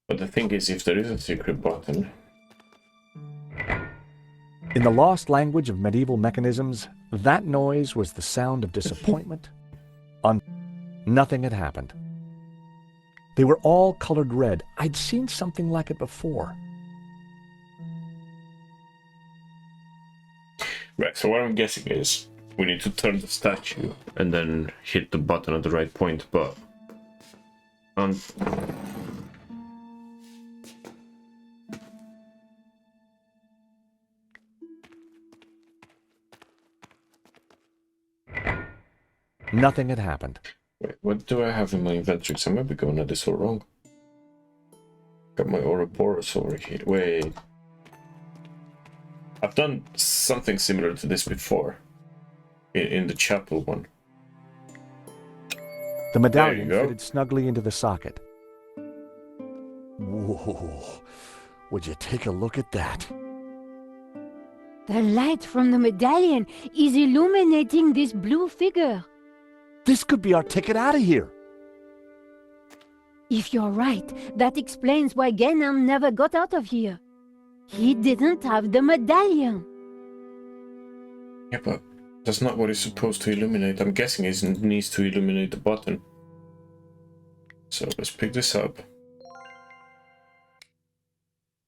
But the thing is, if there is a secret button... In the lost language of medieval mechanisms, that noise was the sound of disappointment. Nothing had happened. They were all colored red. I'd seen something like it before. Right, so what I'm guessing is we need to turn the statue and then hit the button at the right point, but... Nothing had happened. Wait, what do I have in my inventory? So I might be going at this all wrong. Got my Ouroboros over here. Wait. I've done something similar to this before. In the chapel one. The medallion go. fitted snugly into the socket. Whoa, would you take a look at that? The light from the medallion is illuminating this blue figure. This could be our ticket out of here. If you're right, that explains why Ganon never got out of here. He didn't have the medallion. Yeah, but that's not what it's supposed to illuminate. I'm guessing it needs to illuminate the button. So let's pick this up.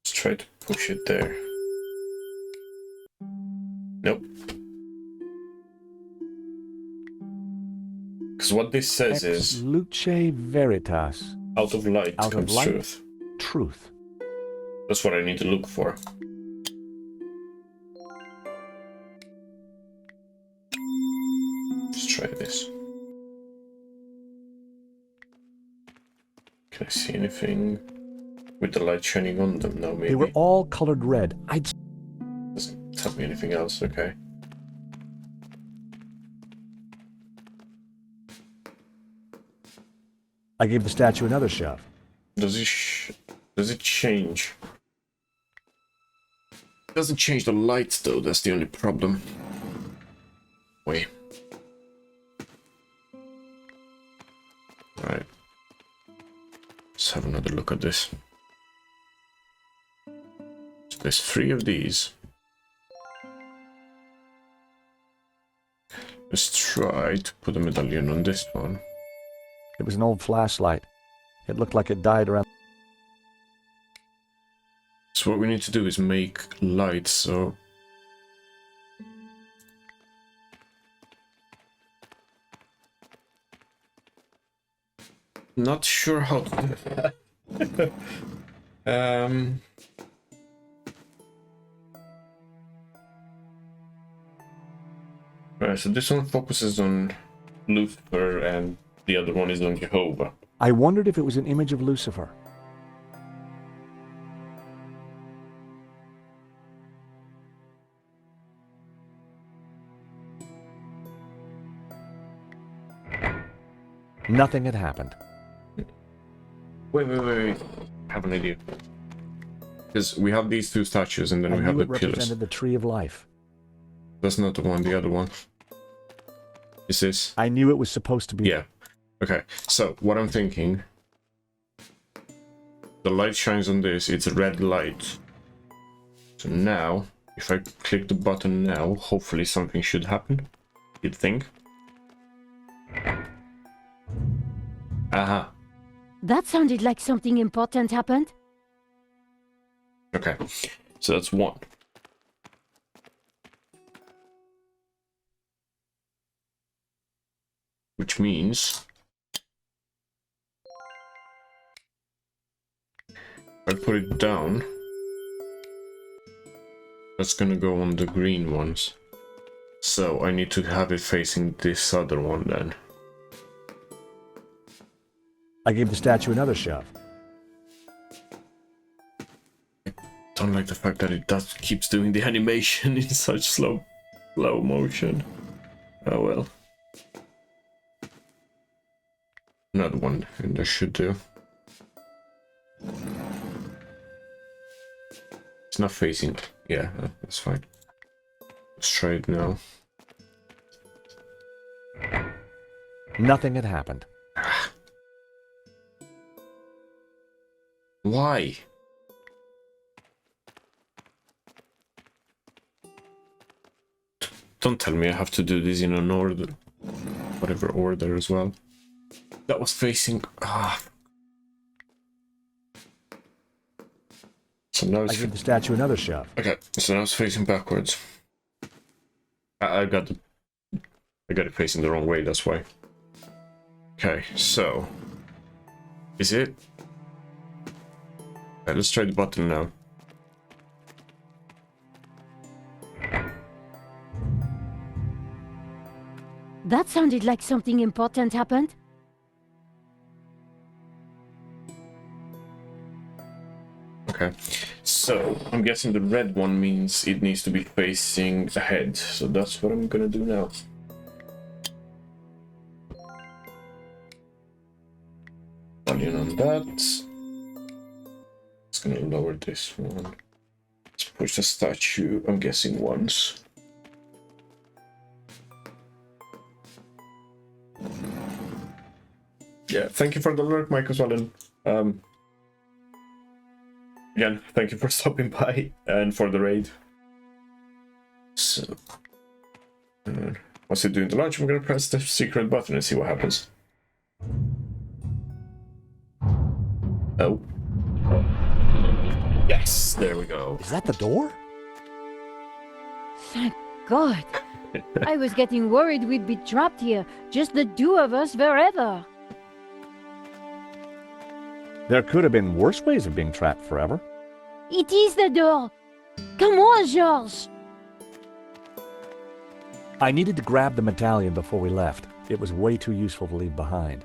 Let's try to push it there. Because what this says Ex is, luce veritas. out of light Out of comes light? truth. Truth. That's what I need to look for. Let's try this. Can I see anything with the light shining on them now, maybe? They were all colored red. Doesn't tell me anything else, okay. I gave the statue another shove. Does it change? It doesn't change the lights though, that's the only problem. Wait. Alright. Let's have another look at this. So there's 3 of these. Let's try to put a medallion on this one. It was an old flashlight. It looked like it died around. So what we need to do is make lights, so... Not sure how to do that. Right, so this one focuses on Lucifer and the other one is on Jehovah. I wondered if it was an image of Lucifer. Nothing had happened. Wait. I have an idea. Because we have these 2 statues and then I we have knew the it pillars. represented the tree of life. That's not the one, the other one. Is this? I knew it was supposed to be. Yeah. Okay, so what I'm thinking... The light shines on this, it's a red light. So now, if I click the button now, hopefully something should happen. You'd think. Aha. That sounded like something important happened. Okay, so that's 1. Which means... if I put it down, that's gonna go on the green ones. So I need to have it facing this other one then. I gave the statue another shove. Don't like the fact that it keeps doing the animation in such slow motion. Oh well. Another one, and I should do. It's not facing. Yeah, that's fine. Let's try it now. Nothing had happened. Why? Don't tell me I have to do this in an order. Whatever order as well. That was facing... So now it's... I give the statue another shove. Okay, so now it's facing backwards. I got it facing the wrong way, that's why. Okay, so... Is it? Okay, let's try the button now. That sounded like something important happened. Okay, so I'm guessing the red one means it needs to be facing ahead, so that's what I'm gonna do now. Onion on that. It's gonna lower this one. Let's push the statue, I'm guessing once. Yeah, thank you for the alert, Mike, as well, and again, thank you for stopping by and for the raid. So, once I do the launch, I'm gonna press the secret button and see what happens. Oh. Yes, there we go. Is that the door? Thank God, I was getting worried we'd be trapped here, just the two of us forever. There could have been worse ways of being trapped forever. It is the door. Come on, Georges. I needed to grab the medallion before we left. It was way too useful to leave behind.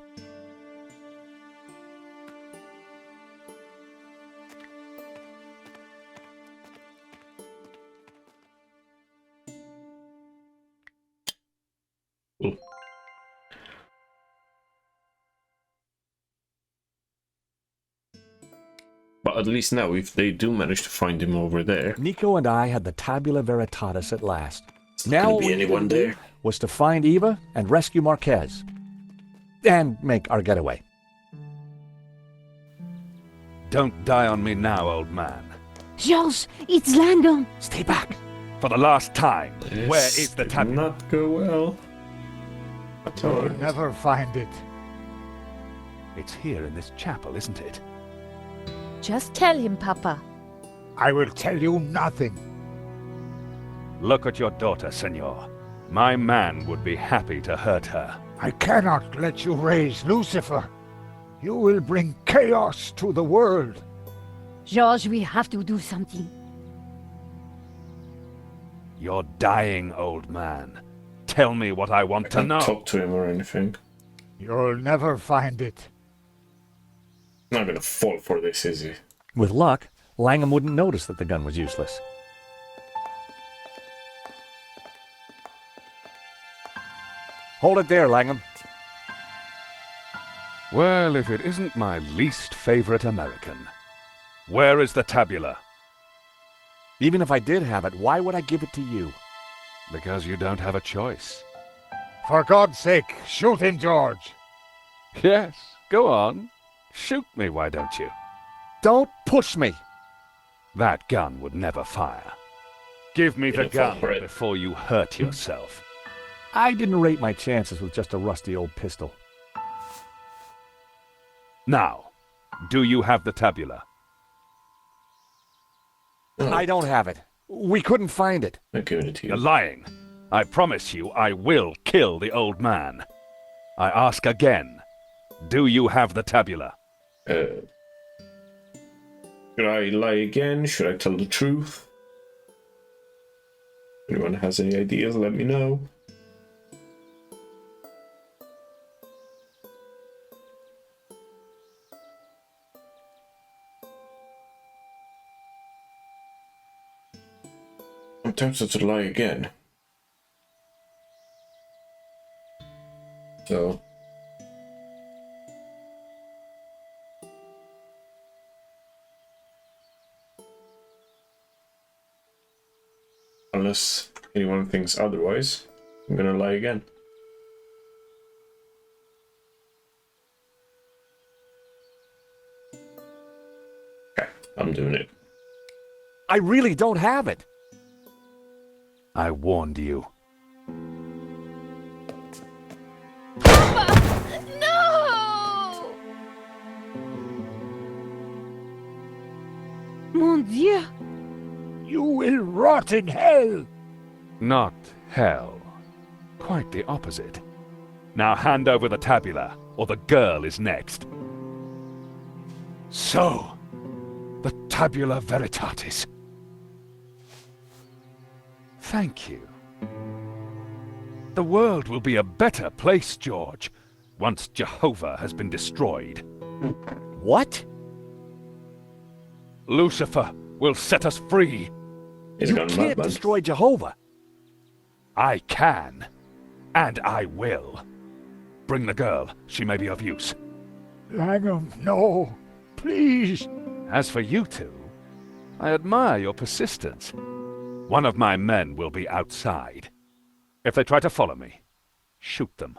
But at least now, if they do manage to find him over there, Nico and I had the Tabula Veritatis at last. Now gonna all be we needed anyone to do there. was to find Eva and rescue Marquez. And make our getaway. Don't die on me now, old man. Georges, it's Langdon. Stay back. For the last time, This where is the did tabula? not go well. At all. You'll never find it. It's here in this chapel, isn't it? Just tell him, Papa. I will tell you nothing. Look at your daughter, senor. My man would be happy to hurt her. I cannot let you raise Lucifer. You will bring chaos to the world. Georges, we have to do something. You're dying, old man. Tell me what I want to Can't know. talk to him or anything. You'll never find it. Not gonna fall for this, is he? With luck, Langham wouldn't notice that the gun was useless. Hold it there, Langham. Well, if it isn't my least favorite American. Where is the tabula? Even if I did have it, why would I give it to you? Because you don't have a choice. For God's sake, shoot him, George. Yes, go on. Shoot me, why don't you? Don't push me! That gun would never fire. Give me the It'll fall gun for it. before you hurt yourself. I didn't rate my chances with just a rusty old pistol. Now, do you have the tabula? I don't have it. We couldn't find it. I'll give it to you. You're lying. I promise you I will kill the old man. I ask again, do you have the tabula? Should I lie again? Should I tell the truth? Anyone has any ideas, let me know. I'm tempted to lie again. So... unless anyone thinks otherwise, I'm gonna lie again. Okay, I'm doing it. I really don't have it. I warned you. No! Mon Dieu! You will rot in hell. Not hell. Quite the opposite. Now hand over the tabula, or the girl is next. So, the tabula veritatis. Thank you. The world will be a better place, George, once Jehovah has been destroyed. What? Lucifer will set us free. He's You gone can't madman. destroy Jehovah. I can, and I will. Bring the girl, she may be of use. Langham, no. Please. As for you two, I admire your persistence. One of my men will be outside. If they try to follow me, shoot them.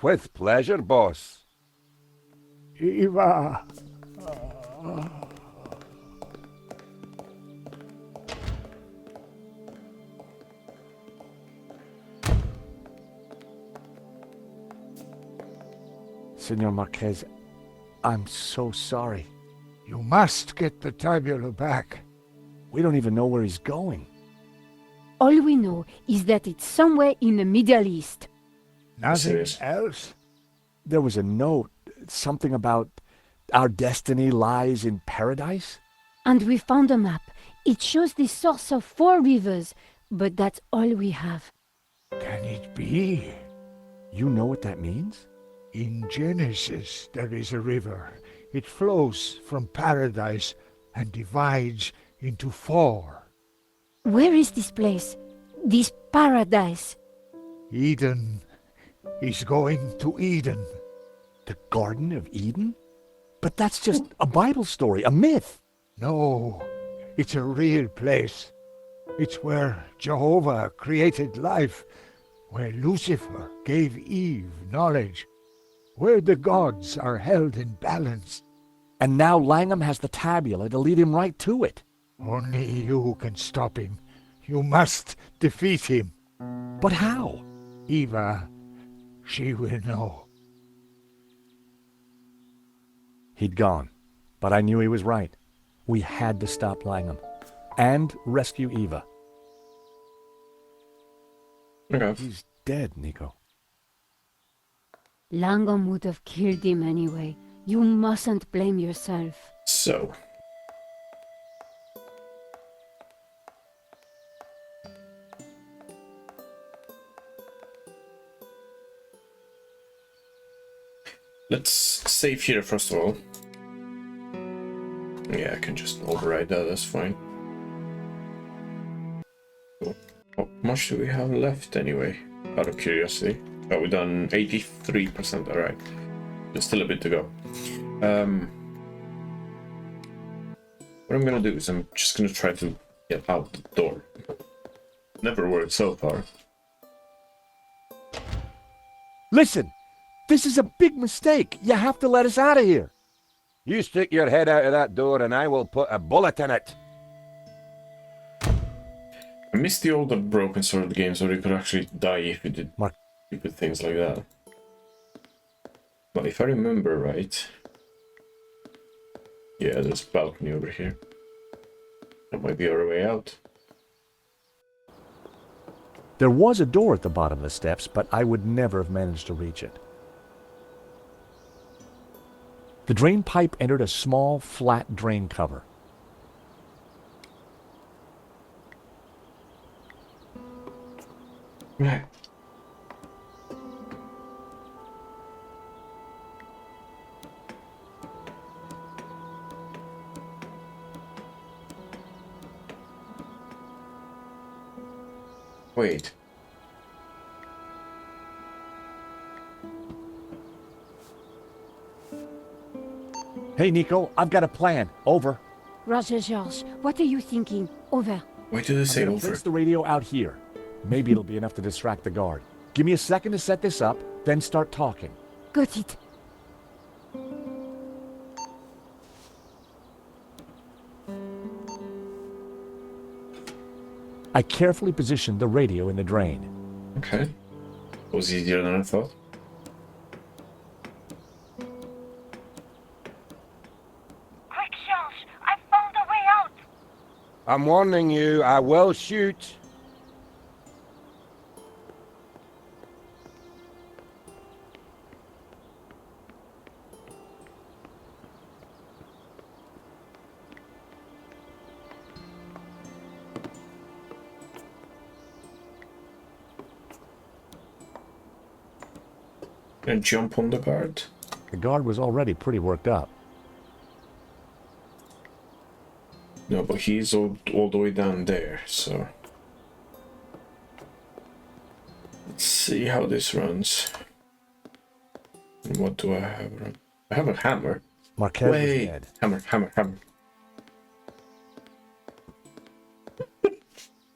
With pleasure, boss. Eva. Senor Marquez, I'm so sorry. You must get the tabula back. We don't even know where he's going. All we know is that it's somewhere in the Middle East. Nothing Serious. else? There was a note, something about our destiny lies in paradise? And we found a map. It shows the source of 4 rivers, but that's all we have. Can it be? You know what that means? In Genesis, there is a river. It flows from paradise and divides into 4. Where is this place? This paradise? Eden. He's going to Eden. The Garden of Eden? But that's just a Bible story, a myth. No, it's a real place. It's where Jehovah created life, where Lucifer gave Eve knowledge, where the gods are held in balance. And now Langham has the tabula to lead him right to it. Only you can stop him. You must defeat him. But how? Eva, she will know. He'd gone, but I knew he was right. We had to stop Langham and rescue Eva. Okay. He's dead, Nico. Langham would have killed him anyway. You mustn't blame yourself. So. Let's save here first of all. Yeah, I can just override that, that's fine. So, how much do we have left anyway? Out of curiosity. Oh, we've done 83%, alright. There's still a bit to go. What I'm gonna do is I'm just gonna try to get out the door. Never worked so far. Listen, this is a big mistake. You have to let us out of here. You stick your head out of that door and I will put a bullet in it. I miss the older broken sword games where you could actually die if you did stupid things like that. But if I remember right... Yeah, there's a balcony over here. That might be our way out. There was a door at the bottom of the steps, but I would never have managed to reach it. The drain pipe entered a small, flat drain cover. Right. Wait. Hey, Nico, I've got a plan. Over. Roger, George, what are you thinking? Over. Why do they say I'm gonna over? place the radio out here. Maybe it'll be enough to distract the guard. Give me a second to set this up, then start talking. Got it. I carefully positioned the radio in the drain. Okay. Was easier than I thought. Quick, George, I found a way out. I'm warning you, I will shoot. And jump on the guard. The guard was already pretty worked up. No, but he's all the way down there, so... Let's see how this runs. And what do I have? I have a hammer. Marquez was Wait, dead. hammer.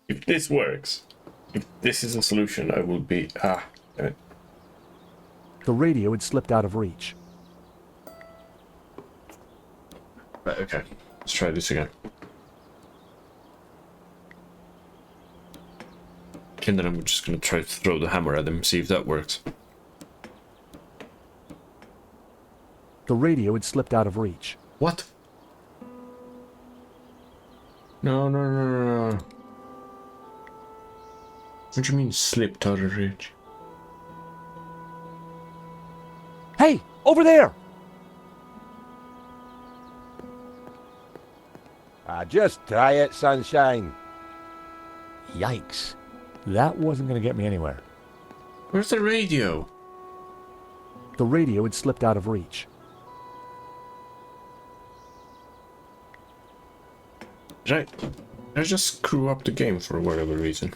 If this works, if this is a solution, I will be... damn it. The radio had slipped out of reach. Right, okay. Let's try this again. And then I'm just gonna try to throw the hammer at him, see if that works. The radio had slipped out of reach. What? No. What do you mean slipped out of reach? Hey, over there! Just try it, sunshine. Yikes. That wasn't going to get me anywhere. Where's the radio? The radio had slipped out of reach. Did I just screw up the game for whatever reason?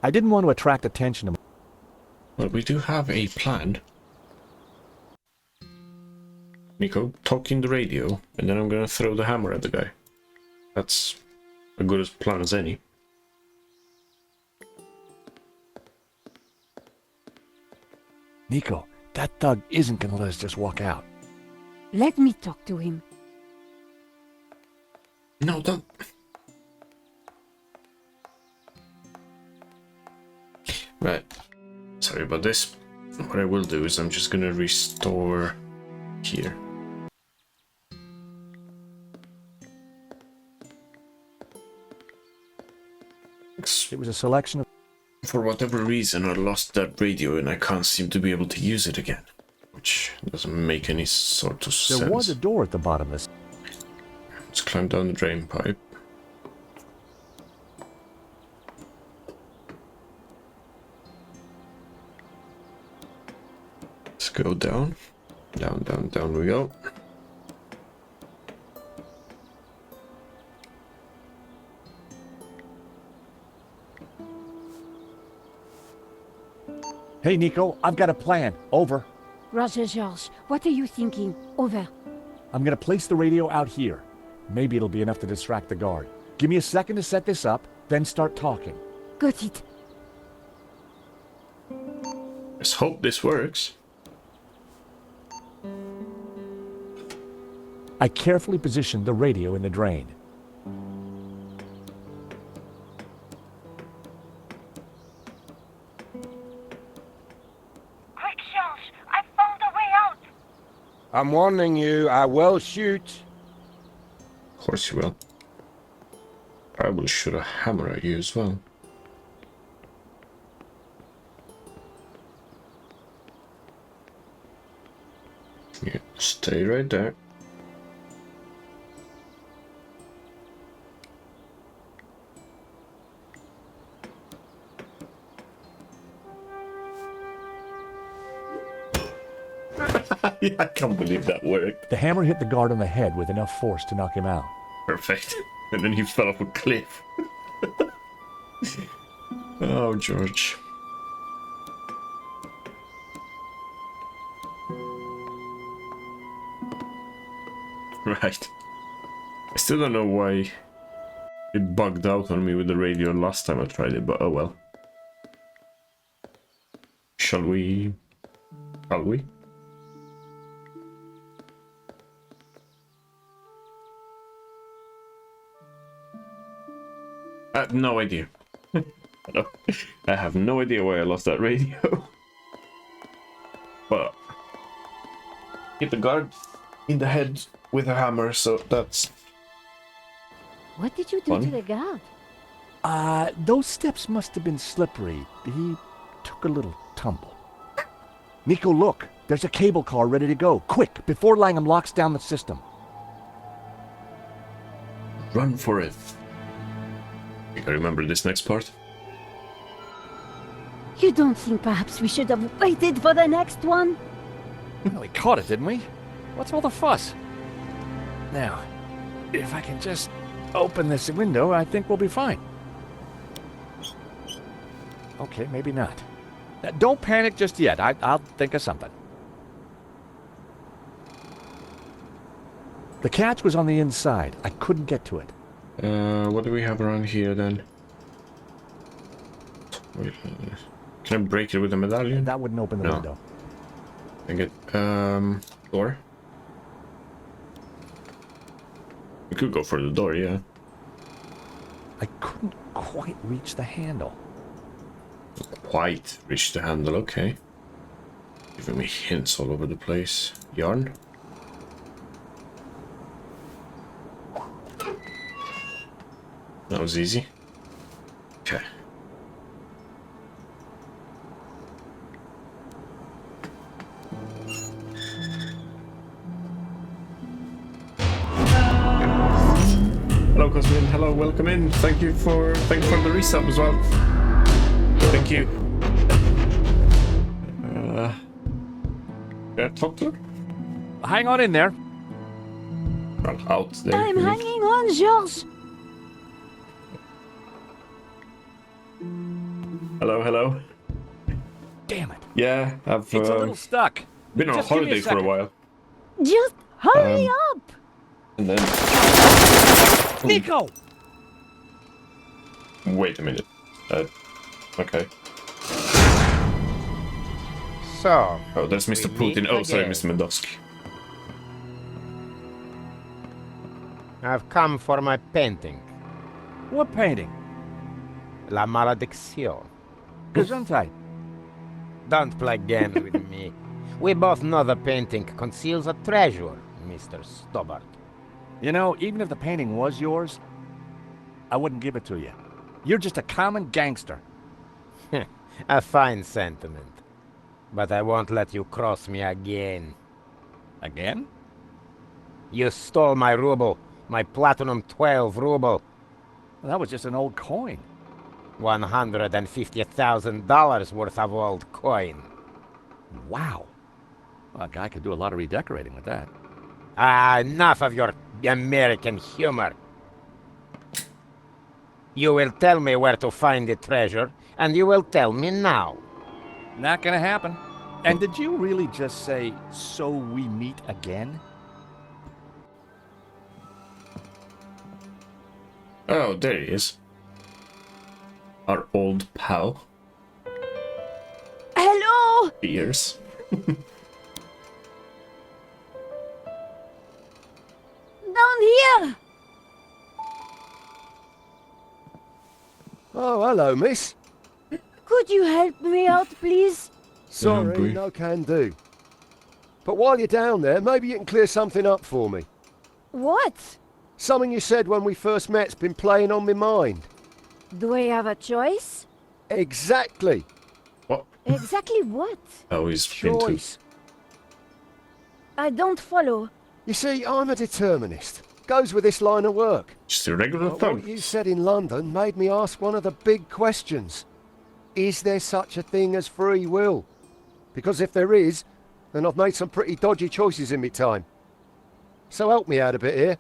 I didn't want to attract attention to. Well, we do have a plan. Nico, talk in the radio, and then I'm gonna throw the hammer at the guy. That's as good a plan as any. Nico, that thug isn't going to let us just walk out. Let me talk to him. No, don't. Right. Sorry about this. What I will do is I'm just gonna restore here. It was a selection of... For whatever reason, I lost that radio and I can't seem to be able to use it again. Which doesn't make any sort of sense. There was a door at the bottom of this. Let's climb down the drain pipe. Let's go down. Down, down, down we go. Hey, Nico, I've got a plan. Over. Roger, George. What are you thinking? Over. I'm going to place the radio out here. Maybe it'll be enough to distract the guard. Give me a second to set this up, then start talking. Got it. Let's hope this works. I carefully positioned the radio in the drain. Quick, George, I found a way out. I'm warning you, I will shoot. Of course you will. I will shoot a hammer at you as well. Yeah, stay right there. I can't believe that worked. The hammer hit the guard on the head with enough force to knock him out. Perfect. And then he fell off a cliff. Oh, George. Right. I still don't know why it bugged out on me with the radio last time I tried it, but oh well. Shall we? Shall we? I have no idea. I have no idea why I lost that radio. But hit the guard in the head with a hammer, so that's... What did you do to the guard? Those steps must have been slippery. He took a little tumble. Nico, look! There's a cable car ready to go. Quick, before Langham locks down the system. Run for it. You can remember this next part? You don't think perhaps we should have waited for the next one? Well, we caught it, didn't we? What's all the fuss? Now, if I can just open this window, I think we'll be fine. Okay, maybe not. Don't panic just yet. I'll think of something. The catch was on the inside. I couldn't get to it. What do we have around here then? Wait, can I break it with a medallion? That wouldn't open the No. window. I get door. We could go for the door, yeah. I couldn't quite reach the handle. Quite reach the handle, okay. Giving me hints all over the place. Yarn? was easy. Okay. Hello, Cosmin. Hello, welcome in. Thank you for the resub as well. Thank you. Can I talk to her? Hang on in there. Well, out there. I'm hanging on, George. Hello, hello. Damn it. Yeah, I've It's a little stuck. been on Just give me a holiday for a second. while. Just hurry up. And then... Nico! Wait a minute. Okay. So, Oh, there's Mr. We meet Putin. Oh, sorry, again. Mr. Medovsky. I've come for my painting. What painting? La Maledicción. Gesundheit. Don't play games with me. We both know the painting conceals a treasure, Mr. Stobbart. You know, even if the painting was yours, I wouldn't give it to you. You're just a common gangster. A fine sentiment. But I won't let you cross me again. Again? You stole my ruble, my Platinum 12 ruble. Well, that was just an old coin. $150,000 worth of old coin. Wow. Well, a guy could do a lot of redecorating with that. Ah, enough of your American humor. You will tell me where to find the treasure, and you will tell me now. Not gonna happen. And did you really just say, so we meet again? Oh, there he is. Our old pal. Hello. Ears. Down here. Oh, hello, miss. Could you help me out, please? Sorry, boy. no can do. But while you're down there, maybe you can clear something up for me. What? Something you said when we first met's been playing on my mind. Do I have a choice? Exactly. What? Exactly what? Oh, he's been too. Choice. I don't follow. You see, I'm a determinist. Goes with this line of work. Just a regular But thug. what you said in London made me ask one of the big questions. Is there such a thing as free will? Because if there is, then I've made some pretty dodgy choices in my time. So help me out a bit here.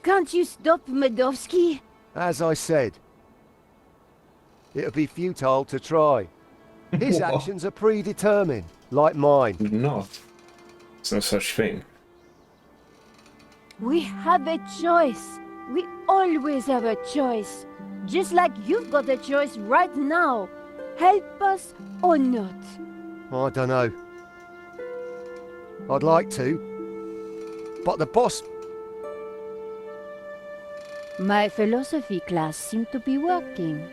Can't you stop Medovsky? As I said, it'll be futile to try. His What? actions are predetermined, like mine. Not. There's no such thing. We have a choice. We always have a choice. Just like you've got a choice right now. Help us or not. I don't know. I'd like to. But the boss... My philosophy class seemed to be working.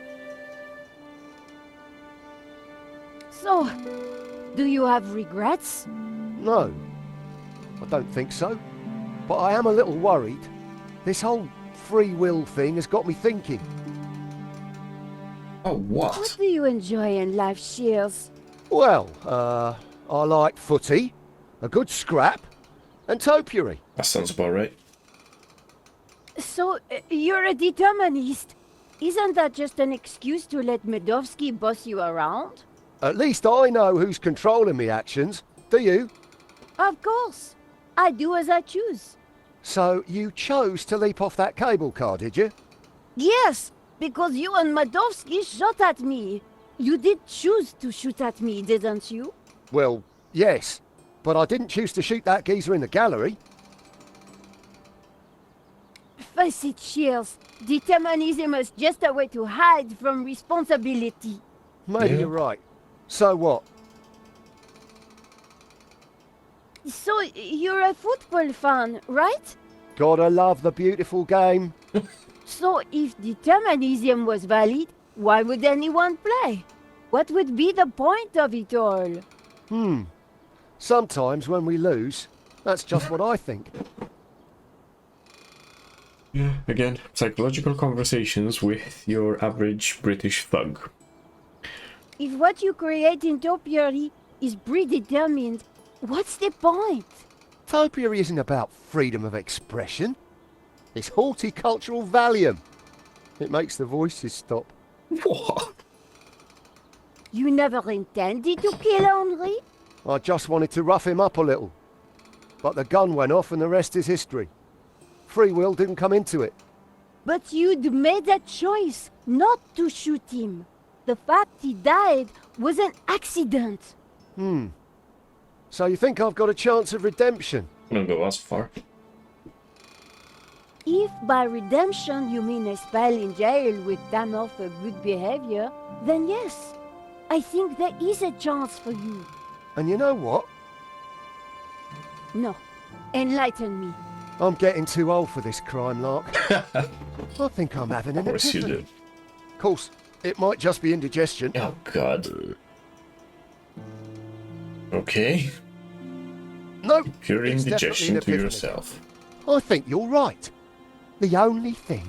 So, do you have regrets? No. I don't think so. But I am a little worried. This whole free will thing has got me thinking. Oh, what? What do you enjoy in life, Shears? Well, I like footy, a good scrap, and topiary. That sounds about right. So, you're a determinist. Isn't that just an excuse to let Medovsky boss you around? At least I know who's controlling me actions. Do you? Of course. I do as I choose. So you chose to leap off that cable car, did you? Yes, because you and Medovsky shot at me. You did choose to shoot at me, didn't you? Well, yes. But I didn't choose to shoot that geezer in the gallery. Face it, Shears. Determinism is just a way to hide from responsibility. Maybe Yeah. you're right. So what? So, you're a football fan, right? Gotta love the beautiful game. So, if determinism was valid, why would anyone play? What would be the point of it all? Sometimes when we lose, That's just what I think. Yeah, again, psychological conversations with your average British thug. If what you create in topiary is predetermined, what's the point? Topiary isn't about freedom of expression. It's horticultural Valium. It makes the voices stop. What? You never intended to kill Henri? I just wanted to rough him up a little. But the gun went off and the rest is history. Free will didn't come into it. But you'd made that choice not to shoot him. The fact he died was an accident. So you think I've got a chance of redemption? I don't go as far. If by redemption you mean a spell in jail with time off for good behavior, then yes, I think there is a chance for you. And you know what? No, enlighten me. I'm getting too old for this crime lark. I think I'm having an Of course you epiphany. did. Of course, it might just be indigestion. Oh god. Okay. No, Pure it's definitely indigestion an to epiphany. yourself. I think you're right. The only thing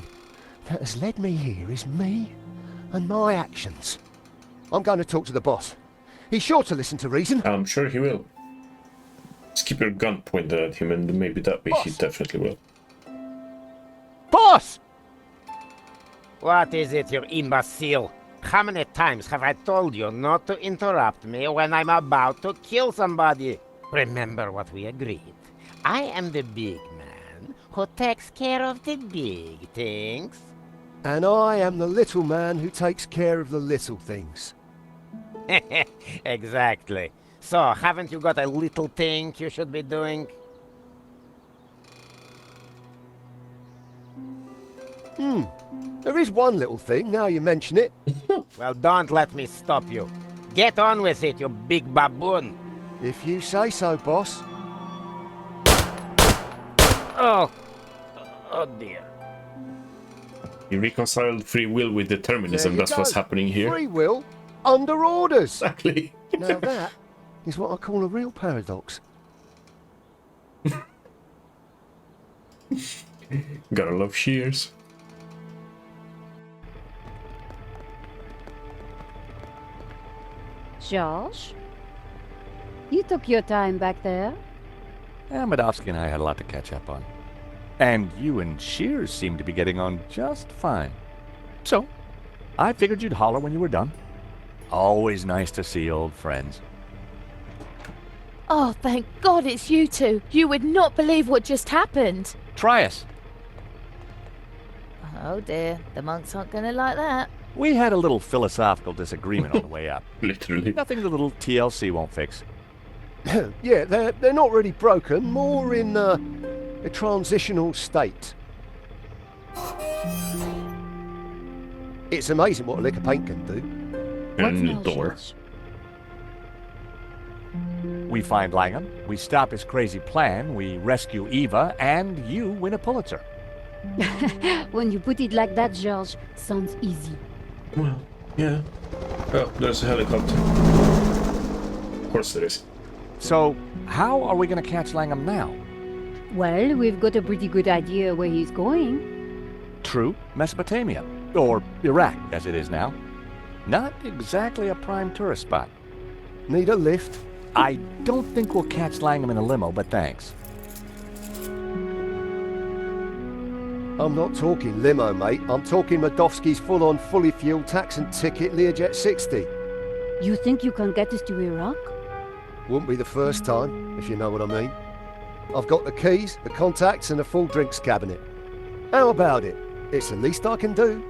that has led me here is me and my actions. I'm going to talk to the boss. He's sure to listen to reason. I'm sure he will. Just keep your gun pointed at him and maybe that way he definitely will. Boss! What is it, you imbecile? How many times have I told you not to interrupt me when I'm about to kill somebody? Remember what we agreed. I am the big man who takes care of the big things. And I am the little man who takes care of the little things. Exactly. So, haven't you got a little thing you should be doing? There is one little thing, now you mention it. Well, don't let me stop you. Get on with it, you big baboon. If you say so, boss. Oh. Oh dear. You reconciled free will with determinism, There you that's what's go. happening here. Free will under orders. Exactly. Now that is what I call a real paradox. Gotta love Shears. George? You took your time back there. Medovsky and I had a lot to catch up on. And you and Shears seem to be getting on just fine. So, I figured you'd holler when you were done. Always nice to see old friends. Oh, thank God it's you two. You would not believe what just happened. Try us. Oh dear, the monks aren't gonna like that. We had a little philosophical disagreement on the way up. Literally. Nothing the little TLC won't fix. Yeah, they're not really broken, more in a transitional state. It's amazing what a lick of paint can do. And the door. We find Langham, we stop his crazy plan, we rescue Eva, and you win a Pulitzer. When you put it like that, George, sounds easy. Well, yeah. Oh, there's a helicopter. Of course there is. So, how are we going to catch Langham now? Well, we've got a pretty good idea where he's going. True, Mesopotamia. Or Iraq, as it is now. Not exactly a prime tourist spot. Need a lift? I don't think we'll catch Langham in a limo, but thanks. I'm not talking limo, mate. I'm talking Medovsky's full-on, fully fueled tax and ticket Learjet 60. You think you can get us to Iraq? Wouldn't be the first time, if you know what I mean. I've got the keys, the contacts, and a full drinks cabinet. How about it? It's the least I can do.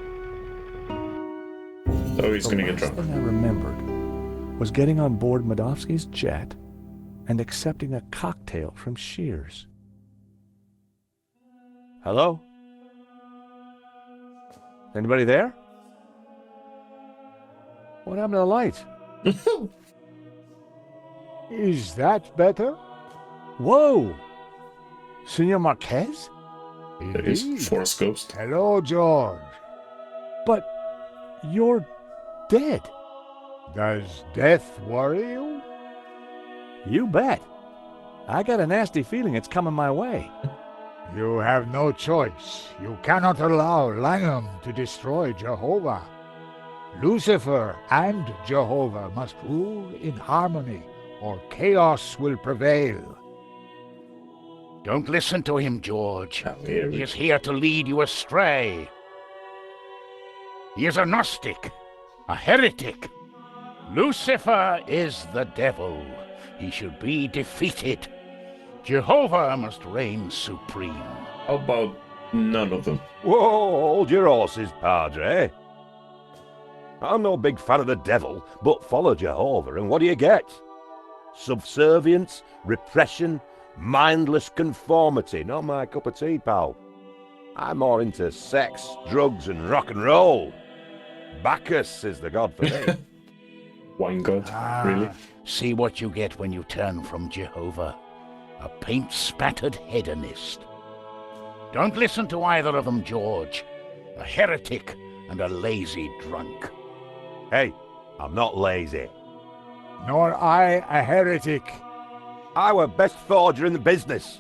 Oh, he's gonna get The drunk. last thing I remembered was getting on board Medovsky's jet and accepting a cocktail from Shears. Hello? Anybody there? What happened to the lights? Is that better? Whoa! Senor Marquez? There is Force Ghost. Hello, George. But you're dead. Does death worry you? You bet. I got a nasty feeling it's coming my way. You have no choice. You cannot allow Langham to destroy Jehovah. Lucifer and Jehovah must rule in harmony, or chaos will prevail. Don't listen to him, George. Here He we is here to lead you astray. He is a Gnostic, a heretic. Lucifer is the devil. He should be defeated. Jehovah must reign supreme. How about none of them? Whoa, hold your horses, Padre. I'm no big fan of the devil, but follow Jehovah, and what do you get? Subservience, repression, mindless conformity. Not my cup of tea, pal. I'm more into sex, drugs, and rock and roll. Bacchus is the god for me. Wine god, really? See what you get when you turn from Jehovah. A paint-spattered hedonist. Don't listen to either of them, George. A heretic and a lazy drunk. Hey, I'm not lazy. Nor I a heretic, I were best forger in the business.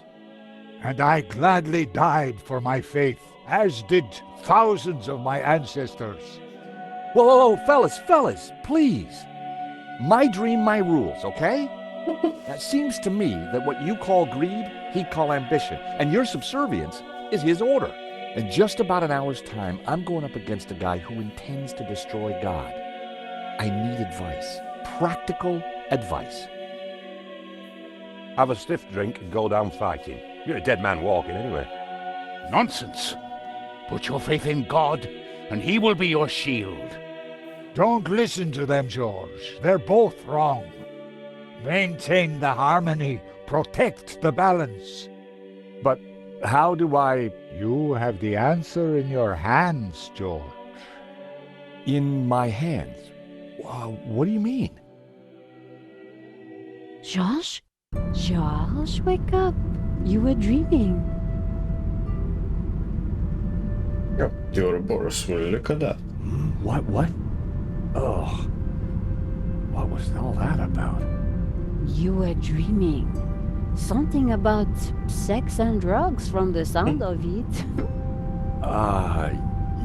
and I gladly died for my faith, as did thousands of my ancestors. Whoa, whoa, whoa, fellas, please. My dream, my rules, okay? It seems to me that what you call greed, he'd call ambition, and your subservience is his order. In just about an hour's time, I'm going up against a guy who intends to destroy God. I need advice, practical advice. Have a stiff drink and go down fighting. You're a dead man walking anyway. Nonsense. Put your faith in God, and he will be your shield. Don't listen to them, George. They're both wrong. Maintain the harmony. Protect the balance. But how do I... You have the answer in your hands, George. In my hands? What do you mean? George? George, wake up. You were dreaming. Ja, the Ouroboros will look at that. What? Oh. What was all that about? You were dreaming. Something about sex and drugs from the sound of it.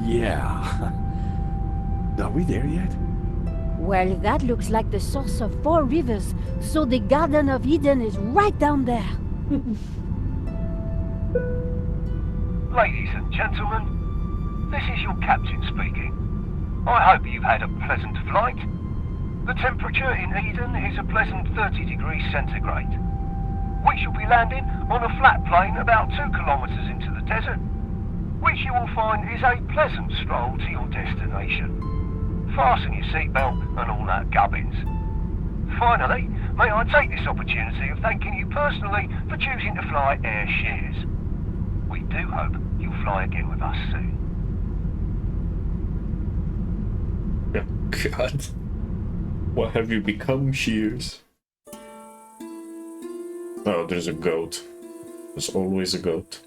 Yeah. Are we there yet? Well, that looks like the source of 4 rivers, so the Garden of Eden is right down there. Ladies and gentlemen, this is your captain speaking. I hope you've had a pleasant flight. The temperature in Eden is a pleasant 30 degrees centigrade. We shall be landing on a flat plain about 2 kilometres into the desert, which you will find is a pleasant stroll to your destination. Fasten your seatbelt and all that gubbins. Finally, may I take this opportunity of thanking you personally for choosing to fly Air Shears. We do hope you'll fly again with us soon. God. What have you become, Shears? Oh, there's a goat. There's always a goat.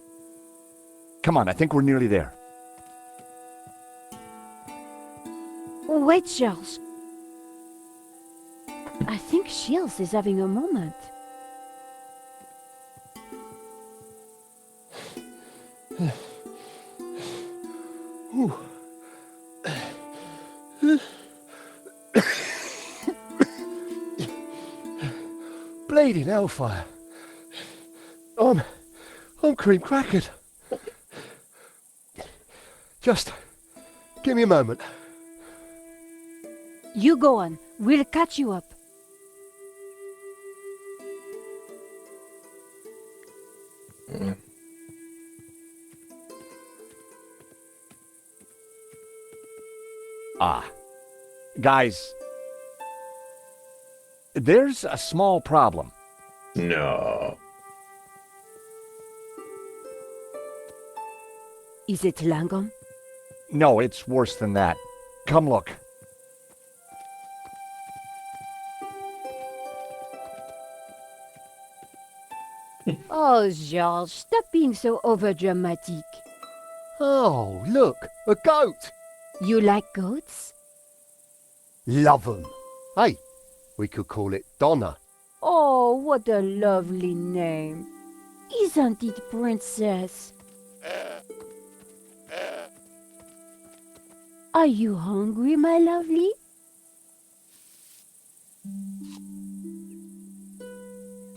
Come on, I think we're nearly there. Wait, Charles. I think Shields is having a moment. Bleeding hellfire. I'm cream crackered. Just give me a moment. You go on. We'll catch you up. Guys, there's a small problem. No. Is it Langham? No, it's worse than that. Come look. Oh, George, stop being so overdramatic. Oh, look, a goat. You like goats? Love 'em. Hey, we could call it Donna. Oh, what a lovely name. Isn't it, Princess? Are you hungry, my lovely?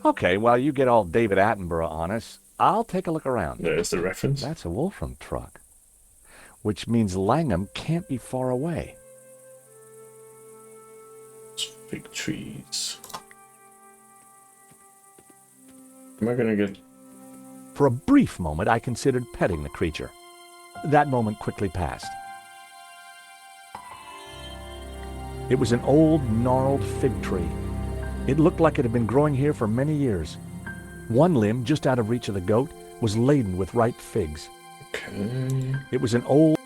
Okay, while you get all David Attenborough on us, I'll take a look around. There's the reference. That's a Wolfram truck, which means Langham can't be far away. Big trees. Am I gonna get... For a brief moment, I considered petting the creature. That moment quickly passed. It was an old, gnarled fig tree. It looked like it had been growing here for many years. One limb, just out of reach of the goat, was laden with ripe figs. Okay. It was an old...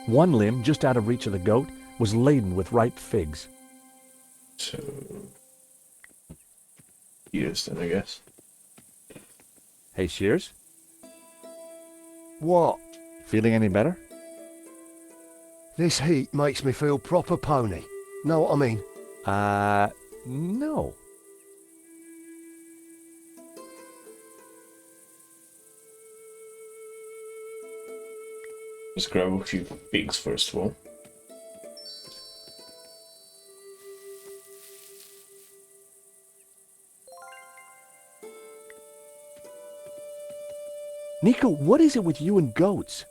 One limb, just out of reach of the goat, was laden with ripe figs. So... Yes, then, I guess. Hey, Shears? What? Feeling any better? This heat makes me feel proper pony. Know what I mean? No. Let's grab a few pigs first of all. Nico, what is it with you and goats?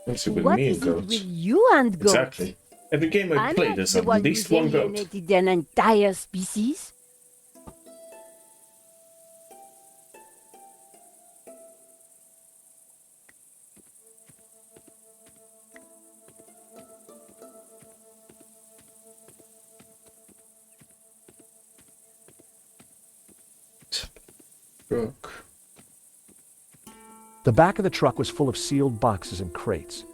What's it with What me is and it goats? with you and goats? Exactly. Every game I I'm play, not there's the at one least who's one goat. alienated an entire species. Truck. The back of the truck was full of sealed boxes and crates.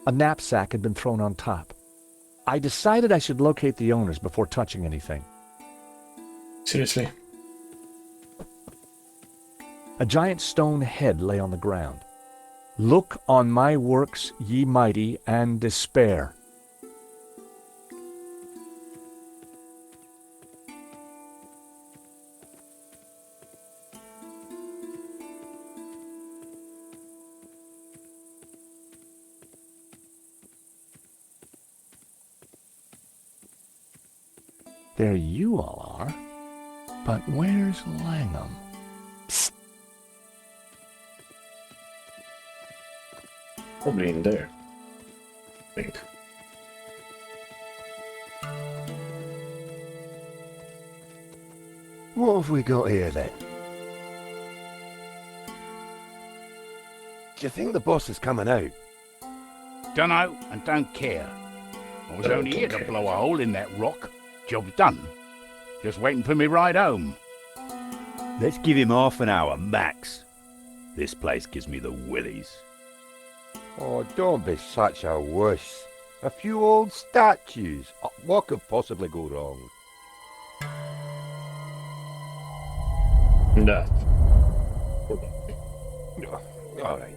A knapsack had been thrown on top. I decided I should locate the owners before touching anything. Seriously? A giant stone head lay on the ground. Look on my works, ye mighty, and despair. There you all are. But where's Langham? Psst. Probably in there. I think. What have we got here then? Do you think the boss is coming out? Dunno and don't care. I was Don't only here to care. blow a hole in that rock. Job's done. Just waiting for me ride home. Let's give him half an hour, max. This place gives me the willies. Oh, don't be such a wuss. A few old statues. What could possibly go wrong? That. All right.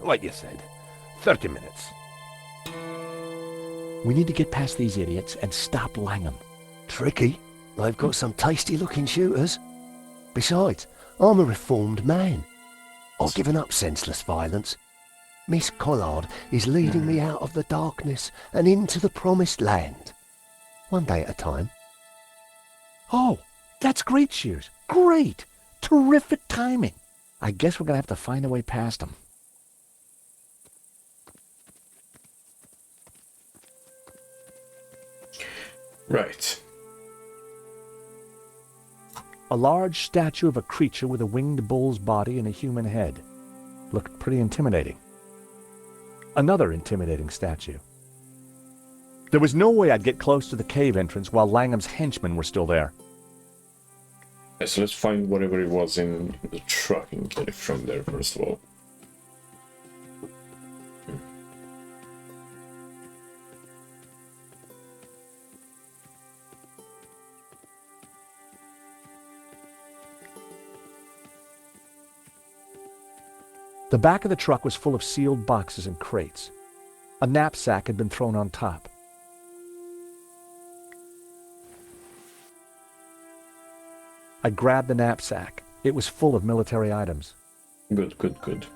Like you said, 30 minutes. We need to get past these idiots and stop Langham. Tricky. They've got some tasty-looking shooters. Besides, I'm a reformed man. I've given up senseless violence. Miss Collard is leading me out of the darkness and into the promised land. One day at a time. Oh, that's great, Shears. Great. Terrific timing. I guess we're going to have to find a way past them. Right. A large statue of a creature with a winged bull's body and a human head. Looked pretty intimidating. Another intimidating statue. There was no way I'd get close to the cave entrance while Langham's henchmen were still there. Yeah, so let's find whatever it was in the truck and get it from there first of all. The back of the truck was full of sealed boxes and crates. A knapsack had been thrown on top. I grabbed the knapsack. It was full of military items. Good, good, good.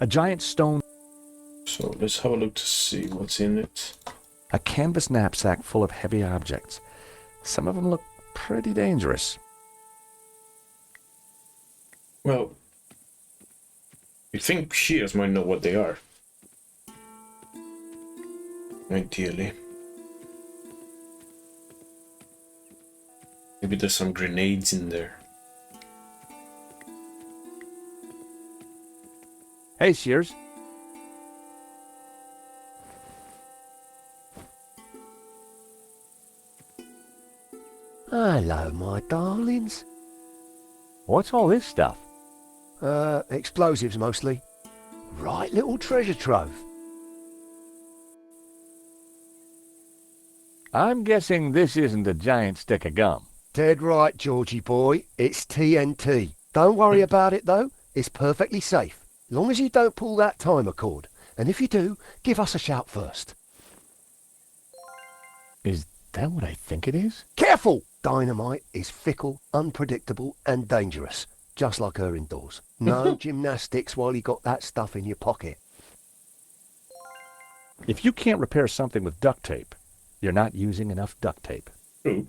A giant stone... So let's have a look to see what's in it. A canvas knapsack full of heavy objects. Some of them look pretty dangerous. Well, you think Shears might know what they are. Ideally. Maybe there's some grenades in there. Hey, Shears. Hello, my darlings. What's all this stuff? Explosives mostly. Right little treasure trove. I'm guessing this isn't a giant stick of gum. Dead right, Georgie boy. It's TNT. Don't worry about it, though. It's perfectly safe. Long as you don't pull that timer cord. And if you do, give us a shout first. Is that what I think it is? Careful! Dynamite is fickle, unpredictable, and dangerous. Just like her indoors. No gymnastics while you got that stuff in your pocket. If you can't repair something with duct tape, you're not using enough duct tape. Ooh.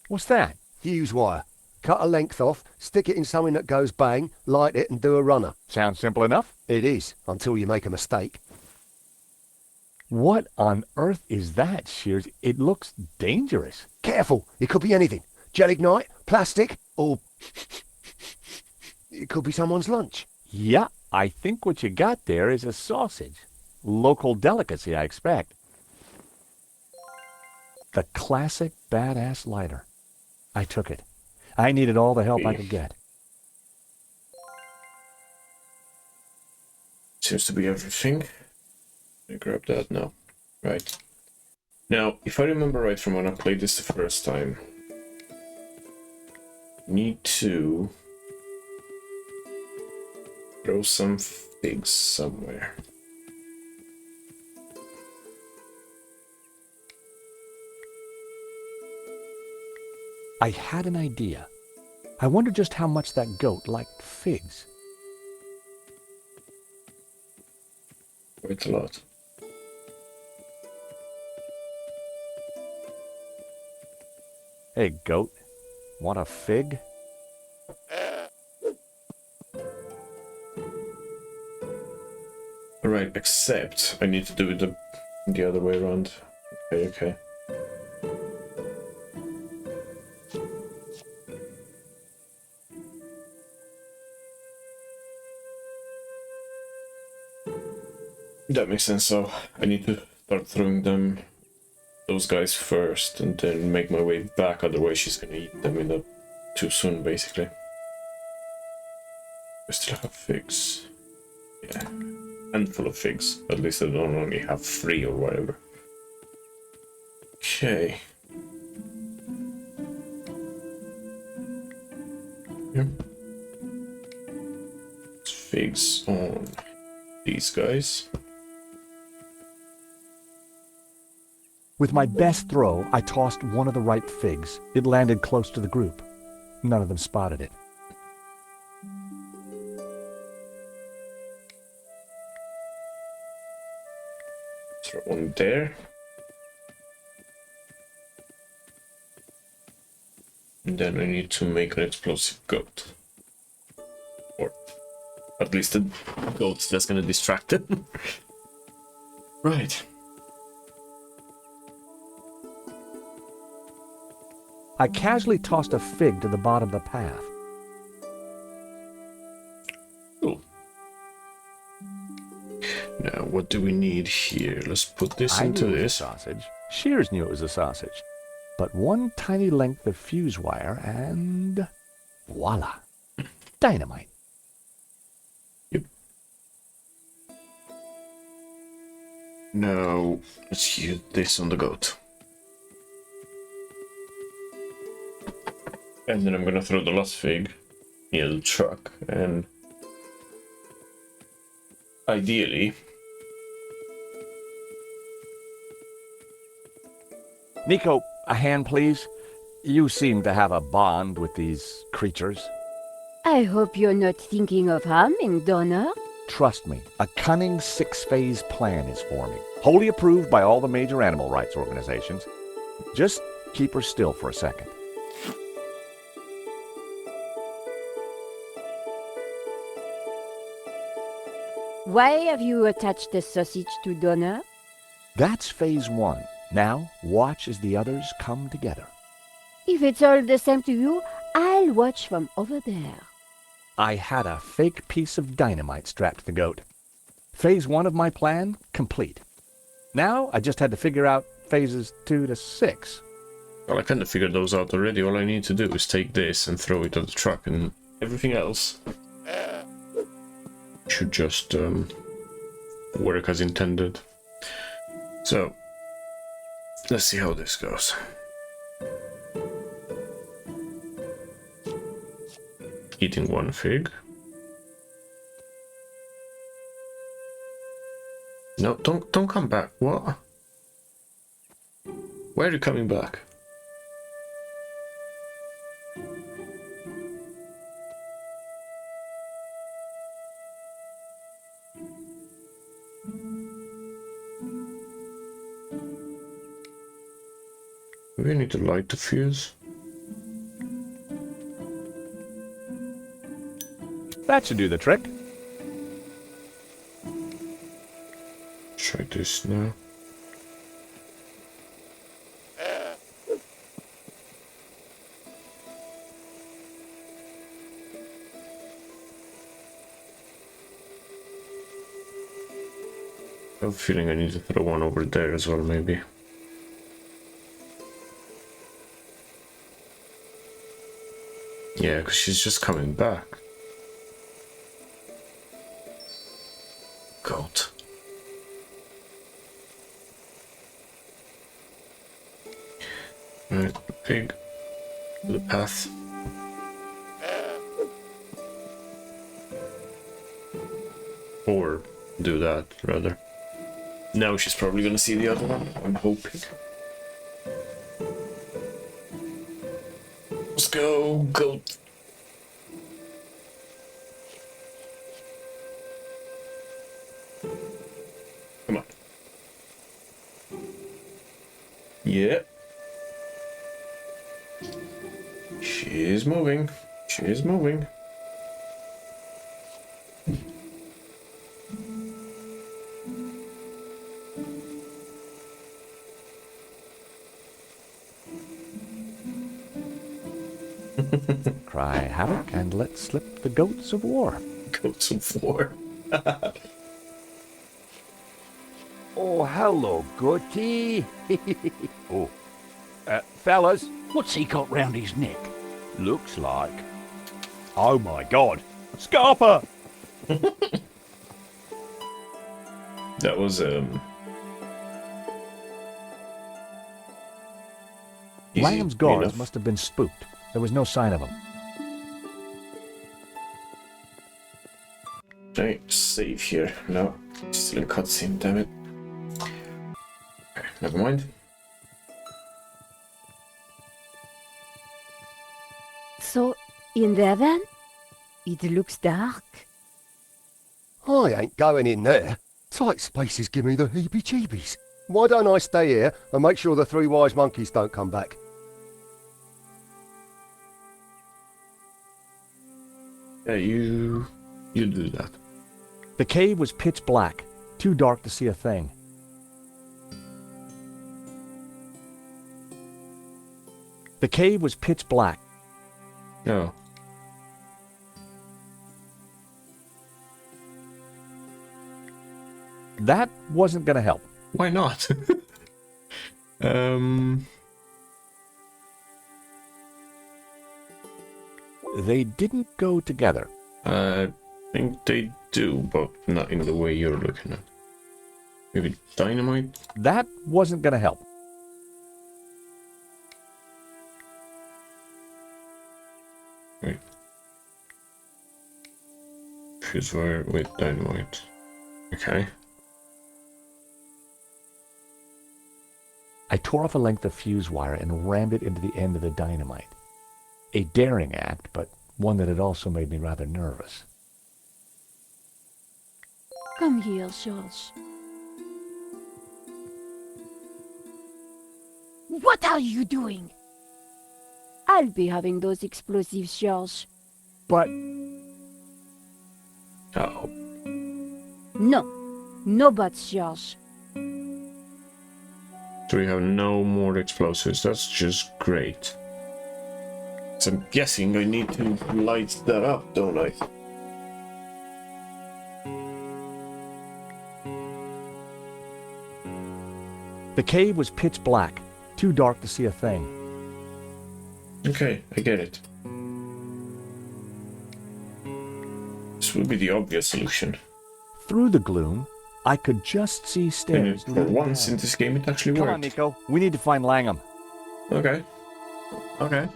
What's that? Fuse wire. Cut a length off, stick it in something that goes bang, light it and do a runner. Sounds simple enough. It is, until you make a mistake. What on earth is that, Shears? It looks dangerous. Careful, it could be anything. Gelignite, plastic, or... it could be someone's lunch. Yeah, I think what you got there is a sausage. Local delicacy, I expect. The classic badass lighter. I took it. I needed all the help I could get. Seems to be everything. I grab that now. Right. Now, if I remember right from when I played this the first time, need to throw some figs somewhere. I had an idea. I wonder just how much that goat liked figs. Quite a lot. Hey, goat. Want a fig? Alright, except I need to do it the other way around. Okay, okay. That makes sense, so I need to start throwing those guys first and then make my way back, otherwise she's gonna eat them too soon, basically. I still have figs. Yeah, handful of figs. At least I don't only have 3 or whatever. Okay. Yep. Figs on these guys. With my best throw, I tossed one of the ripe figs. It landed close to the group. None of them spotted it. Throw one there. And then I need to make an explosive goat. Or at least a goat that's gonna distract them. Right. I casually tossed a fig to the bottom of the path. Cool. Now, what do we need here? Let's put this into this. Sausage. Shears knew it was a sausage. But one tiny length of fuse wire and... voila. Dynamite. Yep. Now, let's use this on the goat. And then I'm gonna throw the last fig near the truck, and ideally... Nico, a hand please? You seem to have a bond with these creatures. I hope you're not thinking of harming Donna. Trust me, a cunning six-phase plan is forming, wholly approved by all the major animal rights organizations. Just keep her still for a second. Why have you attached the sausage to Donna? That's phase one. Now, watch as the others come together. If it's all the same to you, I'll watch from over there. I had a fake piece of dynamite strapped to the goat. Phase one of my plan, complete. Now, I just had to figure out phases 2 to 6. Well, I kind of figured those out already. All I need to do is take this and throw it at the truck, and everything else should just work as intended. So, let's see how this goes. Eating one fig. No, don't come back. What? Why are you coming back? We need to light the fuse. That should do the trick. Try this now. I have a feeling I need to throw one over there as well, maybe. Yeah, because she's just coming back. Goat. Right, pig. The path. Or do that, rather. Now she's probably gonna see the other one, I'm hoping. Let's go, goat. Come on. Yeah. She's moving. She's moving. Cry havoc and let slip the goats of war. Goats of war. Oh, hello, Goaty. Oh, fellas, what's he got round his neck? Looks like... Oh my god, Scarpa! That was, Lamb's guards must have been spooked. There was no sign of him. Okay, save here. No, still in cutscene, damn it. Okay, never mind. So, in there then? It looks dark. I ain't going in there. Tight spaces give me the heebie-jeebies. Why don't I stay here and make sure the three wise monkeys don't come back? Yeah, you do that. The cave was pitch black, too dark to see a thing. The cave was pitch black. No. That wasn't gonna help. Why not? They didn't go together. I think they do, but not in the way you're looking at. Maybe dynamite? That wasn't gonna help. Wait. Fuse wire with dynamite. Okay. I tore off a length of fuse wire and rammed it into the end of the dynamite. A daring act, but one that had also made me rather nervous. Come here, George. What are you doing? I'll be having those explosives, George. But... Uh-oh. No. No buts, George. So we have no more explosives. That's just great. So I'm guessing I need to light that up, don't I? The cave was pitch black, too dark to see a thing. Okay, I get it. This would be the obvious solution. Through the gloom, I could just see stairs. And for once in this game, it actually worked. Come on, Nico. We need to find Langham. Okay. Okay.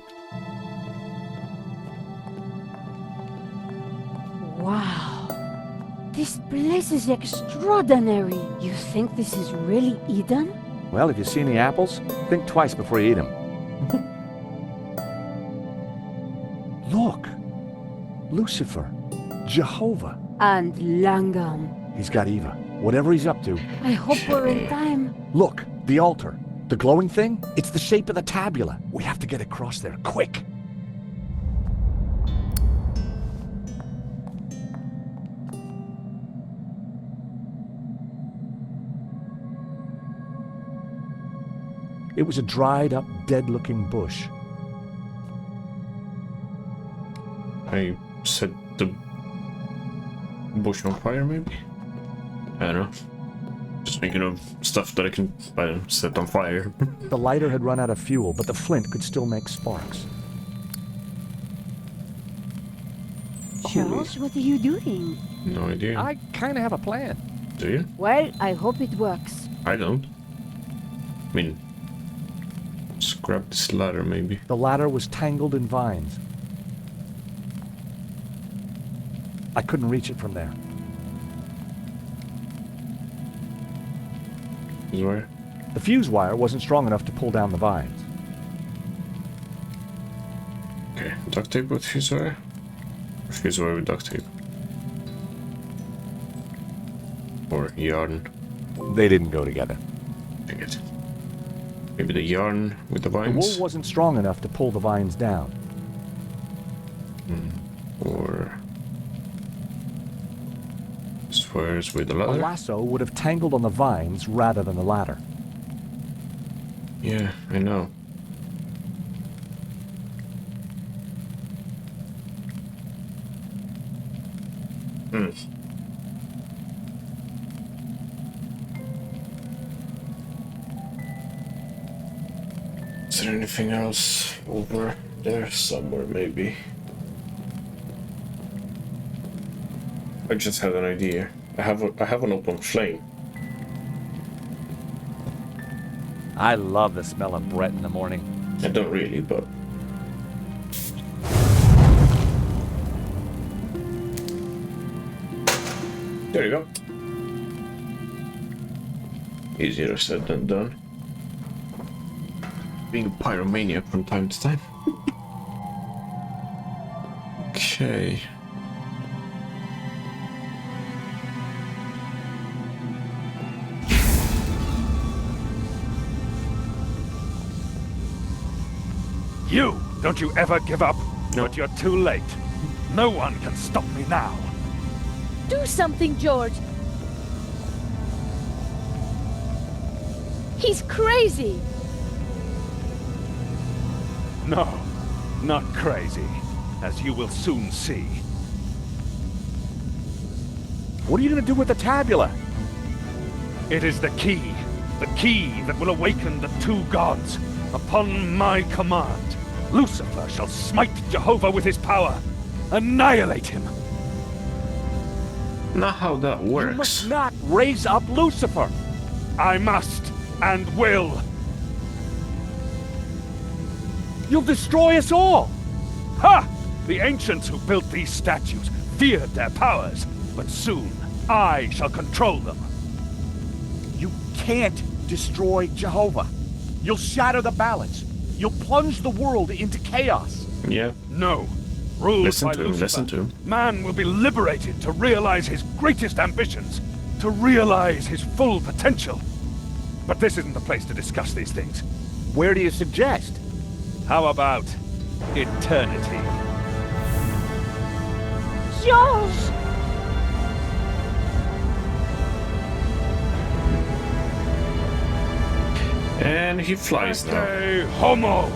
Wow. This place is extraordinary. You think this is really Eden? Well, if you see any apples, think twice before you eat them. Look! Lucifer. Jehovah. And Langham. He's got Eva. Whatever he's up to. I hope we're in time. Look, the altar. The glowing thing? It's the shape of the tabula. We have to get across there, quick! It was a dried-up, dead-looking bush. I set the bush on fire, maybe? I don't know. Just thinking of stuff that I can set on fire. The lighter had run out of fuel, but the flint could still make sparks. Charles, what are you doing? No idea. I kind of have a plan. Do you? Well, I hope it works. I don't. I mean, just grab this ladder, maybe. The ladder was tangled in vines. I couldn't reach it from there. Fuse wire? The fuse wire wasn't strong enough to pull down the vines. Okay, duct tape with fuse wire? Or fuse wire with duct tape? Or yarn? They didn't go together. Dang it. Maybe the yarn with the The vines? wool wasn't strong enough to pull the vines down. Or squares with the A ladder? lasso would have tangled on the vines rather than the ladder. Yeah, I know. Is there anything else over there somewhere, maybe? I just had an idea. I have an open flame. I love the smell of Brett in the morning. I don't really, but... There you go. Easier said than done. Being a pyromaniac from time to time. Okay. You! Don't you ever give up? No. But you're too late. No one can stop me now. Do something, George! He's crazy! No, not crazy, as you will soon see. What are you going to do with the tabula? It is the key that will awaken the two gods. Upon my command, Lucifer shall smite Jehovah with his power, annihilate him. Not how that works. You must not raise up Lucifer! I must and will. You'll destroy us all! Ha! The ancients who built these statues feared their powers, but soon I shall control them. You can't destroy Jehovah. You'll shatter the balance. You'll plunge the world into chaos. Yeah. No. Ruled Listen by to him, Lucifer, listen to him. man will be liberated to realize his greatest ambitions, to realize his full potential. But this isn't the place to discuss these things. Where do you suggest? How about eternity? George! And he flies now. Hey, homo!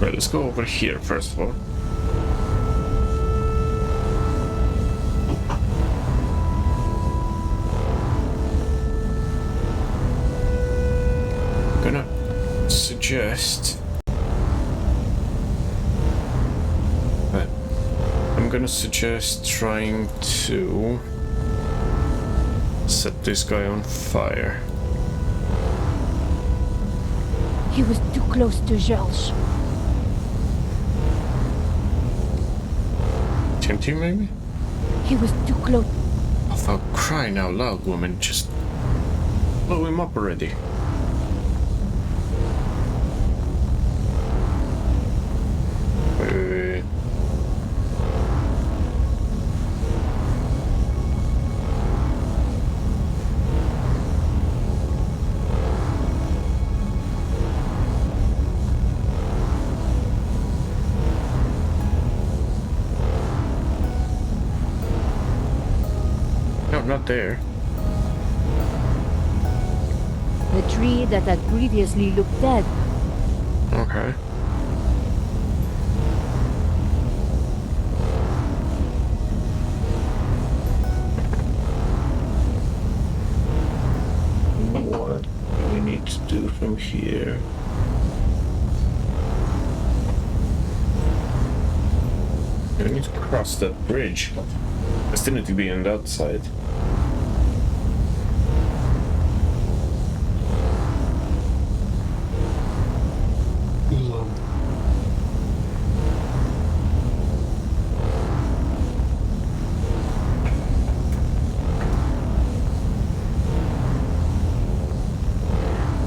Right, let's go over here first of all. I'm gonna suggest trying to set this guy on fire. He was too close to Georges. Tempt you, maybe? He was too close. Oh, for crying out loud, woman, just blow him up already. Wait. No, not there. The tree that had previously looked dead. Okay. What do we need to do from here? We need to cross that bridge. I still need to be on that side.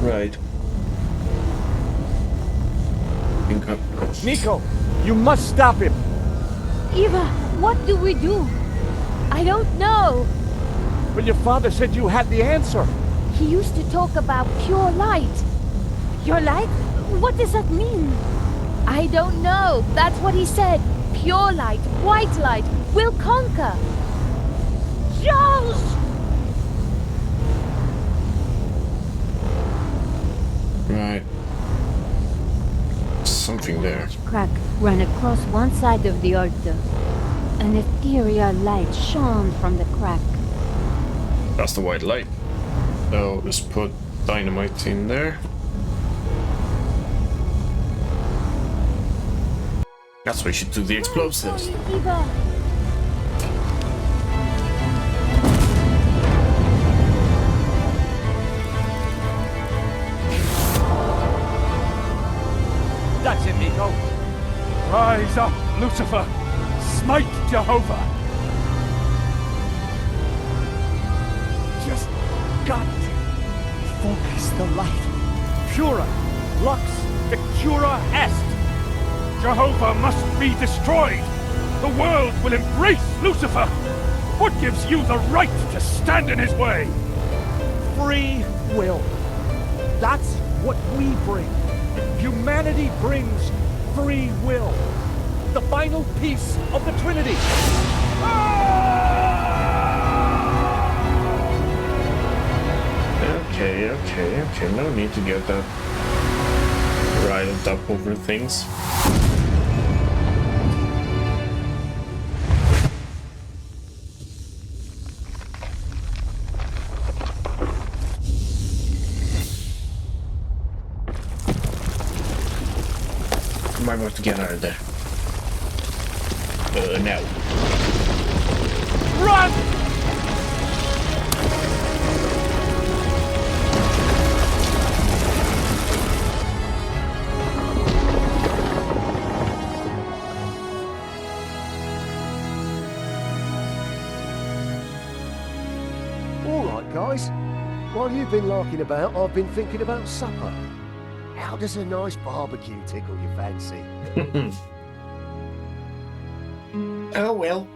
Right. Nico, you must stop him. Eva, what do we do? I don't know. But your father said you had the answer. He used to talk about pure light. Pure light? What does that mean? I don't know. That's what he said. Pure light, white light, will conquer. Georges! Right. Something there. Crack ran across one side of the altar. An ethereal light shone from the crack. That's the white light. So let's put dynamite in there. That's where you should do the explosives. Eva! That's it, Nico. Rise up, Lucifer! Smite Jehovah! Just got to focus the light. Pura, lux, victura est. Jehovah must be destroyed! The world will embrace Lucifer! What gives you the right to stand in his way? Free will. That's what we bring. Humanity brings free will. The final piece of the Trinity. Okay. No need to get that riled up over things. Am I about to get out of there? No. Run! guys. While you've been larking about, I've been thinking about supper. How does a nice barbecue tickle your fancy? Oh well.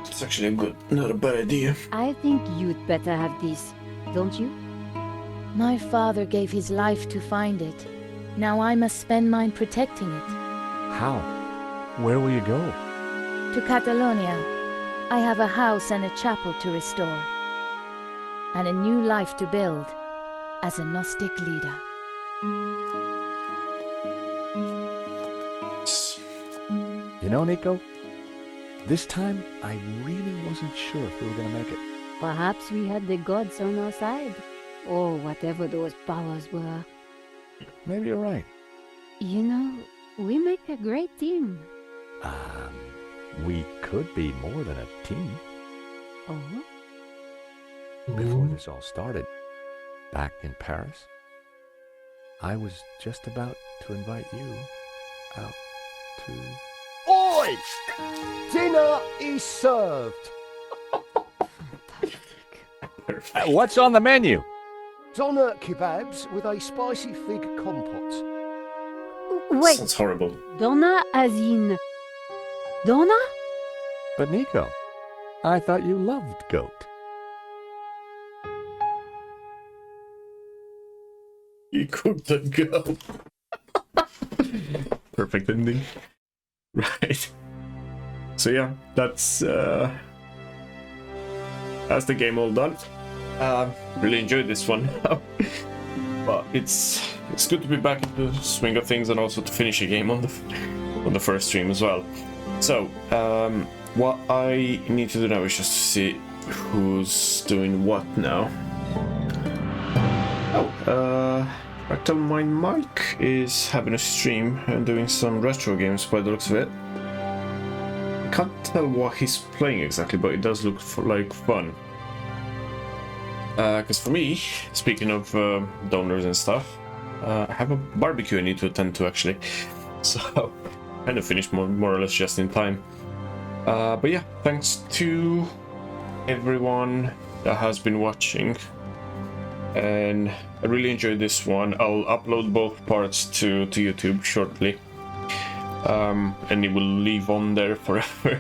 It's actually not a bad idea. I think you'd better have this, don't you? My father gave his life to find it. Now I must spend mine protecting it. How? Where will you go? To Catalonia. I have a house and a chapel to restore. And a new life to build as a Gnostic leader. You know, Nico, this time I really wasn't sure if we were going to make it. Perhaps we had the gods on our side, or whatever those powers were. Maybe you're right. You know, we make a great team. We could be more than a team. Oh? Before this all started, back in Paris, I was just about to invite you out to... Oi! Dinner is served. What's on the menu? Doner kebabs with a spicy fig compote. Wait, Sounds horrible. Donna as in... Donna? But Nico, I thought you loved goat. You cooked the goat. Perfect ending. Right. So yeah, that's the game all done. Really enjoyed this one. But it's good to be back in the swing of things and also to finish a game on the first stream as well. So what I need to do now is just to see who's doing what now. Fractal Mind Mike is having a stream and doing some retro games by the looks of it. I can't tell what he's playing exactly, but it does look like fun. Because for me, speaking of donors and stuff, I have a barbecue I need to attend to actually. So, kind of finished more or less just in time. But yeah, thanks to everyone that has been watching. And I really enjoyed this one. I'll upload both parts to YouTube shortly. And it will live on there forever.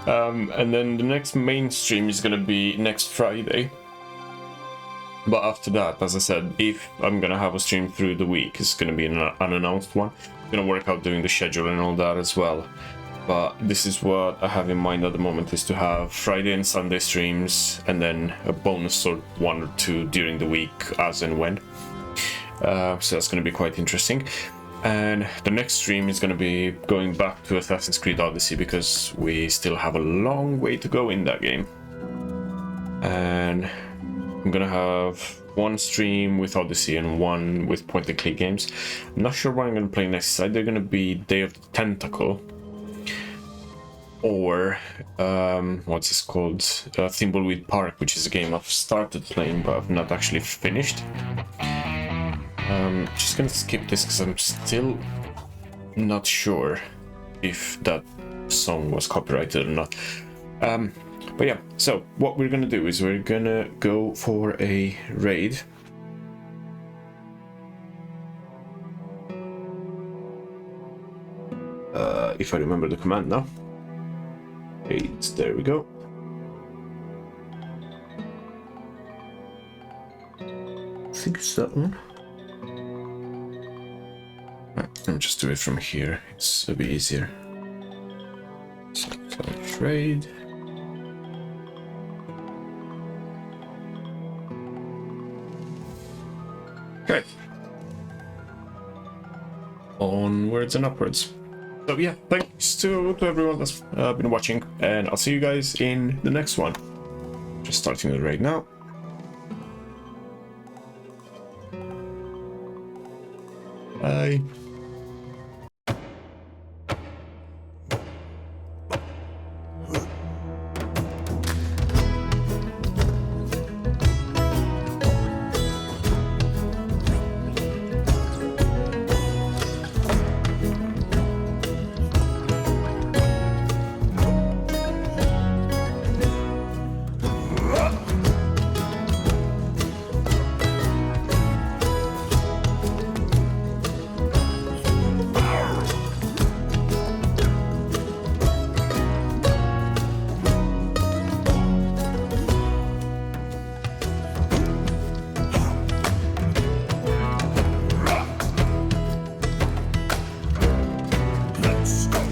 And then the next main stream is gonna be next Friday. But after that, as I said, if I'm gonna have a stream through the week, it's gonna be an unannounced one. I'm gonna work out doing the schedule and all that as well. But this is what I have in mind at the moment, is to have Friday and Sunday streams and then a bonus or one or two during the week as and when. So that's going to be quite interesting. And the next stream is going to be going back to Assassin's Creed Odyssey because we still have a long way to go in that game. And I'm going to have one stream with Odyssey and one with point-and-click games. I'm not sure what I'm going to play next. It's either going to be Day of the Tentacle or what's this called? Thimbleweed Park, which is a game I've started playing but I've not actually finished. Just gonna skip this because I'm still not sure if that song was copyrighted or not. But yeah, so what we're gonna do is we're gonna go for a raid. If I remember the command now. Raids, there we go. I think it's that one. I'll just do it from here, it's a bit easier. So, trade. Okay. Onwards and upwards. So yeah, thanks to everyone that's been watching, and I'll see you guys in the next one. Just starting the raid now. Bye. Yes.